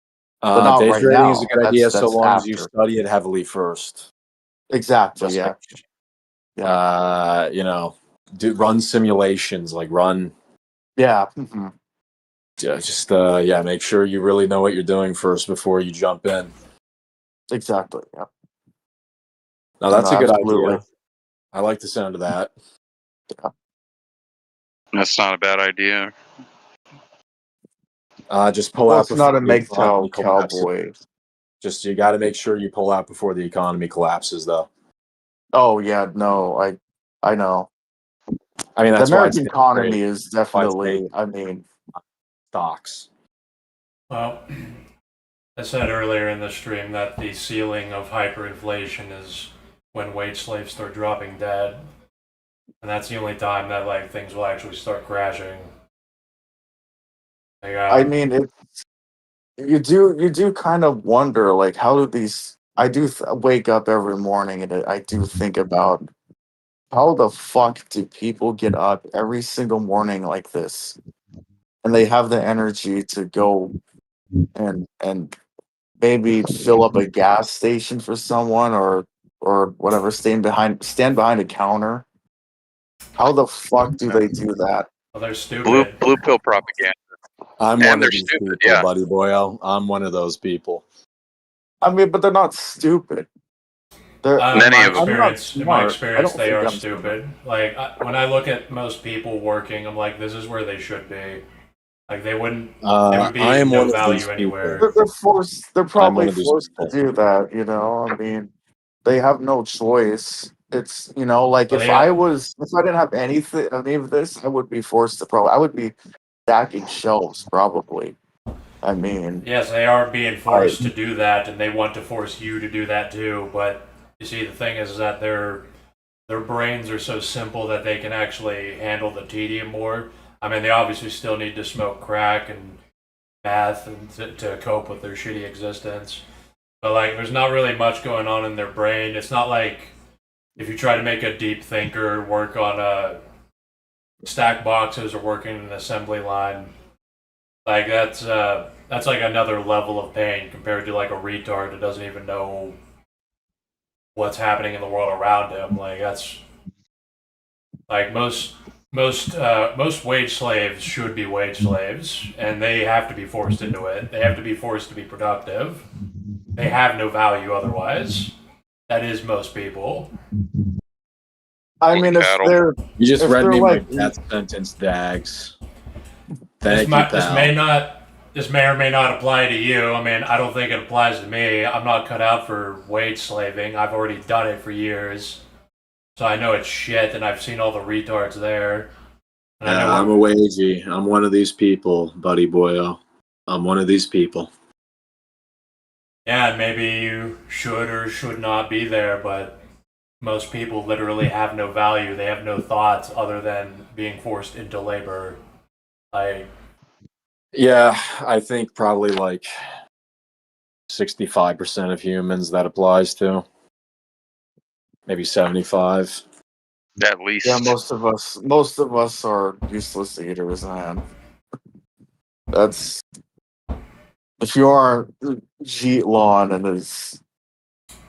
but not Day right trading is a now. good idea so That's long as you after. study it heavily first. Exactly. Just Yeah. like, Yeah. run simulations, like run. Yeah. Mm-hmm. Make sure you really know what you're doing first before you jump in. Exactly. Yeah. No, that's No, a good absolutely. idea. I like the sound of that. Yeah. That's not a bad idea. Just pull Well, out it's not before a the economy MGTOW collapses. cowboy. Just you got to make sure you pull out before the economy collapses, though. Oh yeah, no, I know. I mean, The that's why it's American day economy trading. is Why it's day definitely. I mean, stocks. Well, I said earlier in the stream that the ceiling of hyperinflation is when wage slaves start dropping dead, and that's the only time that like things will actually start crashing. Like, I mean, you do kind of wonder like how do these. I do wake up every morning and I do think about how the fuck do people get up every single morning like this, and they have the energy to go and maybe fill up a gas station for someone or whatever, stand behind a counter. How the fuck do they do that? well, they're Blue stupid. pill propaganda, I'm and one of they're these stupid. people, Yeah, buddy boy. I'm one of those people. I mean, but they're not stupid. They're. many of them. I'm not In my smart. I experience, don't they think are I'm smart. stupid. Like when I look at most people working, I'm like, this is where they should be. Like they would I be am no one of these value people. anywhere. They're forced. They're I'm one probably of these forced to people. do that. I mean, they have no choice. It's like But if I didn't have any of this, I would be forced to I would be stacking shelves probably. I mean, yes, they are being I forced to do that, and they want to force you to do that too. But you see, the thing is that their brains are so simple that they can actually handle the tedium more. I mean, they obviously still need to smoke crack and meth and to cope with their shitty existence. but like there's not really much going on in their brain. It's not like if you try to make a deep thinker work on a stack boxes or working in an assembly line, like that's like another level of pain compared to like a retard that doesn't even know what's happening in the world around him. Like that's like most wage slaves should be wage slaves, and they have to be forced into it. They have to be forced to be productive. They have no value otherwise. That is most people. I mean, if Cattle. they're You just if read they're me like my death sentence, Dags. This Thank you, pal. this may or may not apply to you. I mean, I don't think it applies to me. I'm not cut out for wage slaving. I've already done it for years. So I know it's shit, and I've seen all the retards there. And I know I'm a wagey. I'm one of these people, buddy boyo. I'm one of these people. yeah, and maybe you should or should not be there, but most people literally have no value. They have no thoughts other than being forced into labor. Yeah, I think probably like 65% of humans that applies to. Maybe 75. At least. yeah, most of us are useless eaters, man. That's if you aren't Jeet Lawn and his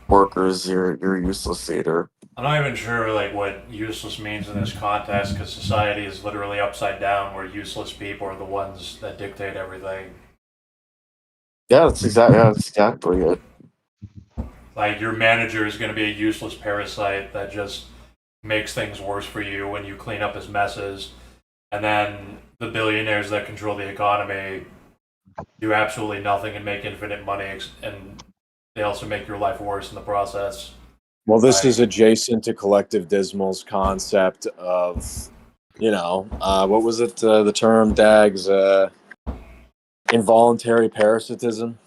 workers, you're a useless eater. I'm not even sure like what useless means in this context because society is literally upside down where useless people are the ones that dictate everything. Yeah, that's exactly it. Like your manager is going to be a useless parasite that just makes things worse for you when you clean up his messes. And then the billionaires that control the economy do absolutely nothing and make infinite money, and they also make your life worse in the process. Well, this is adjacent to Collective Dismal's concept of, what was it? The term, Dags? Involuntary parasitism.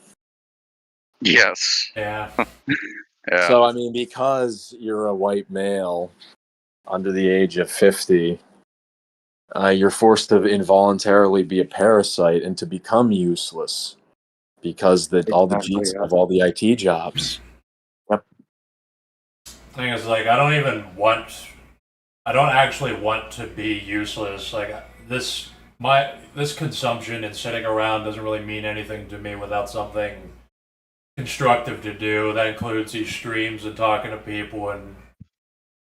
Yes. Yeah. Yeah. So, I mean, because you're a white male under the age of 50, you're forced to involuntarily be a parasite and to become useless because all the Jeets have all the IT jobs. Thing is, like, I don't actually want to be useless. Like this consumption and sitting around doesn't really mean anything to me without something constructive to do. That includes these streams and talking to people and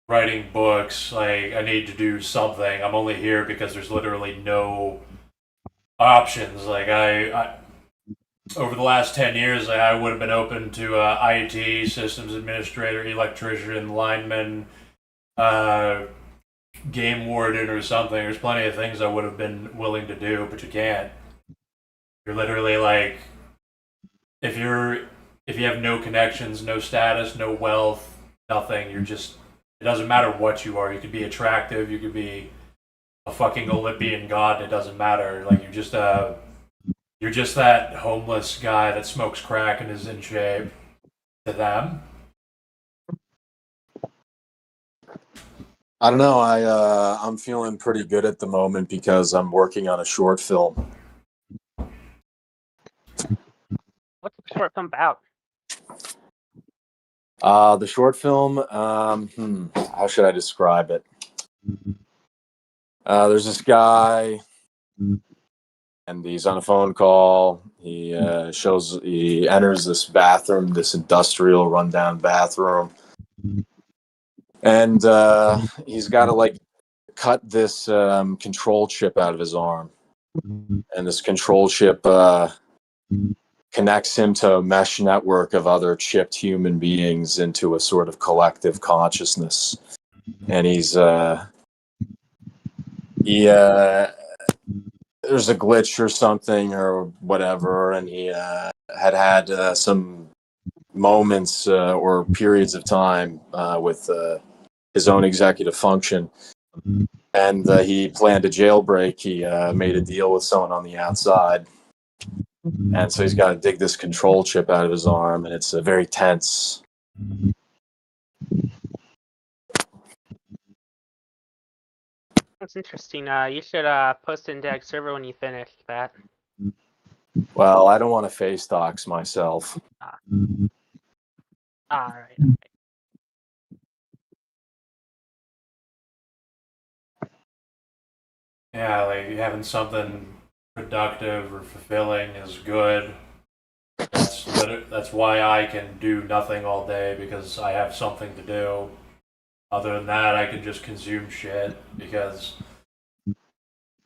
writing books. Like I need to do something. I'm only here because there's literally no options. Like I over the last 10 years, I would have been open to IT, systems administrator, electrician, lineman, game warden, or something. There's plenty of things I would have been willing to do, but you can't. You're literally like, if you have no connections, no status, no wealth, nothing, it doesn't matter what you are. You could be attractive, you could be a fucking Olympian god, it doesn't matter. Like you're just that homeless guy that smokes crack and is in shape to them. I don't know. I'm feeling pretty good at the moment because I'm working on a short film. What's the short film about? The short film, how should I describe it? There's this guy, and he's on a phone call. He enters this bathroom, this industrial rundown bathroom, and he's got to like cut this control chip out of his arm, and this control chip connects him to a mesh network of other chipped human beings into a sort of collective consciousness. And there's a glitch or something or whatever, and he had some moments or periods of time with his own executive function, and he planned a jailbreak. He made a deal with someone on the outside, and so he's got to dig this control chip out of his arm, and it's very tense. That's interesting. You should post in Dag server when you finish that. Well, I don't want to face dox myself. All right. Yeah, like having something productive or fulfilling is good. That's why I can do nothing all day, because I have something to do. Other than that, I can just consume shit, because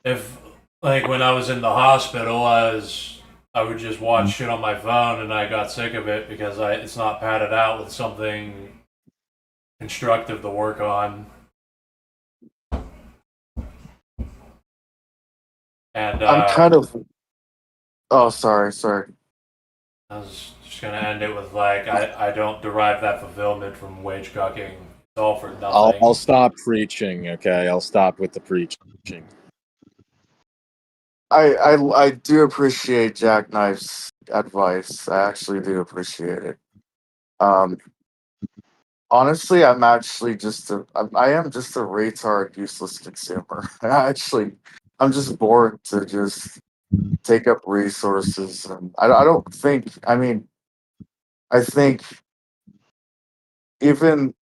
if, like, when I was in the hospital, I would just watch shit on my phone, and I got sick of it because it's not padded out with something constructive to work on. And I'm kind of. Oh, sorry. I was just gonna end it with, like, I don't derive that fulfillment from wage cucking. It's all for nothing. I'll stop preaching. Okay, I'll stop with the preaching. I do appreciate Jackknife's advice. I actually do appreciate it. Um, honestly, I'm actually I am just a retard, useless consumer. I'm just bored to just take up resources, and I don't think. I mean, I think even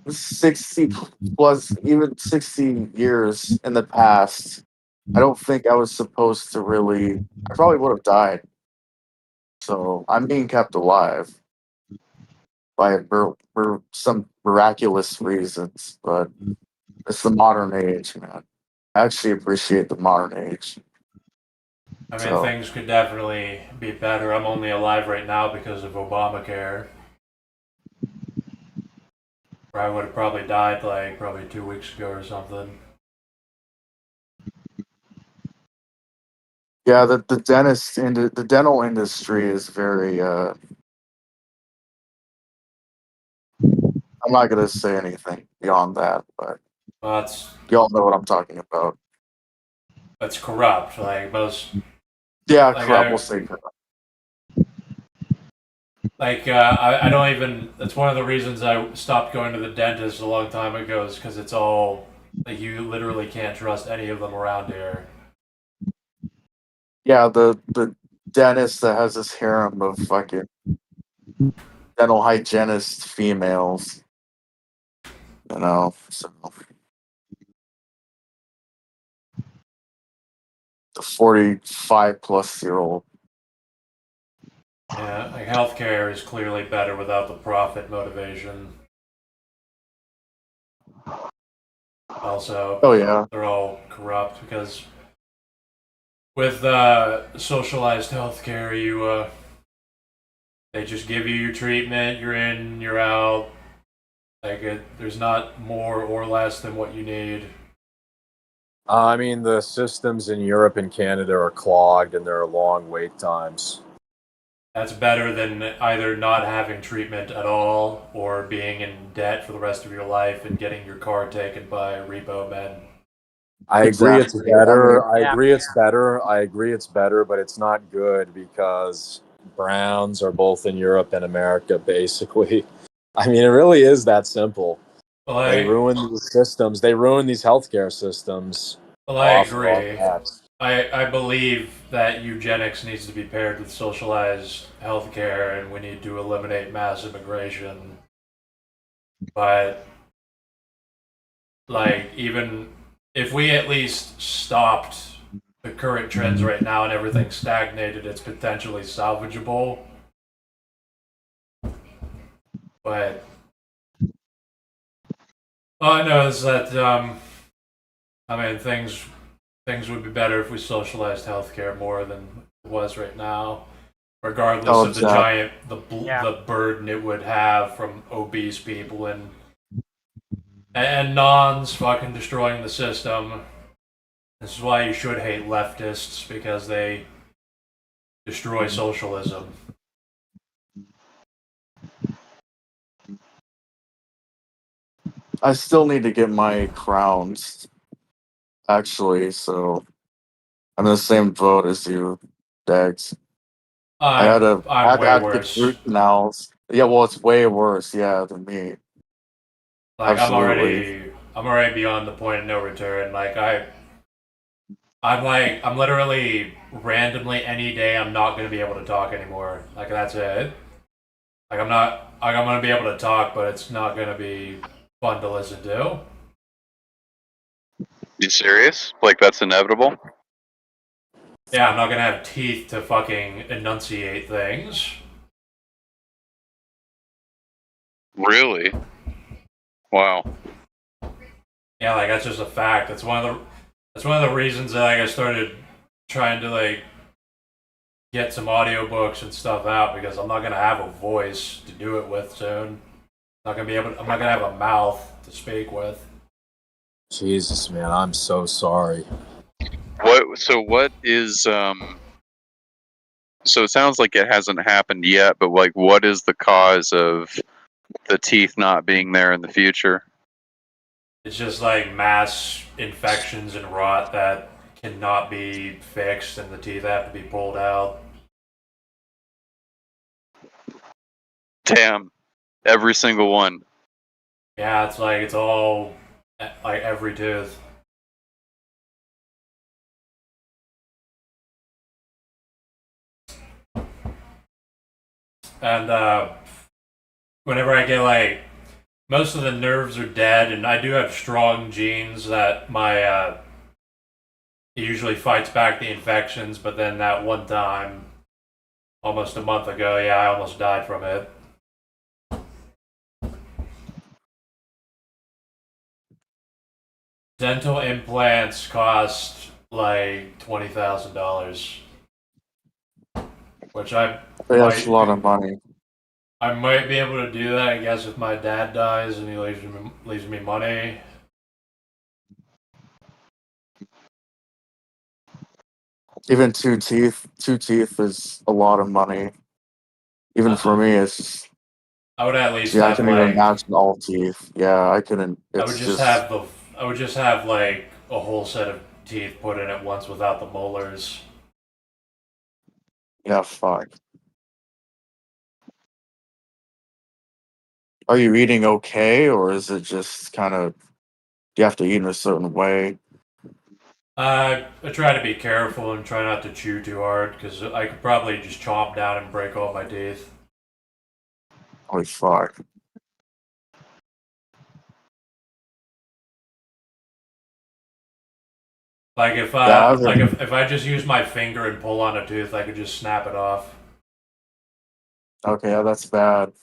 60 plus, even 60 years in the past, I don't think I was supposed to really. I probably would have died. So I'm being kept alive by some miraculous reasons, but it's the modern age, man. I actually appreciate the modern age. I mean, So things could definitely be better. I'm only alive right now because of Obamacare. Or I would have probably died, like, probably 2 weeks ago or something. yeah, the dental industry is very. I'm not gonna say anything beyond that, but Well, y'all know what I'm talking about. it's corrupt. Like most, Yeah, like corrupt. We'll say corrupt. I don't even. That's one of the reasons I stopped going to the dentist a long time ago, is because it's all, like, you literally can't trust any of them around here. Yeah, the dentist that has this harem of fucking dental hygienist females. So the 45-plus-year-old. Yeah, like healthcare is clearly better without the profit motivation. Also, Oh yeah, they're all corrupt because with socialized healthcare, they just give you your treatment. You're in, you're out. There's not more or less than what you need. I mean, the systems in Europe and Canada are clogged, and there are long wait times. That's better than either not having treatment at all or being in debt for the rest of your life and getting your car taken by repo men. I agree it's exactly. better. I Yeah. agree it's better. I agree it's better, but it's not good because Browns are both in Europe and America, basically. I mean, it really is that simple. Well, They ruin these systems. They ruin these healthcare systems. I Off agree. that. I believe that eugenics needs to be paired with socialized healthcare, and we need to eliminate mass immigration. But, like, even if we at least stopped the current trends right now and everything stagnated, it's potentially salvageable. But all I know is that I mean, things would be better if we socialized healthcare more than it was right now, regardless Oh, of the exactly. giant the burden it would have from obese people and nons fucking destroying the system. This is why you should hate leftists, because they destroy socialism. I still need to get my crowns, actually. So I'm in the same boat as you, Dex. I had to I I'm had to, way I had to get worse. root canals. Yeah, well, it's way worse. Yeah, than me. Like Absolutely. I'm already beyond the point of no return. I'm literally randomly any day I'm not gonna be able to talk anymore. Like, that's it. Like, I'm not I'm gonna be able to talk, but it's not gonna be fun to listen to. You serious? Like that's inevitable? Yeah, I'm not gonna have teeth to fucking enunciate things. Really? Wow. Yeah, like that's just a fact. That's one of the reasons that like I started trying to like get some audiobooks and stuff out because I'm not gonna have a voice to do it with soon. I'm not gonna have a mouth to speak with. Jesus, man, I'm so sorry. What is so it sounds like it hasn't happened yet, but like what is the cause of the teeth not being there in the future? It's just like mass infections and rot that cannot be fixed, and the teeth have to be pulled out. Damn. Every single one. Yeah, it's like it's all like every tooth. And whenever I get like most of the nerves are dead, and I do have strong genes that my it usually fights back the infections. But then that one time, almost a month ago, yeah, I almost died from it. Dental implants cost like $20,000, which That's a lot of money. I might be able to do that. I guess if my dad dies and he leaves me money. Even two teeth is a lot of money. Even for me, it's just, I would at least see, I have couldn't even like imagine all teeth. Yeah, I couldn't. I would It's just just, have like a whole set of teeth put in at once without the molars. yeah, fuck. Are you eating okay, or is it just kind of, you have to eat in a certain way? I try to be careful and try not to chew too hard because I could probably just chomp down and break all my teeth. Holy fuck. Like if Yeah, I've heard, if I just use my finger and pull on a tooth, I could just snap it off. okay, yeah, that's bad.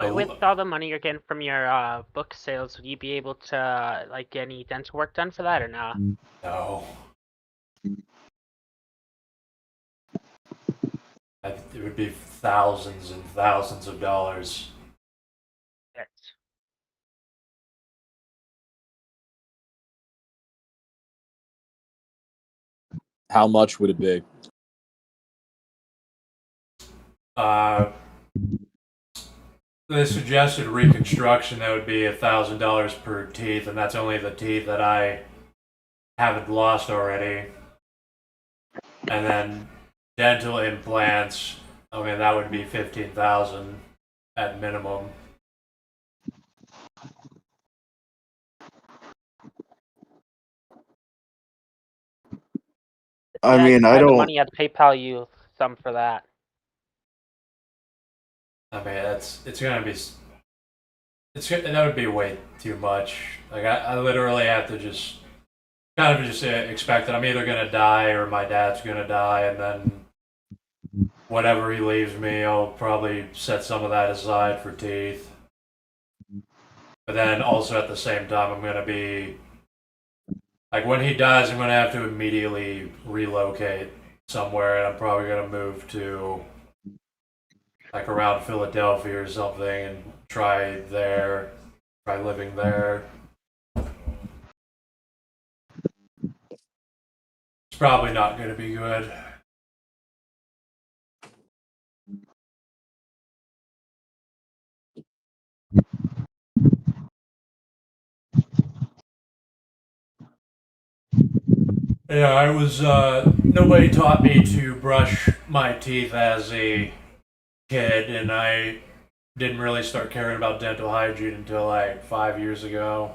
With all the money you're getting from your book sales, would you be able to like get any dental work done for that or not? No. It would be thousands and thousands of dollars. Yes. How much would it be? They suggested reconstruction that would be $1,000 per teeth, and that's only the teeth that I haven't lost already. And then dental implants, I mean that would be 15,000 at minimum. I Yeah, I mean, can I find the don't, money. I'd PayPal you some for that. I mean that would be way too much. Like I literally have to just kind of just expect that I'm either gonna die or my dad's gonna die, and then whatever he leaves me, I'll probably set some of that aside for teeth. But then also at the same time, I'm gonna be like when he dies, I'm gonna have to immediately relocate somewhere, and I'm probably gonna move to like around Philadelphia or something and try living there. It's probably not gonna be good. Yeah, I was nobody taught me to brush my teeth as a kid, and I didn't really start caring about dental hygiene until like 5 years ago,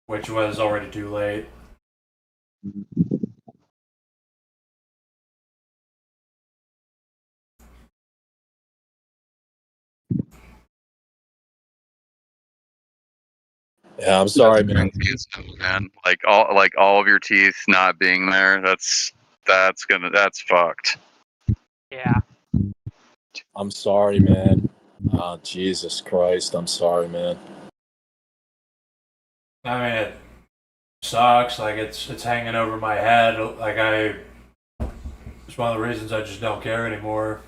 which was already too late. Yeah, I'm sorry, man. Man, like all of your teeth not being there. That's fucked. Yeah. I'm sorry, man. Oh, Jesus Christ. I'm sorry, man. I mean, it sucks. Like it's hanging over my head. Like it's one of the reasons I just don't care anymore.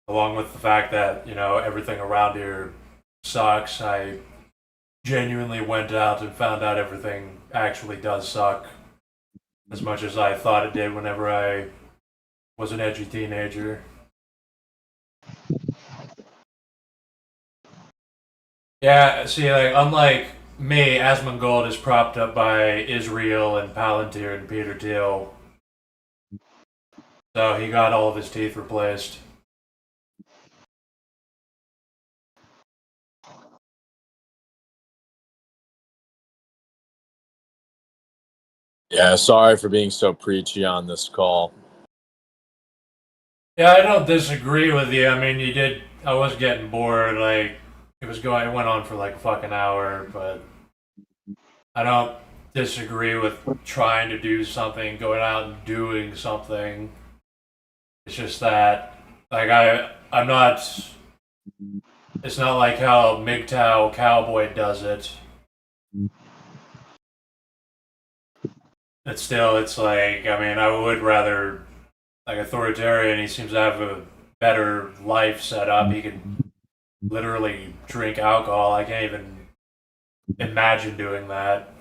Along with the fact that everything around here sucks. I genuinely went out and found out everything actually does suck as much as I thought it did whenever I was an edgy teenager. Yeah, see, like, unlike me, Asmongold is propped up by Israel and Palantir and Peter Thiel. So he got all of his teeth replaced. Yeah, sorry for being so preachy on this call. Yeah, I don't disagree with you. I mean, I was getting bored. Like, it went on for like a fucking hour, but I don't disagree with trying to do something, going out and doing something. It's just that, like, I'm not. It's not like how MGTOW Cowboy does it. It's like, I mean, I would rather, like, authoritarian. He seems to have a better life set up. He can literally drink alcohol. I can't even imagine doing that.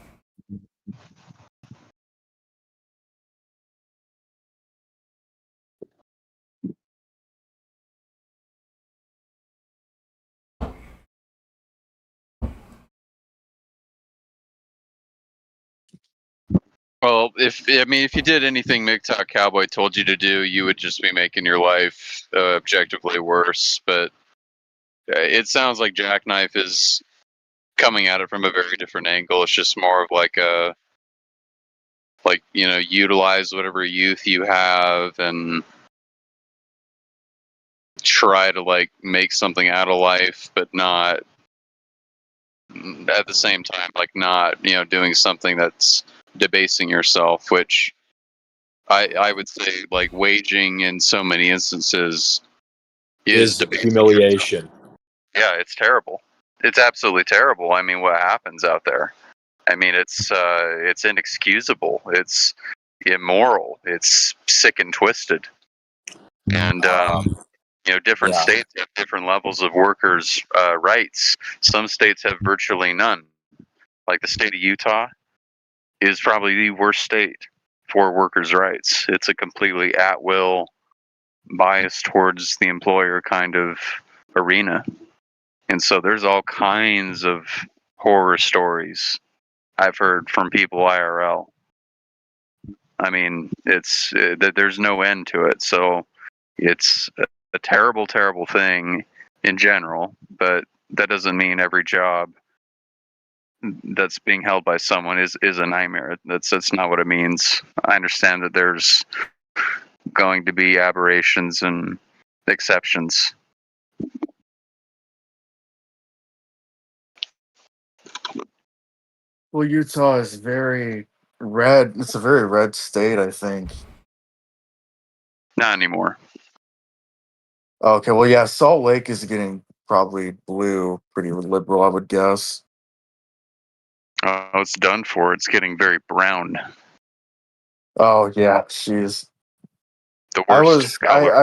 Well, if you did anything MGTOW Cowboy told you to do, you would just be making your life objectively worse. But it sounds like Jackknife is coming at it from a very different angle. It's just more of like utilize whatever youth you have and try to like make something out of life, but not at the same time like not doing something that's debasing yourself, which I would say like waging in so many instances is humiliation. Yourself. Yeah, it's terrible. It's absolutely terrible. I mean, what happens out there? I mean, it's inexcusable. It's immoral. It's sick and twisted. And different states have different levels of workers' rights. Some states have virtually none. Like the state of Utah is probably the worst state for workers' rights. It's a completely at-will, bias towards the employer kind of arena. And so there's all kinds of horror stories I've heard from people IRL. I mean, it's there's no end to it. So it's a terrible, terrible thing in general, but that doesn't mean every job that's being held by someone is a nightmare. That's not what it means. I understand that there's going to be aberrations and exceptions. Well, Utah is very red. It's a very red state, I think. Not anymore. Okay, well, yeah, Salt Lake is getting probably blue, pretty liberal, I would guess. Oh, it's done for. It's getting very brown. Oh yeah, jeez. The worst color.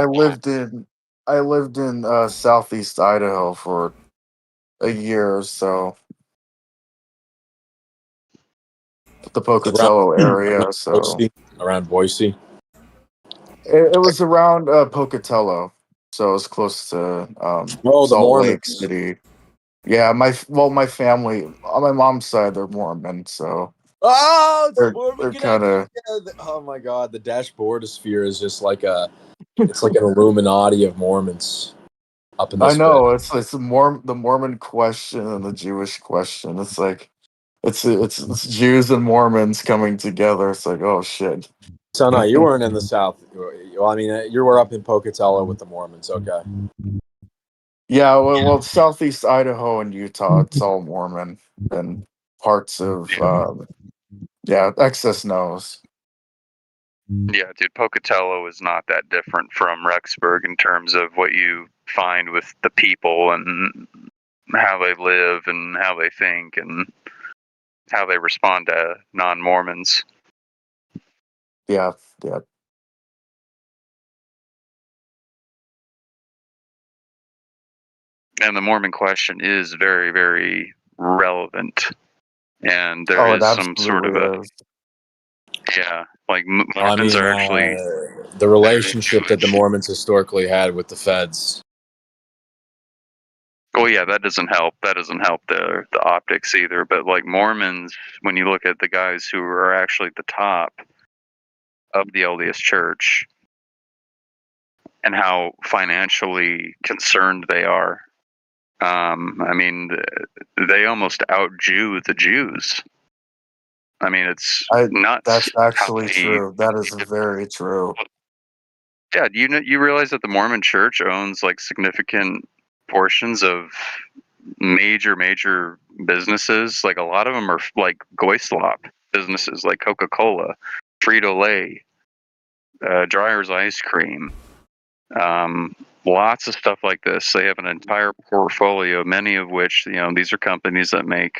I lived in southeast Idaho for a year or so. The Pocatello area, so around Boise. It was around Pocatello, so it was close to Salt Lake City. Yeah, my family on my mom's side, they're Mormon, so they're kind of. Oh my god, the dashboard sphere is just like it's like an Illuminati of Mormons up in this. I know it's the Mormon question and the Jewish question. It's like It's Jews and Mormons coming together. It's like, oh shit. So no, you weren't in the South. Well, I mean, you were up in Pocatello with the Mormons. Okay. Yeah, well, southeast Idaho and Utah, it's all Mormon, and parts of excess knows. Yeah, dude, Pocatello is not that different from Rexburg in terms of what you find with the people and how they live and how they think and how they respond to non-Mormons. Yeah. And the Mormon question is very, very relevant. And there is some sort of a... Is. Yeah, like Mormons I mean, are actually... the relationship that the Mormons historically had with the feds. Well, yeah, that doesn't help. That doesn't help the optics either. But like Mormons, when you look at the guys who are actually at the top of the LDS Church and how financially concerned they are, I mean, they almost out-Jew the Jews. I mean, it's nuts. That's actually true. That is very true. Yeah, you realize that the Mormon Church owns like significant portions of major businesses. Like a lot of them are like Goislop businesses, like Coca-Cola, Frito-Lay, Dreyer's Ice Cream, lots of stuff like this. They have an entire portfolio, many of which, these are companies that make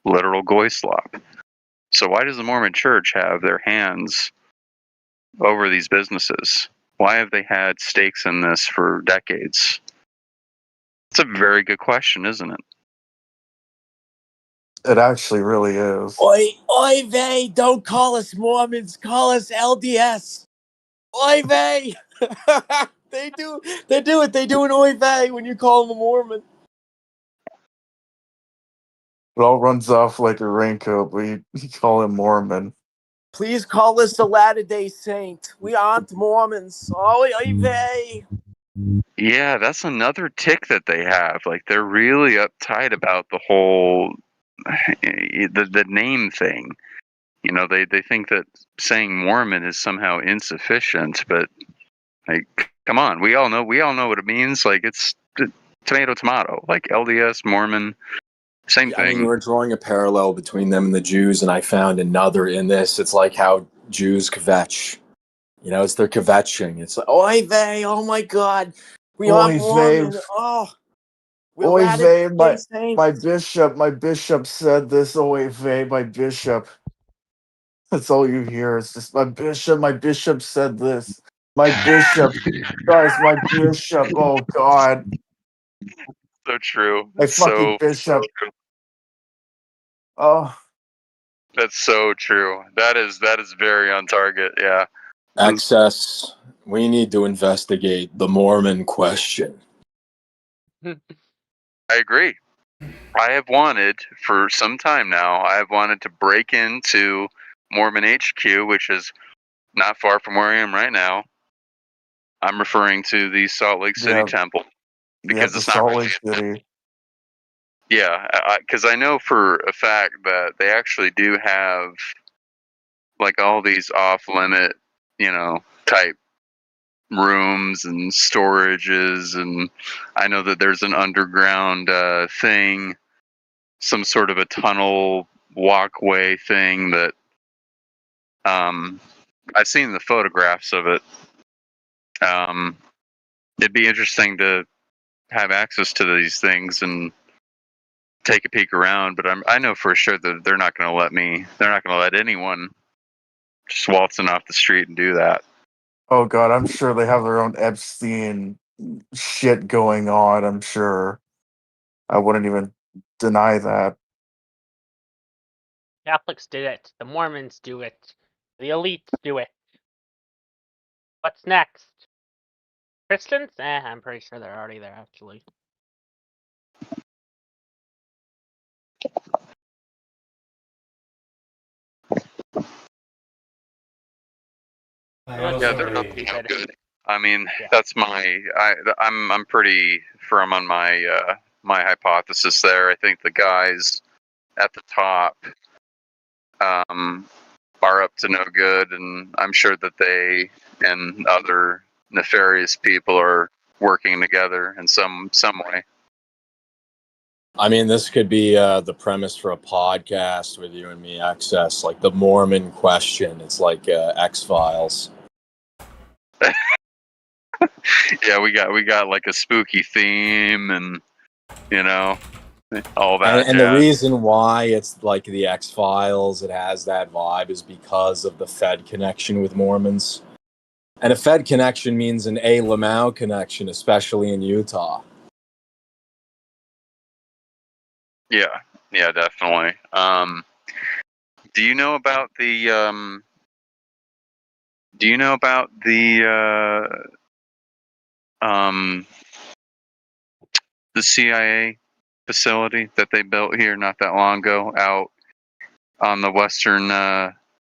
literal Goislop. So why does the Mormon Church have their hands over these businesses? Why have they had stakes in this for decades? It's a very good question, isn't it? It actually really is. Oy vey, don't call us Mormons, call us LDS. Oy vey. They do it. They do an oy vey when you call them a Mormon. It all runs off like a raincoat, but you call him Mormon. Please call us a Latter-day Saint. We aren't Mormons. Oy vey. Yeah, that's another tick that they have. Like they're really uptight about the whole the name thing. They think that saying Mormon is somehow insufficient, but like come on, we all know what it means. Like it's tomato, like LDS, Mormon, same thing. I mean, we're drawing a parallel between them and the Jews, and I found another in this. It's like how Jews kvetch. It's their kvetching. It's like, oy vey, oh my God. We are Mormon. Oh, oy vey, my bishop said this. Oy vey, my bishop. That's all you hear. It's just my bishop said this. My bishop, guys, my bishop. Oh God. So true. My fucking bishop. So oh. That's so true. That is very on target. Yeah. Excess. We need to investigate the Mormon question. I agree. I have wanted for some time now. I have wanted to break into Mormon HQ, which is not far from where I am right now. I'm referring to the Salt Lake City Temple because it's not Salt Lake City. Yeah, because I know for a fact that they actually do have like all these off-limit, type rooms and storages, and I know that there's an underground thing, some sort of a tunnel walkway thing that I've seen the photographs of it. It'd be interesting to have access to these things and take a peek around, but I know for sure that they're not going to let me. They're not going to let anyone just waltzing off the street and do that. Oh God, I'm sure they have their own Epstein shit going on. I'm sure. I wouldn't even deny that. Catholics do it. The Mormons do it. The elites do it. What's next? Christians? I'm pretty sure they're already there, actually. Yeah, they're not good. I mean, that's I'm pretty firm on my my hypothesis there. I think the guys at the top are up to no good, and I'm sure that they and other nefarious people are working together in some way. I mean, this could be the premise for a podcast with you and me, Access, like the Mormon question. It's like X-Files. Yeah, we got like a spooky theme, and all that. And the reason why it's like the X-Files, it has that vibe, is because of the Fed connection with Mormons. And a Fed connection means an A. Lamau connection, especially in Utah. Yeah, definitely. Do you know about the the CIA facility that they built here not that long ago out on the western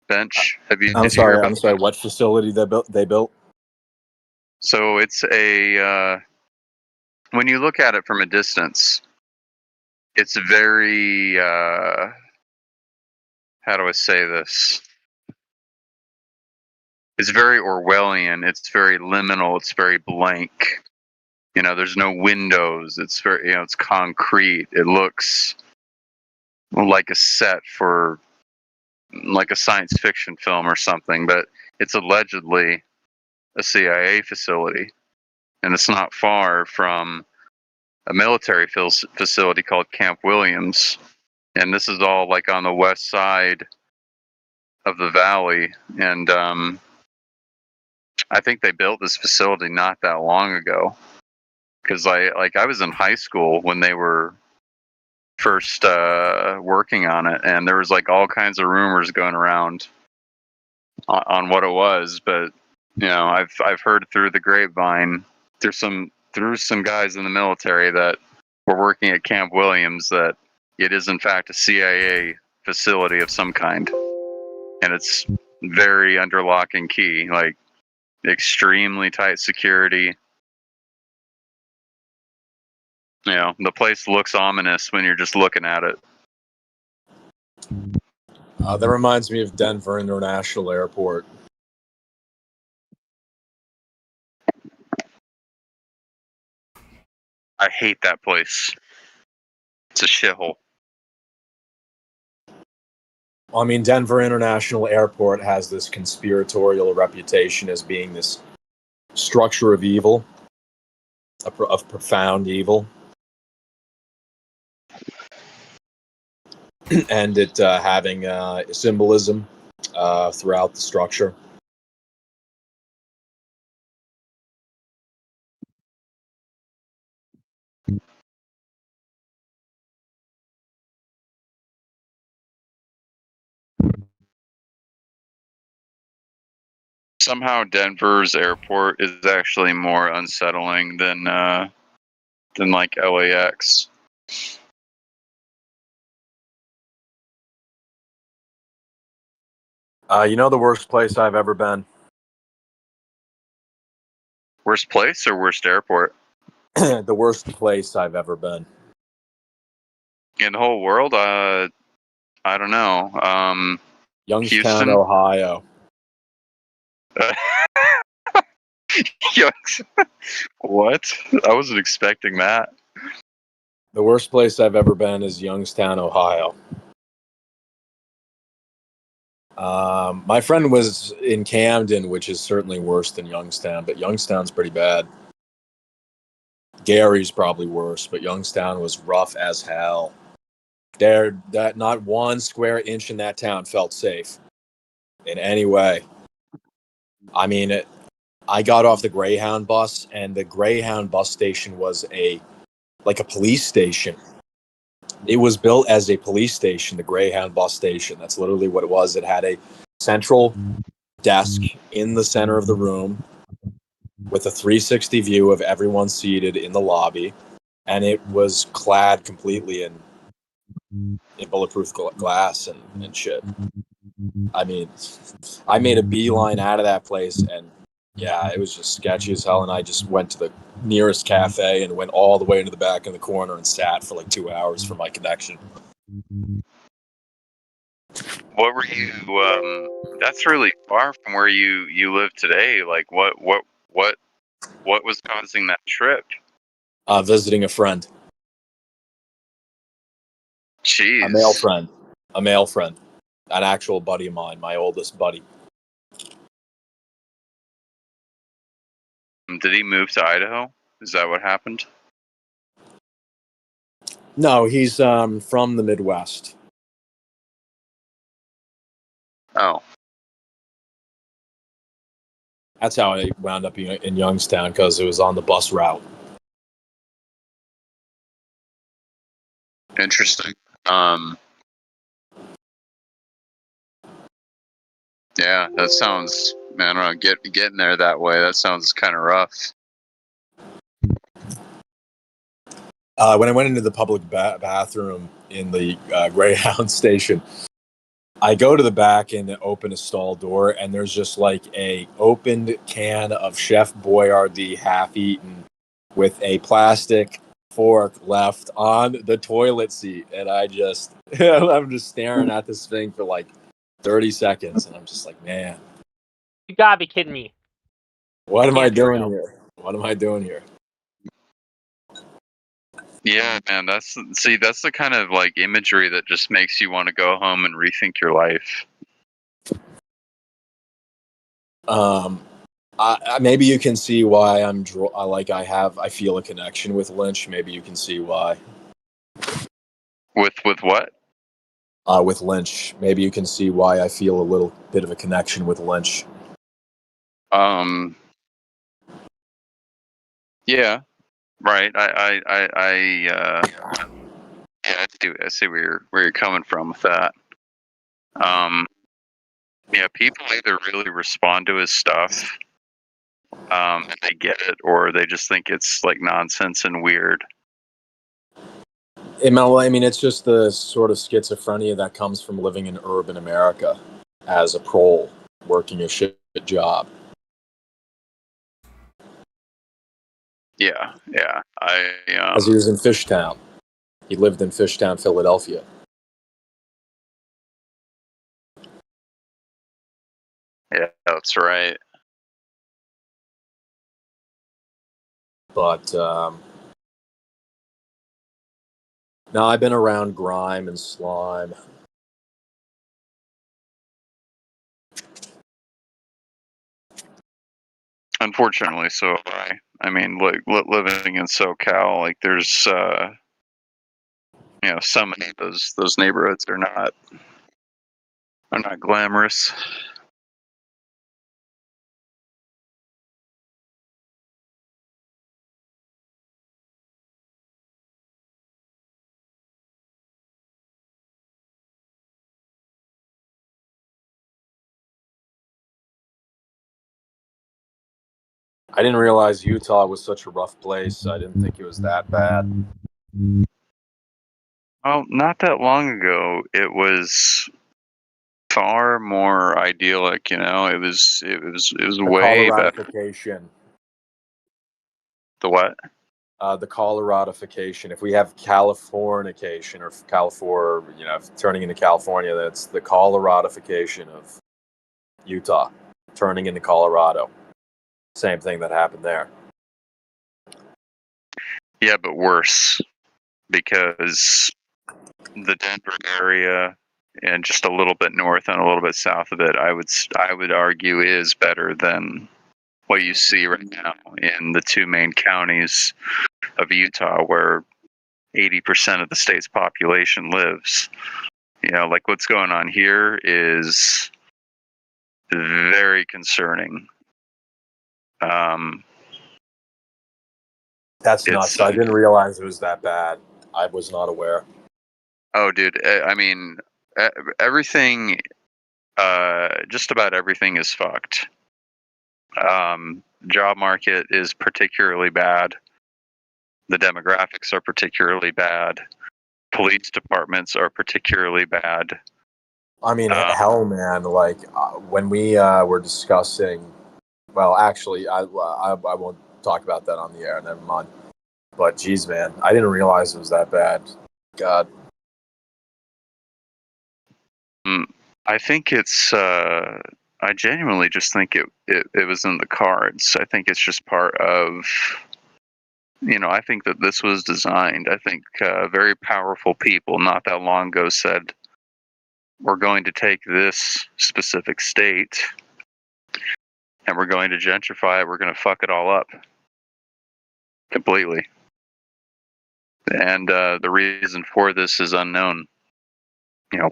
bench? Did you hear about I'm sorry. What facility they built? So it's a when you look at it from a distance, it's very how do I say this? It's very Orwellian. It's very liminal. It's very blank. There's no windows. It's very, it's concrete. It looks like a set for like a science fiction film or something, but it's allegedly a CIA facility, and it's not far from a military facility called Camp Williams, and this is all like on the west side of the valley, and I think they built this facility not that long ago, because I was in high school when they were first working on it, and there was like all kinds of rumors going around on what it was, but I've heard through the grapevine through some guys in the military that were working at Camp Williams that it is in fact a CIA facility of some kind, and it's very under lock and key, like extremely tight security. The place looks ominous when you're just looking at it. That reminds me of Denver International Airport. I hate that place. It's a shithole. Well, I mean, Denver International Airport has this conspiratorial reputation as being this structure of evil, of profound evil. And it having symbolism throughout the structure. Somehow Denver's airport is actually more unsettling than like LAX. The worst place I've ever been? Worst place or worst airport? The worst place I've ever been. In the whole world? I don't know. Youngstown, Houston? Ohio. What? I wasn't expecting that. The worst place I've ever been is Youngstown, Ohio. My friend was in Camden, which is certainly worse than Youngstown, but Youngstown's pretty bad. Gary's probably worse, but Youngstown was rough as hell. That not one square inch in that town felt safe in any way. I mean, I got off the Greyhound bus, and the Greyhound bus station was like a police station. It was built as a police station, the Greyhound bus station. That's literally what it was. It had a central desk in the center of the room with a 360 view of everyone seated in the lobby, and it was clad completely in bulletproof glass and shit. I mean, I made a beeline out of that place, and yeah, it was just sketchy as hell, and I just went to the nearest cafe and went all the way into the back in the corner and sat for like 2 hours for my connection. What were you? That's really far from where you live today. Like, what was causing that trip? Visiting a friend, Jeez. a male friend, an actual buddy of mine, my oldest buddy. Did he move to Idaho? Is that what happened? No, he's from the Midwest. Oh, That's how I wound up in Youngstown, because it was on the bus route. interesting. Yeah, that sounds. Man, I don't know. Getting there that way. That sounds kind of rough. When I went into the public bathroom in the Greyhound station, I go to the back and open a stall door, and there's just like a opened can of Chef Boyardee half-eaten with a plastic fork left on the toilet seat, and I'm just staring at this thing for like 30 seconds, and I'm just like, man, You gotta be kidding me. what am I Can't be doing real. here? What am I doing here? Yeah, man. That's the kind of like imagery that just makes you want to go home and rethink your life. Maybe you can see why I feel a connection with Lynch. Maybe you can see why. With what? With Lynch, maybe you can see why I feel a little bit of a connection with Lynch. Yeah. Right. Yeah, I see where you're coming from with that. Yeah, people either really respond to his stuff, and they get it, or they just think it's like nonsense and weird. I mean, it's just the sort of schizophrenia that comes from living in urban America as a prole, working a shit job. Yeah. As he was in Fishtown. He lived in Fishtown, Philadelphia. Yeah, that's right. But no, I've been around grime and slime. Unfortunately, so have I. I mean, like living in SoCal, like there's so many of those neighborhoods are not glamorous. I didn't realize Utah was such a rough place. I didn't think it was that bad. Well, not that long ago, it was far more idyllic. It was The way better. Coloradification. The what? The Coloradification. If we have Californication or California, turning into California, that's the Coloradification of Utah, turning into Colorado. Same thing that happened there. Yeah, but worse, because the Denver area and just a little bit north and a little bit south of it, I would argue is better than what you see right now in the two main counties of Utah, where 80% of the state's population lives. Like what's going on here is very concerning. That's nuts. I didn't realize it was that bad. I was not aware. Oh, dude. I mean, everything, just about everything is fucked. Job market is particularly bad. The demographics are particularly bad. Police departments are particularly bad. I mean, hell, man. Like when we were discussing, well, actually, I won't talk about that on the air. Never mind. But geez, man, I didn't realize it was that bad. God. I think it's. I genuinely just think it was in the cards. I think it's just part of. I think that this was designed. I think very powerful people not that long ago said, we're going to take this specific state and we're going to gentrify it. We're going to fuck it all up completely. And the reason for this is unknown.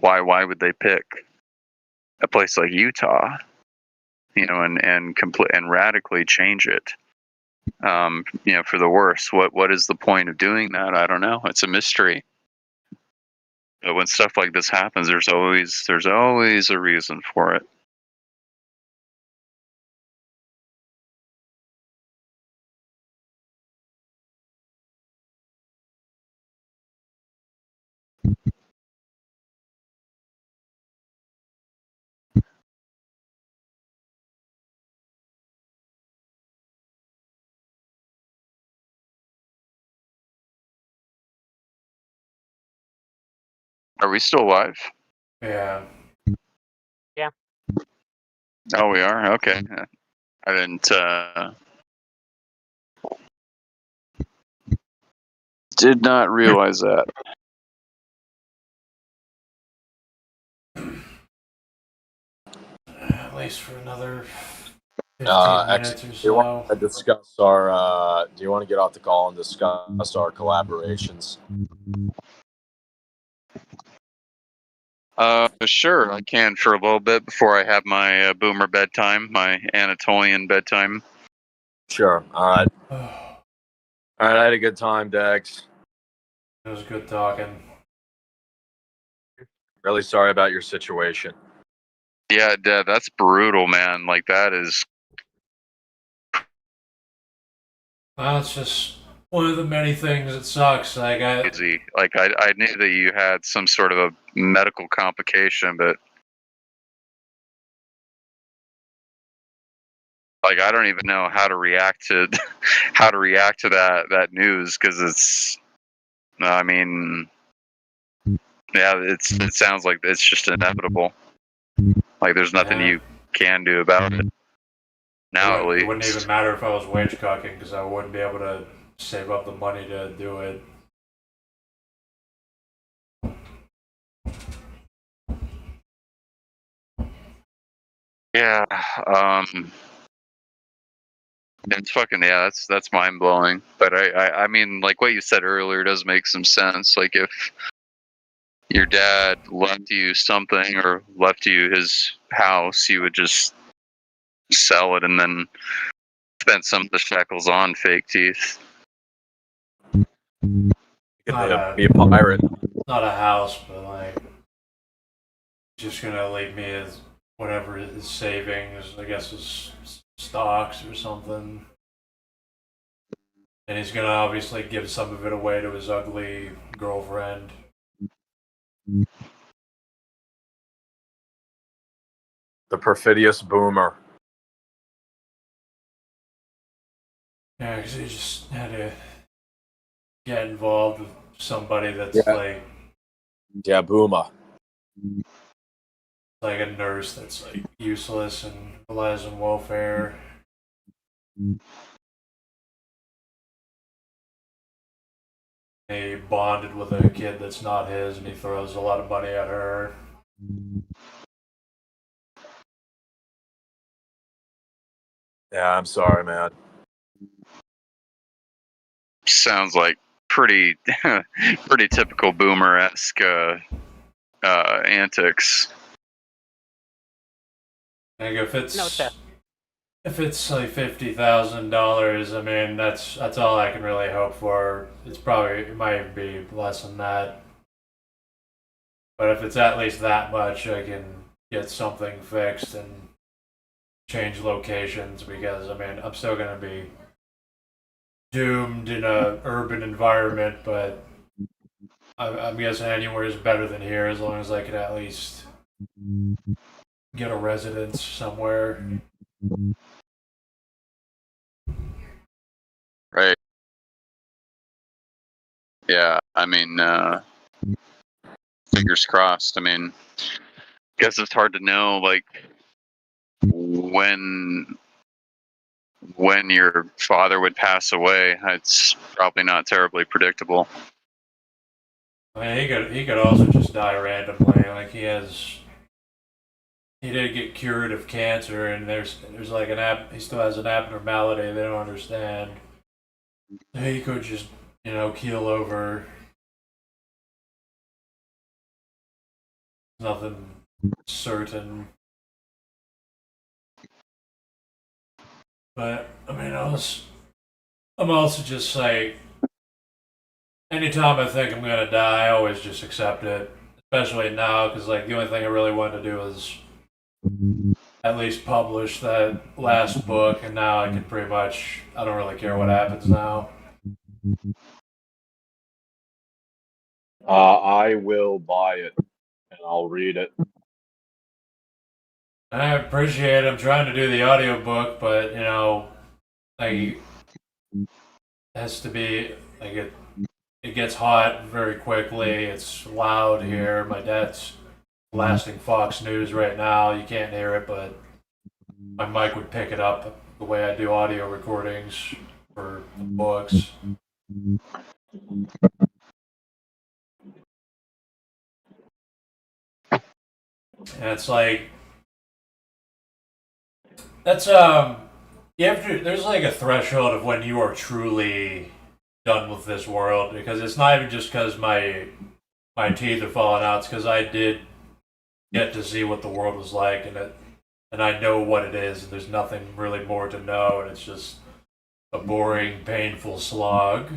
Why would they pick a place like Utah, and radically change it, for the worse? What is the point of doing that? I don't know. It's a mystery. But when stuff like this happens, there's always a reason for it. Are we still live? Yeah. Yeah. Oh, we are? Okay. I didn't did not realize that. At least for another 15 Actually, minutes or do you want so. to discuss our? Do you want to get off the call and discuss our collaborations? Sure, I can for a little bit before I have my boomer bedtime, my Anatolian bedtime. Sure. All right. All right. I had a good time, Dex. It was good talking. Really sorry about your situation. Yeah, Dad, that's brutal, man. Like, that is Well, it's just one of the many things that sucks. crazy. Like, I knew that you had some sort of a medical complication, but like, I don't even know how to react to that news, because it's. I mean, yeah, it sounds like it's just inevitable. Like, there's nothing you can do about it. Now, at least. It wouldn't even matter if I was wage cocking, because I wouldn't be able to save up the money to do it. Yeah, it's fucking, yeah, that's mind blowing. But I mean, like what you said earlier does make some sense. Like, if your dad left you something or left you his house, you would just sell it and then spend some of the shekels on fake teeth. Be a pirate. Not a house, but like, just gonna leave me as whatever his savings, I guess his stocks or something. And he's gonna obviously give some of it away to his ugly girlfriend. The perfidious boomer. Yeah, because he just had to get involved with somebody that's Yeah, boomer. like a nurse that's like useless and relies on welfare. He bonded with a kid that's not his, and he throws a lot of money at her. Yeah, I'm sorry, man. Sounds like pretty pretty typical boomer-esque antics. Like if it's like $50,000, I mean that's all I can really hope for. It might be less than that. But if it's at least that much, I can get something fixed and change locations, because I mean I'm still gonna be doomed in a urban environment, but I'm guessing anywhere is better than here, as long as I can at least get a residence somewhere. Right. Yeah, I mean, fingers crossed. I mean, guess it's hard to know, like, when your father would pass away. It's probably not terribly predictable. I mean, he could also just die randomly. Like he did get cured of cancer, and there's like he still has an abnormality they don't understand. He could just keel over. Nothing certain. But I mean, I'm also just like, anytime I think I'm gonna die, I always just accept it. Especially now, because like the only thing I really wanted to do is at least publish that last book, and now I can pretty much, I don't really care what happens now. I will buy it and I'll read it. I appreciate it. I'm trying to do the audiobook, but like it has to be like it gets hot very quickly. It's loud here. My dad's blasting Fox News right now. You can't hear it, but my mic would pick it up the way I do audio recordings for books. And it's like that's you have to, there's like a threshold of when you are truly done with this world, because it's not even just because my teeth are falling out. It's because I did get to see what the world was like, and I know what it is, and there's nothing really more to know, and it's just a boring, painful slog.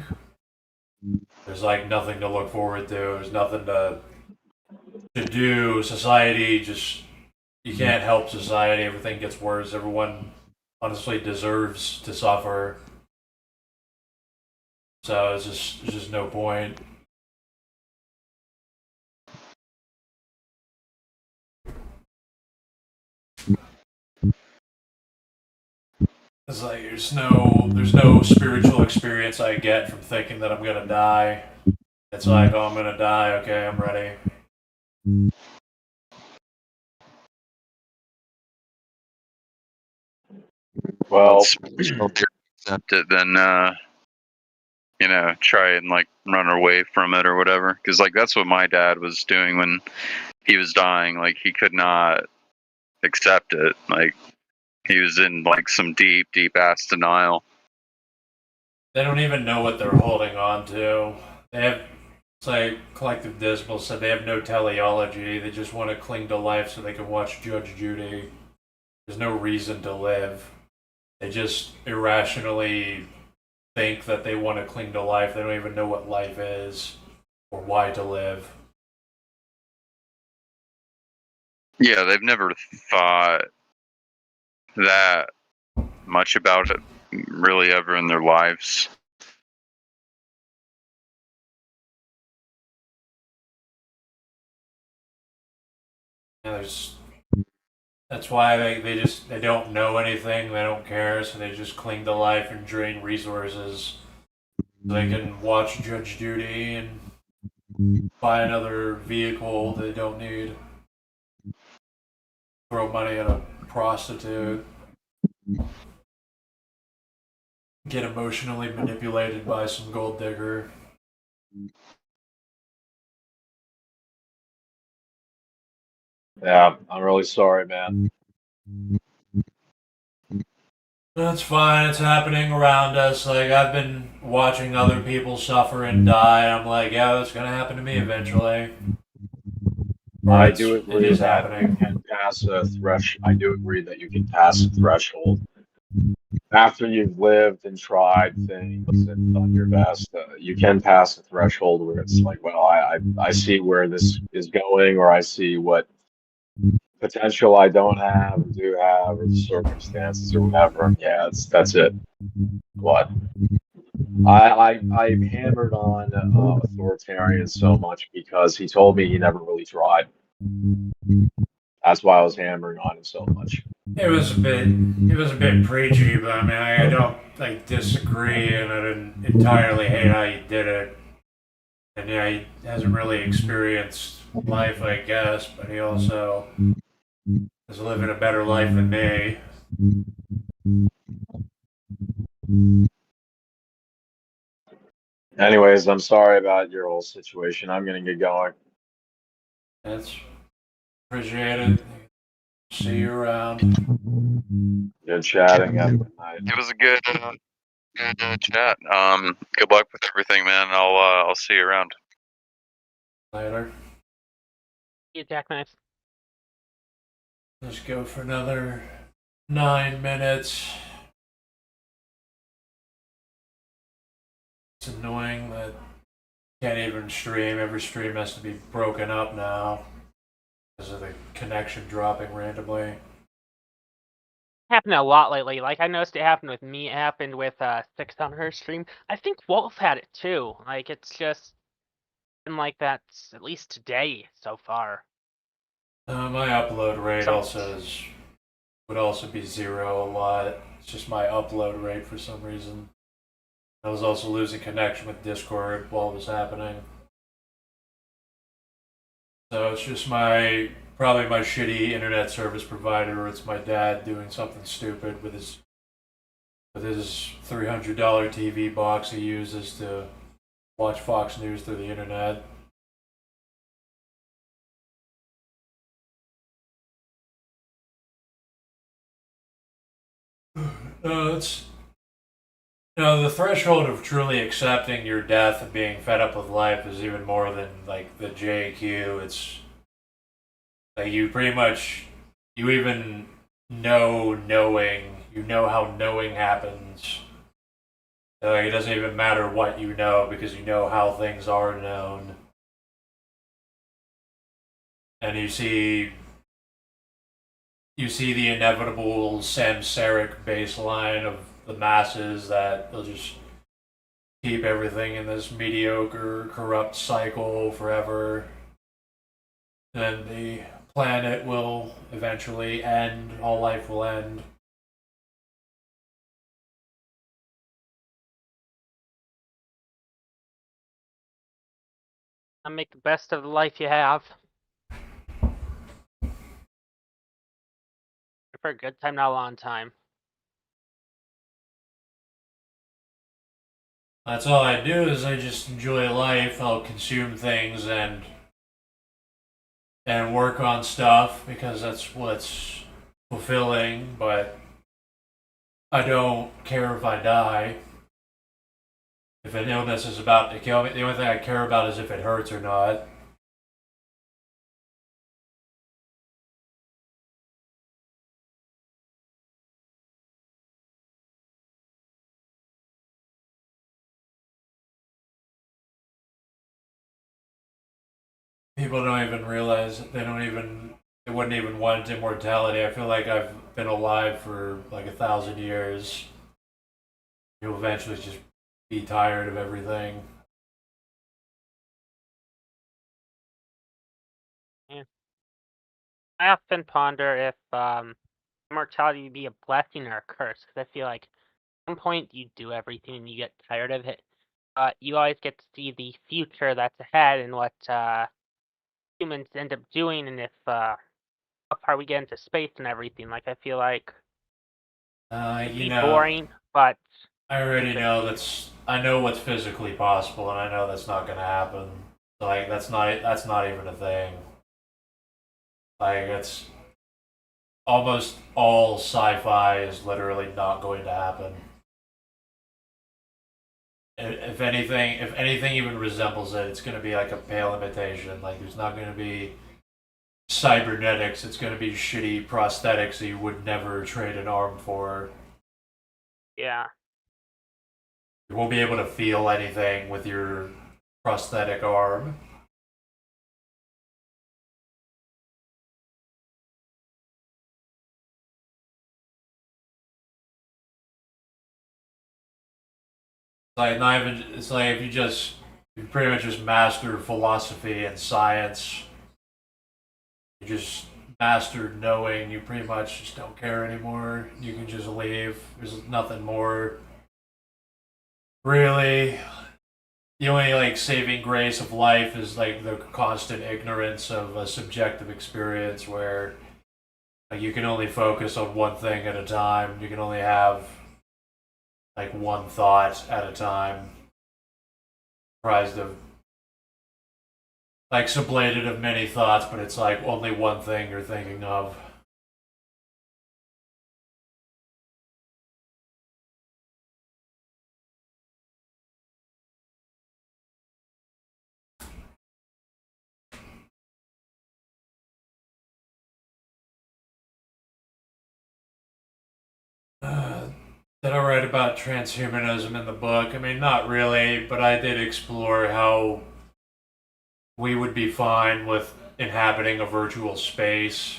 There's like nothing to look forward to. There's nothing to do. Society just, you can't help society. Everything gets worse. Everyone honestly deserves to suffer. So there's just no point. It's like there's no spiritual experience I get from thinking that I'm gonna die. It's like, oh, I'm gonna die. Okay, I'm ready. Well, Accept it, then try and like run away from it or whatever. Because like that's what my dad was doing when he was dying. Like he could not accept it. Like he was in like some deep ass denial. They don't even know what they're holding on to. It's like Collective Dismal said, they have no teleology. They just want to cling to life so they can watch Judge Judy. There's no reason to live. They just irrationally think that they want to cling to life. They don't even know what life is or why to live. Yeah, they've never thought that much about it really ever in their lives. Yeah, that's why they don't know anything. They don't care, so they just cling to life and drain resources. So they can watch Judge Judy and buy another vehicle they don't need. Throw money at a prostitute. Get emotionally manipulated by some gold digger. yeah, I'm really sorry, man. That's fine. It's happening around us. Like, I've been watching other people suffer and die. I'm like, yeah, that's gonna happen to me eventually. I do It agree is that happening. you can pass a I do agree that you can pass a threshold after you've lived and tried things and done your best. You can pass a threshold where it's like, well, I see where this is going, or I see what potential I don't have or do have, or the circumstances or whatever. And yeah, that's it. What I hammered on authoritarian so much because he told me he never really tried. That's why I was hammering on him so much. It was a bit preachy, but I mean, I don't like disagree, and I didn't entirely hate how you did it. And yeah, he hasn't really experienced life, I guess, but he also is living a better life than me. Anyways, I'm sorry about your whole situation. I'm gonna get going. That's appreciated. See you around. Good chatting. Have a good night. It was a good chat. Good luck with everything, man. I'll see you around. Later. You Jackknife. Let's go for another 9 minutes. It's annoying that can't even stream. Every stream has to be broken up now because of the connection dropping randomly. Happened a lot lately. Like I noticed it happened with me. It happened with Six on her stream. I think Wolf had it too. Like it's just been like that at least today so far. My upload rate Some- would also be 0 a lot. It's just my upload rate for some reason. I was also losing connection with Discord while it was happening. So it's just probably my shitty internet service provider, or it's my dad doing something stupid with his $300 TV box he uses to watch Fox News through the internet. It's the threshold of truly accepting your death and being fed up with life is even more than like the JQ. It's like you pretty much you even you know how knowing happens. Like it doesn't even matter what you know because you know how things are known. And you see the inevitable samsaric baseline of the masses that they'll just keep everything in this mediocre, corrupt cycle forever. Then the planet will eventually end, all life will end. And make the best of the life you have. For a good time, not a long time. That's all I do is I just enjoy life. I'll consume things and work on stuff because that's what's fulfilling, but I don't care if I die. If an illness is about to kill me, the only thing I care about is if it hurts or not. People don't even realize they wouldn't even want immortality. I feel like I've been alive for like 1,000 years. You'll eventually just be tired of everything. Yeah. I often ponder if immortality would be a blessing or a curse, because I feel like at some point you do everything and you get tired of it. You always get to see the future that's ahead and what humans end up doing, and if how far we get into space and everything. Like I feel like it'd be boring, but I already know I know what's physically possible, and I know that's not going to happen. Like that's not even a thing. Like it's almost all sci-fi is literally not going to happen. If anything even resembles it, it's going to be like a pale imitation. Like there's not going to be cybernetics. It's going to be shitty prosthetics that you would never trade an arm for. yeah. You won't be able to feel anything with your prosthetic arm. Like not even. It's like if you pretty much just master philosophy and science. You just mastered knowing. You pretty much just don't care anymore. You can just leave. There's nothing more. Really, the only like saving grace of life is like the constant ignorance of a subjective experience where like you can only focus on one thing at a time. You can only have like one thought at a time, comprised of like sublated of many thoughts, but it's like only one thing you're thinking of. Did I write about transhumanism in the book? I mean, not really, but I did explore how we would be fine with inhabiting a virtual space.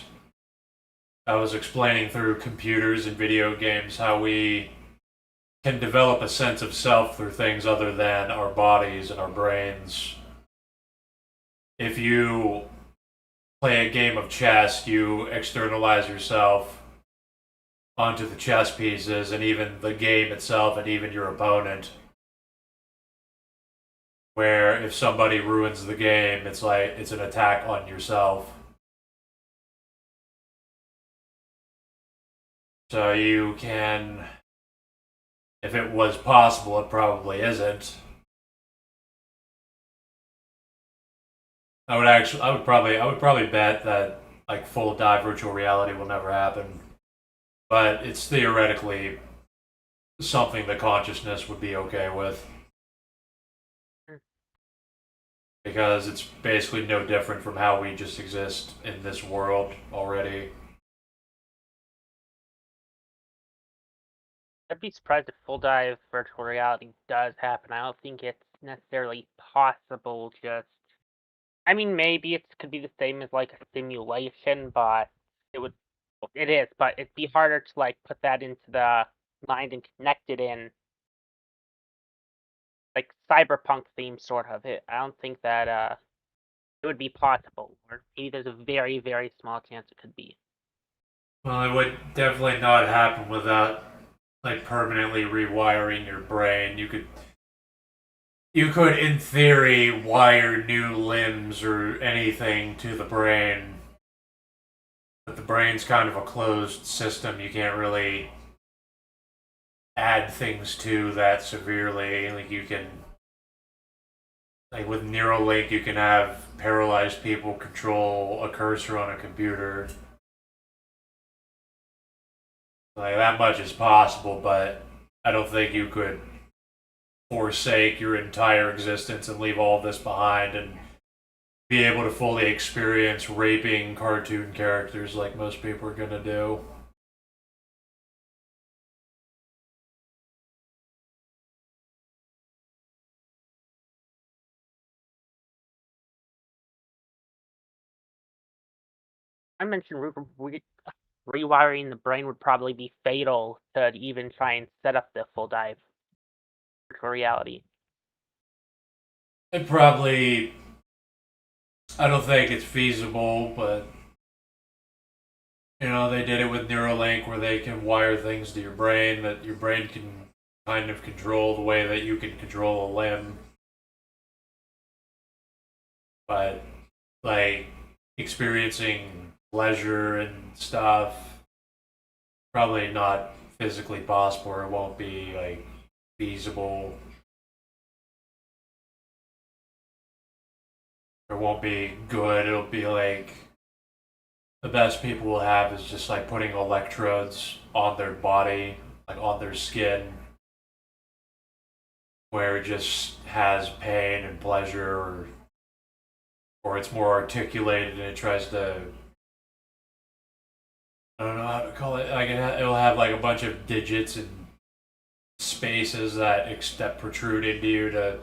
I was explaining through computers and video games how we can develop a sense of self through things other than our bodies and our brains. If you play a game of chess, you externalize yourself onto the chess pieces and even the game itself and even your opponent. Where if somebody ruins the game, it's like it's an attack on yourself. So you can, if it was possible, it probably isn't. I would probably bet that like full dive virtual reality will never happen. But it's theoretically something the consciousness would be okay with. Because it's basically no different from how we just exist in this world already. I'd be surprised if full dive virtual reality does happen. I don't think it's necessarily possible. I mean, maybe it could be the same as like a simulation, but it is, but it'd be harder to like put that into the mind and connect it in like cyberpunk theme sort of it. I don't think that it would be possible, or maybe there's a very, very small chance it could be. Well, it would definitely not happen without like permanently rewiring your brain. You could in theory wire new limbs or anything to the brain. But the brain's kind of a closed system. You can't really add things to that severely. Like you can, like with Neuralink, you can have paralyzed people control a cursor on a computer. Like that much is possible, but I don't think you could forsake your entire existence and leave all this behind and be able to fully experience raping cartoon characters like most people are gonna do. I mentioned rewiring the brain would probably be fatal to even try and set up the full dive virtual reality. I don't think it's feasible, but they did it with Neuralink where they can wire things to your brain that your brain can kind of control the way that you can control a limb. But like experiencing pleasure and stuff, probably not physically possible, or it won't be like feasible. It won't be good. It'll be like the best people will have is just like putting electrodes on their body, like on their skin, where it just has pain and pleasure, or it's more articulated and it tries to. I don't know how to call it. Like it'll have like a bunch of digits and spaces that protrude into you to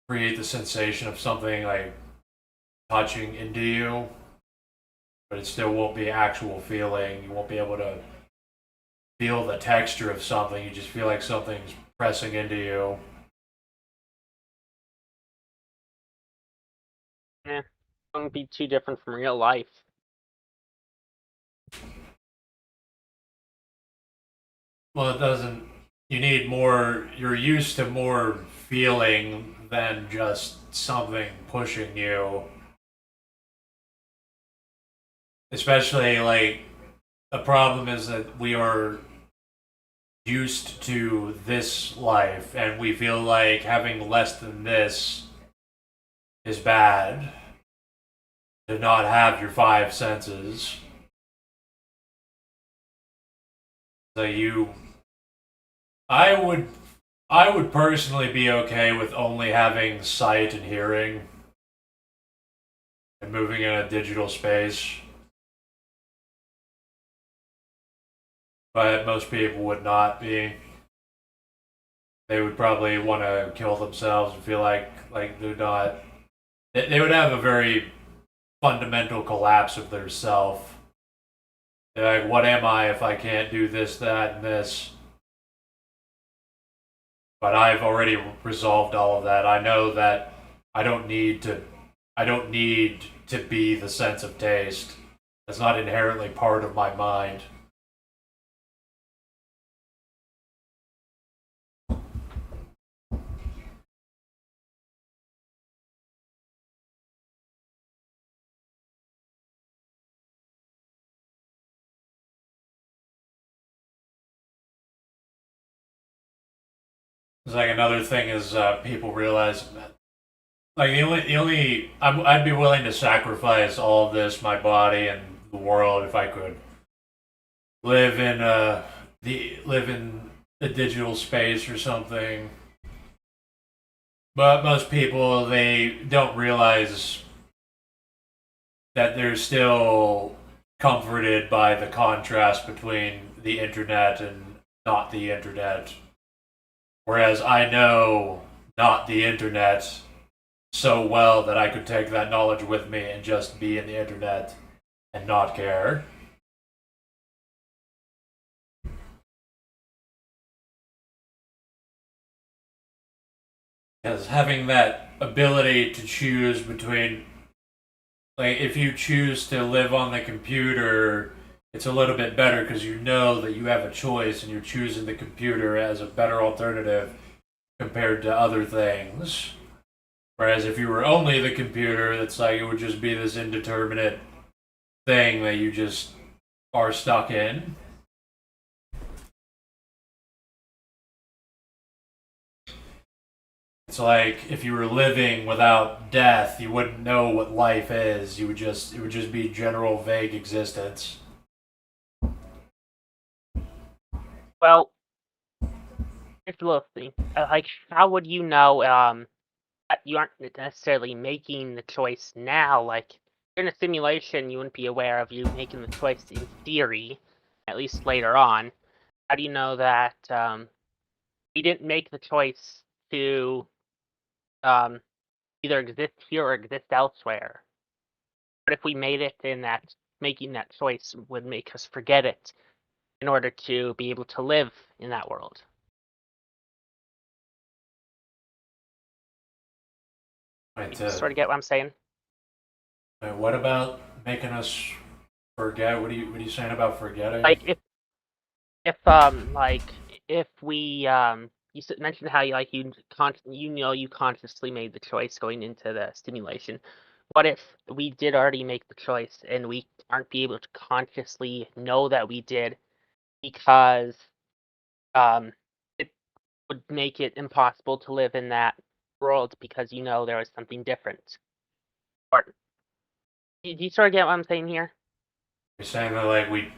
create the sensation of something like touching into you, but it still won't be actual feeling. You won't be able to feel the texture of something. You just feel like something's pressing into you. It wouldn't be too different from real life. Well, it doesn't. you need more. You're used to more feeling than just something pushing you. Especially like the problem is that we are used to this life, and we feel like having less than this is bad. To not have your five senses. So I would personally be okay with only having sight and hearing and moving in a digital space. But most people would not be. They would probably want to kill themselves and feel like they're not. They would have a very fundamental collapse of their self. They're like, what am I if I can't do this, that, and this? But I've already resolved all of that. I know that I don't need to be the sense of taste. That's not inherently part of my mind. It's like another thing is people realize that like I'd be willing to sacrifice all of this, my body and the world, if I could live in a digital space or something. But most people, they don't realize that they're still comforted by the contrast between the internet and not the internet. Whereas I know not the internet so well that I could take that knowledge with me and just be in the internet and not care. Because having that ability to choose between, like, if you choose to live on the computer, it's a little bit better because you know that you have a choice and you're choosing the computer as a better alternative compared to other things. Whereas if you were only the computer, it's like it would just be this indeterminate thing that you just are stuck in. It's like if you were living without death, you wouldn't know what life is. It would just be general vague existence. Well, here's a little thing. Like, how would you know that you aren't necessarily making the choice now? Like, in a simulation, you wouldn't be aware of you making the choice in theory, at least later on. How do you know that we didn't make the choice to either exist here or exist elsewhere? What if we made it and that making that choice would make us forget it in order to be able to live in that world? Right, You sort of get what I'm saying? what about making us forget? What are you saying about forgetting? Like if we you mentioned how you consciously made the choice going into the simulation. What if we did already make the choice and we aren't be able to consciously know that we did because it would make it impossible to live in that world because you know there was something different? Or do you sort of get what I'm saying here? You're saying that like we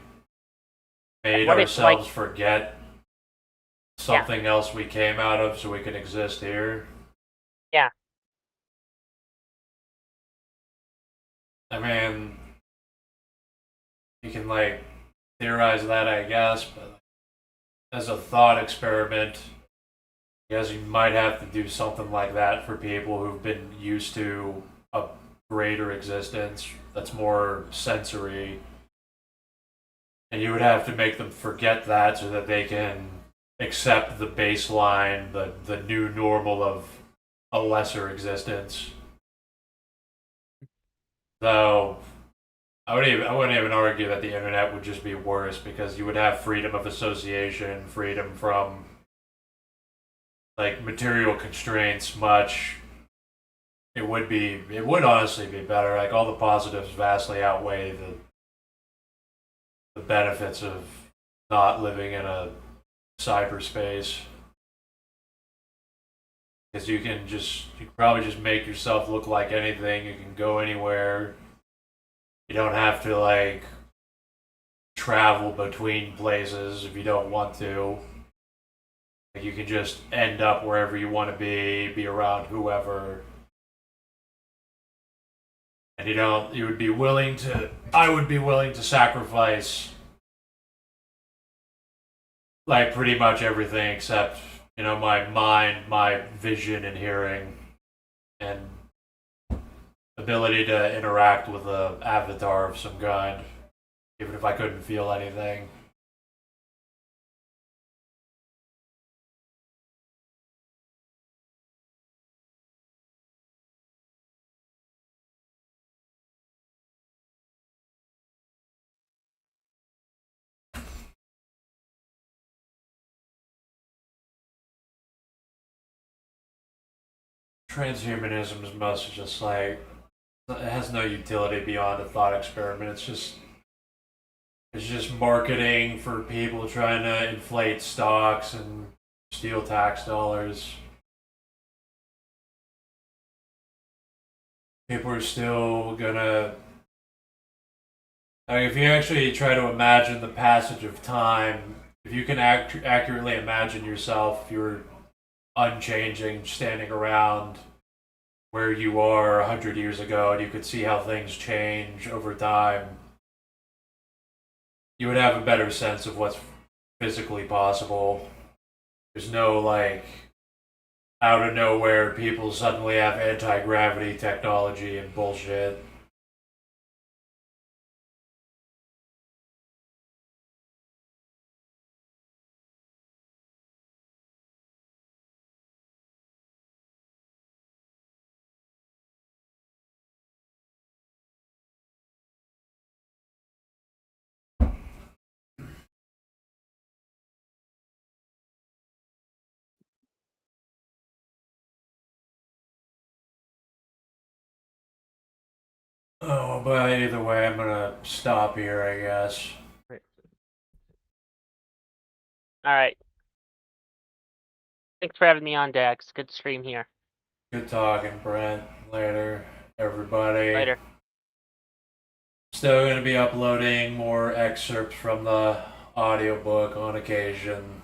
made What if like ourselves forget something else we came out of so we can exist here? Yeah. I mean, you can like theorize that, I guess, but as a thought experiment, I guess you might have to do something like that for people who've been used to a greater existence that's more sensory. And you would have to make them forget that so that they can accept the baseline, the new normal of a lesser existence. Though I wouldn't even argue that the internet would just be worse because you would have freedom of association, freedom from like material constraints much, it would honestly be better. Like all the positives vastly outweigh the benefits of not living in a cyberspace. Because you can probably just make yourself look like anything. You can go anywhere. You don't have to like travel between places if you don't want to. You can just end up wherever you want to be around whoever. And you would be willing to, I would be willing to sacrifice like pretty much everything except, my mind, my vision and hearing, and ability to interact with a avatar of some kind, even if I couldn't feel anything. Transhumanism is mostly just like, it has no utility beyond a thought experiment. It's just marketing for people trying to inflate stocks and steal tax dollars. People are still gonna. If you actually try to imagine the passage of time, if you can accurately imagine yourself, if you're unchanging, standing around where you are 100 years ago, and you could see how things change over time, you would have a better sense of what's physically possible. There's no like out of nowhere people suddenly have anti-gravity technology and bullshit. Oh, but either way, I'm gonna stop here, I guess. Alright. Thanks for having me on, Dax. Good stream here. Good talking, Brent. Later, everybody. Later. Still gonna be uploading more excerpts from the audiobook on occasion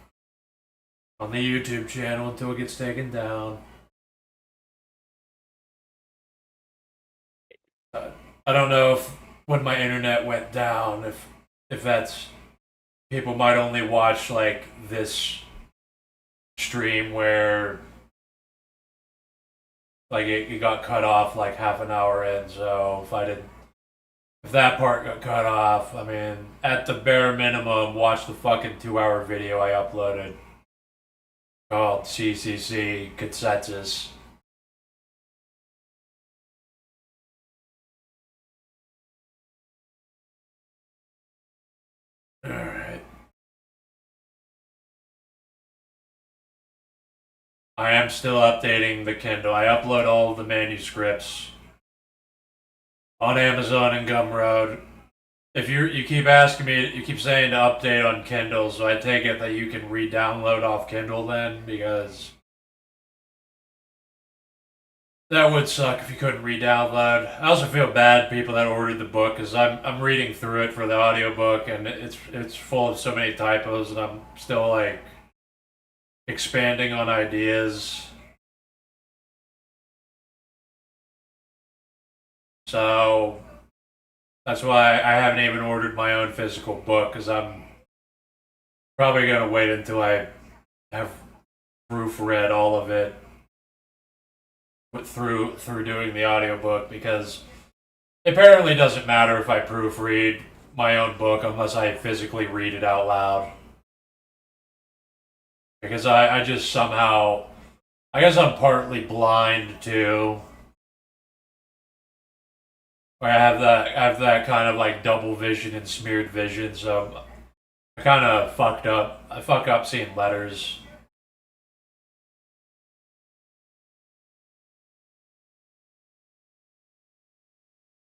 on the YouTube channel until it gets taken down. I don't know if when my internet went down, if that's people might only watch like this stream where like it got cut off like half an hour in. So if that part got cut off, I mean, at the bare minimum, watch the fucking 2-hour video I uploaded called CCC Consensus. Alright. I am still updating the Kindle. I upload all of the manuscripts on Amazon and Gumroad. If you keep asking me, you keep saying to update on Kindle, so I take it that you can re-download off Kindle then, because that would suck if you couldn't re-download. I also feel bad people that ordered the book, because I'm reading through it for the audiobook, and it's full of so many typos, and I'm still like expanding on ideas. So that's why I haven't even ordered my own physical book, because I'm probably going to wait until I have proofread all of it through doing the audiobook, because it apparently doesn't matter if I proofread my own book unless I physically read it out loud. Because I just somehow, I guess I'm partly blind too. I have that kind of like double vision and smeared vision, so I kind of fucked up. I fuck up seeing letters.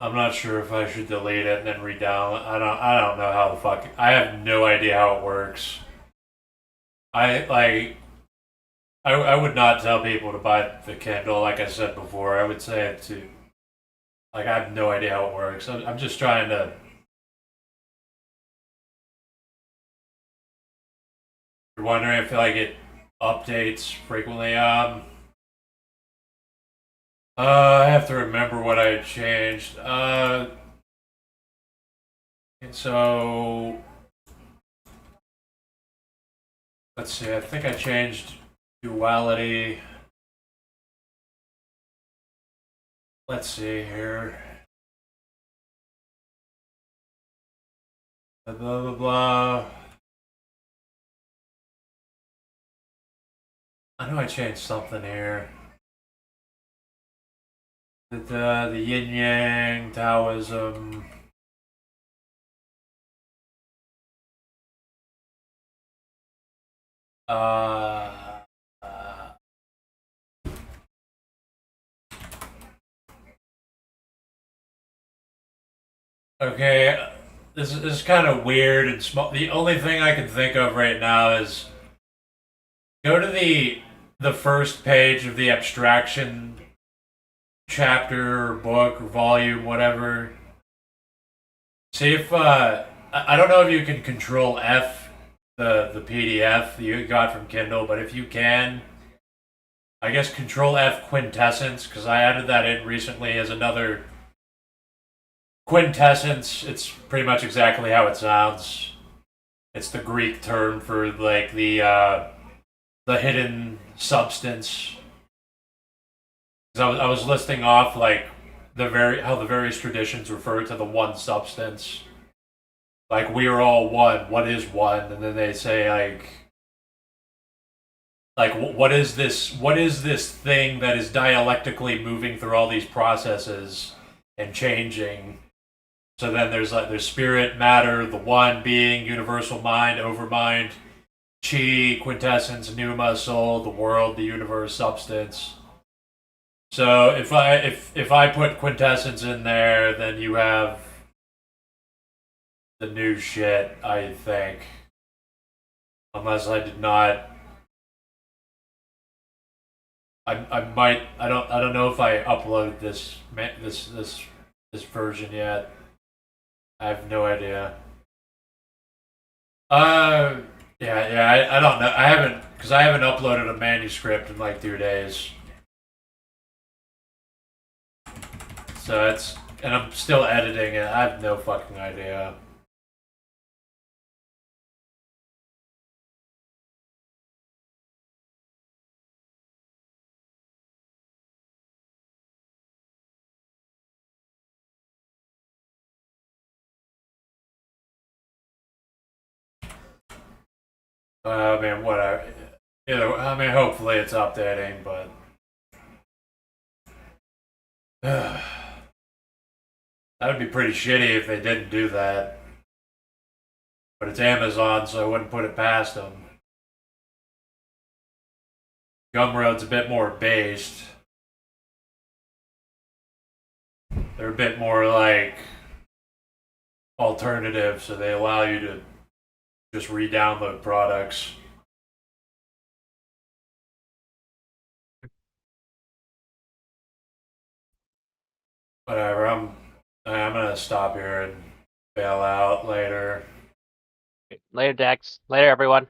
I'm not sure if I should delete it and then re-download. I don't know how the fuck. I have no idea how it works. I would not tell people to buy the Kindle. Like I said before, I would say it to. Like I have no idea how it works. I'm just trying to. You're wondering if like it updates frequently. I have to remember what I changed. So let's see. I think I changed duality. Let's see here. Blah blah blah. I know I changed something here. The yin yang Taoism. Uh, uh, okay, this is kind of weird and small. The only thing I can think of right now is go to the first page of the abstraction chapter or book or volume, whatever. See if I don't know if you can control F the PDF that you got from Kindle, but if you can, I guess control F quintessence, because I added that in recently as another quintessence. It's pretty much exactly how it sounds. It's the Greek term for like the hidden substance. I was listing off like how the various traditions refer to the one substance. Like we are all one. What is one? And then they say like what is this? What is this thing that is dialectically moving through all these processes and changing? So then there's spirit, matter, the one being, universal mind, overmind, chi, quintessence, pneuma, soul, the world, the universe, substance. So if I put quintessence in there, then you have the new shit, I think. Unless I did not. I might. I don't know if I uploaded this version yet. I have no idea. Yeah. I don't know. I haven't because I haven't uploaded a manuscript in like 2 days. So and I'm still editing it. I have no fucking idea. I mean, whatever. I mean, hopefully it's updating, but that would be pretty shitty if they didn't do that. But it's Amazon, so I wouldn't put it past them. Gumroad's a bit more based. They're a bit more like alternative, so they allow you to just re-download products. Whatever. I'm gonna stop here and bail out later. Later, Dex. Later, everyone.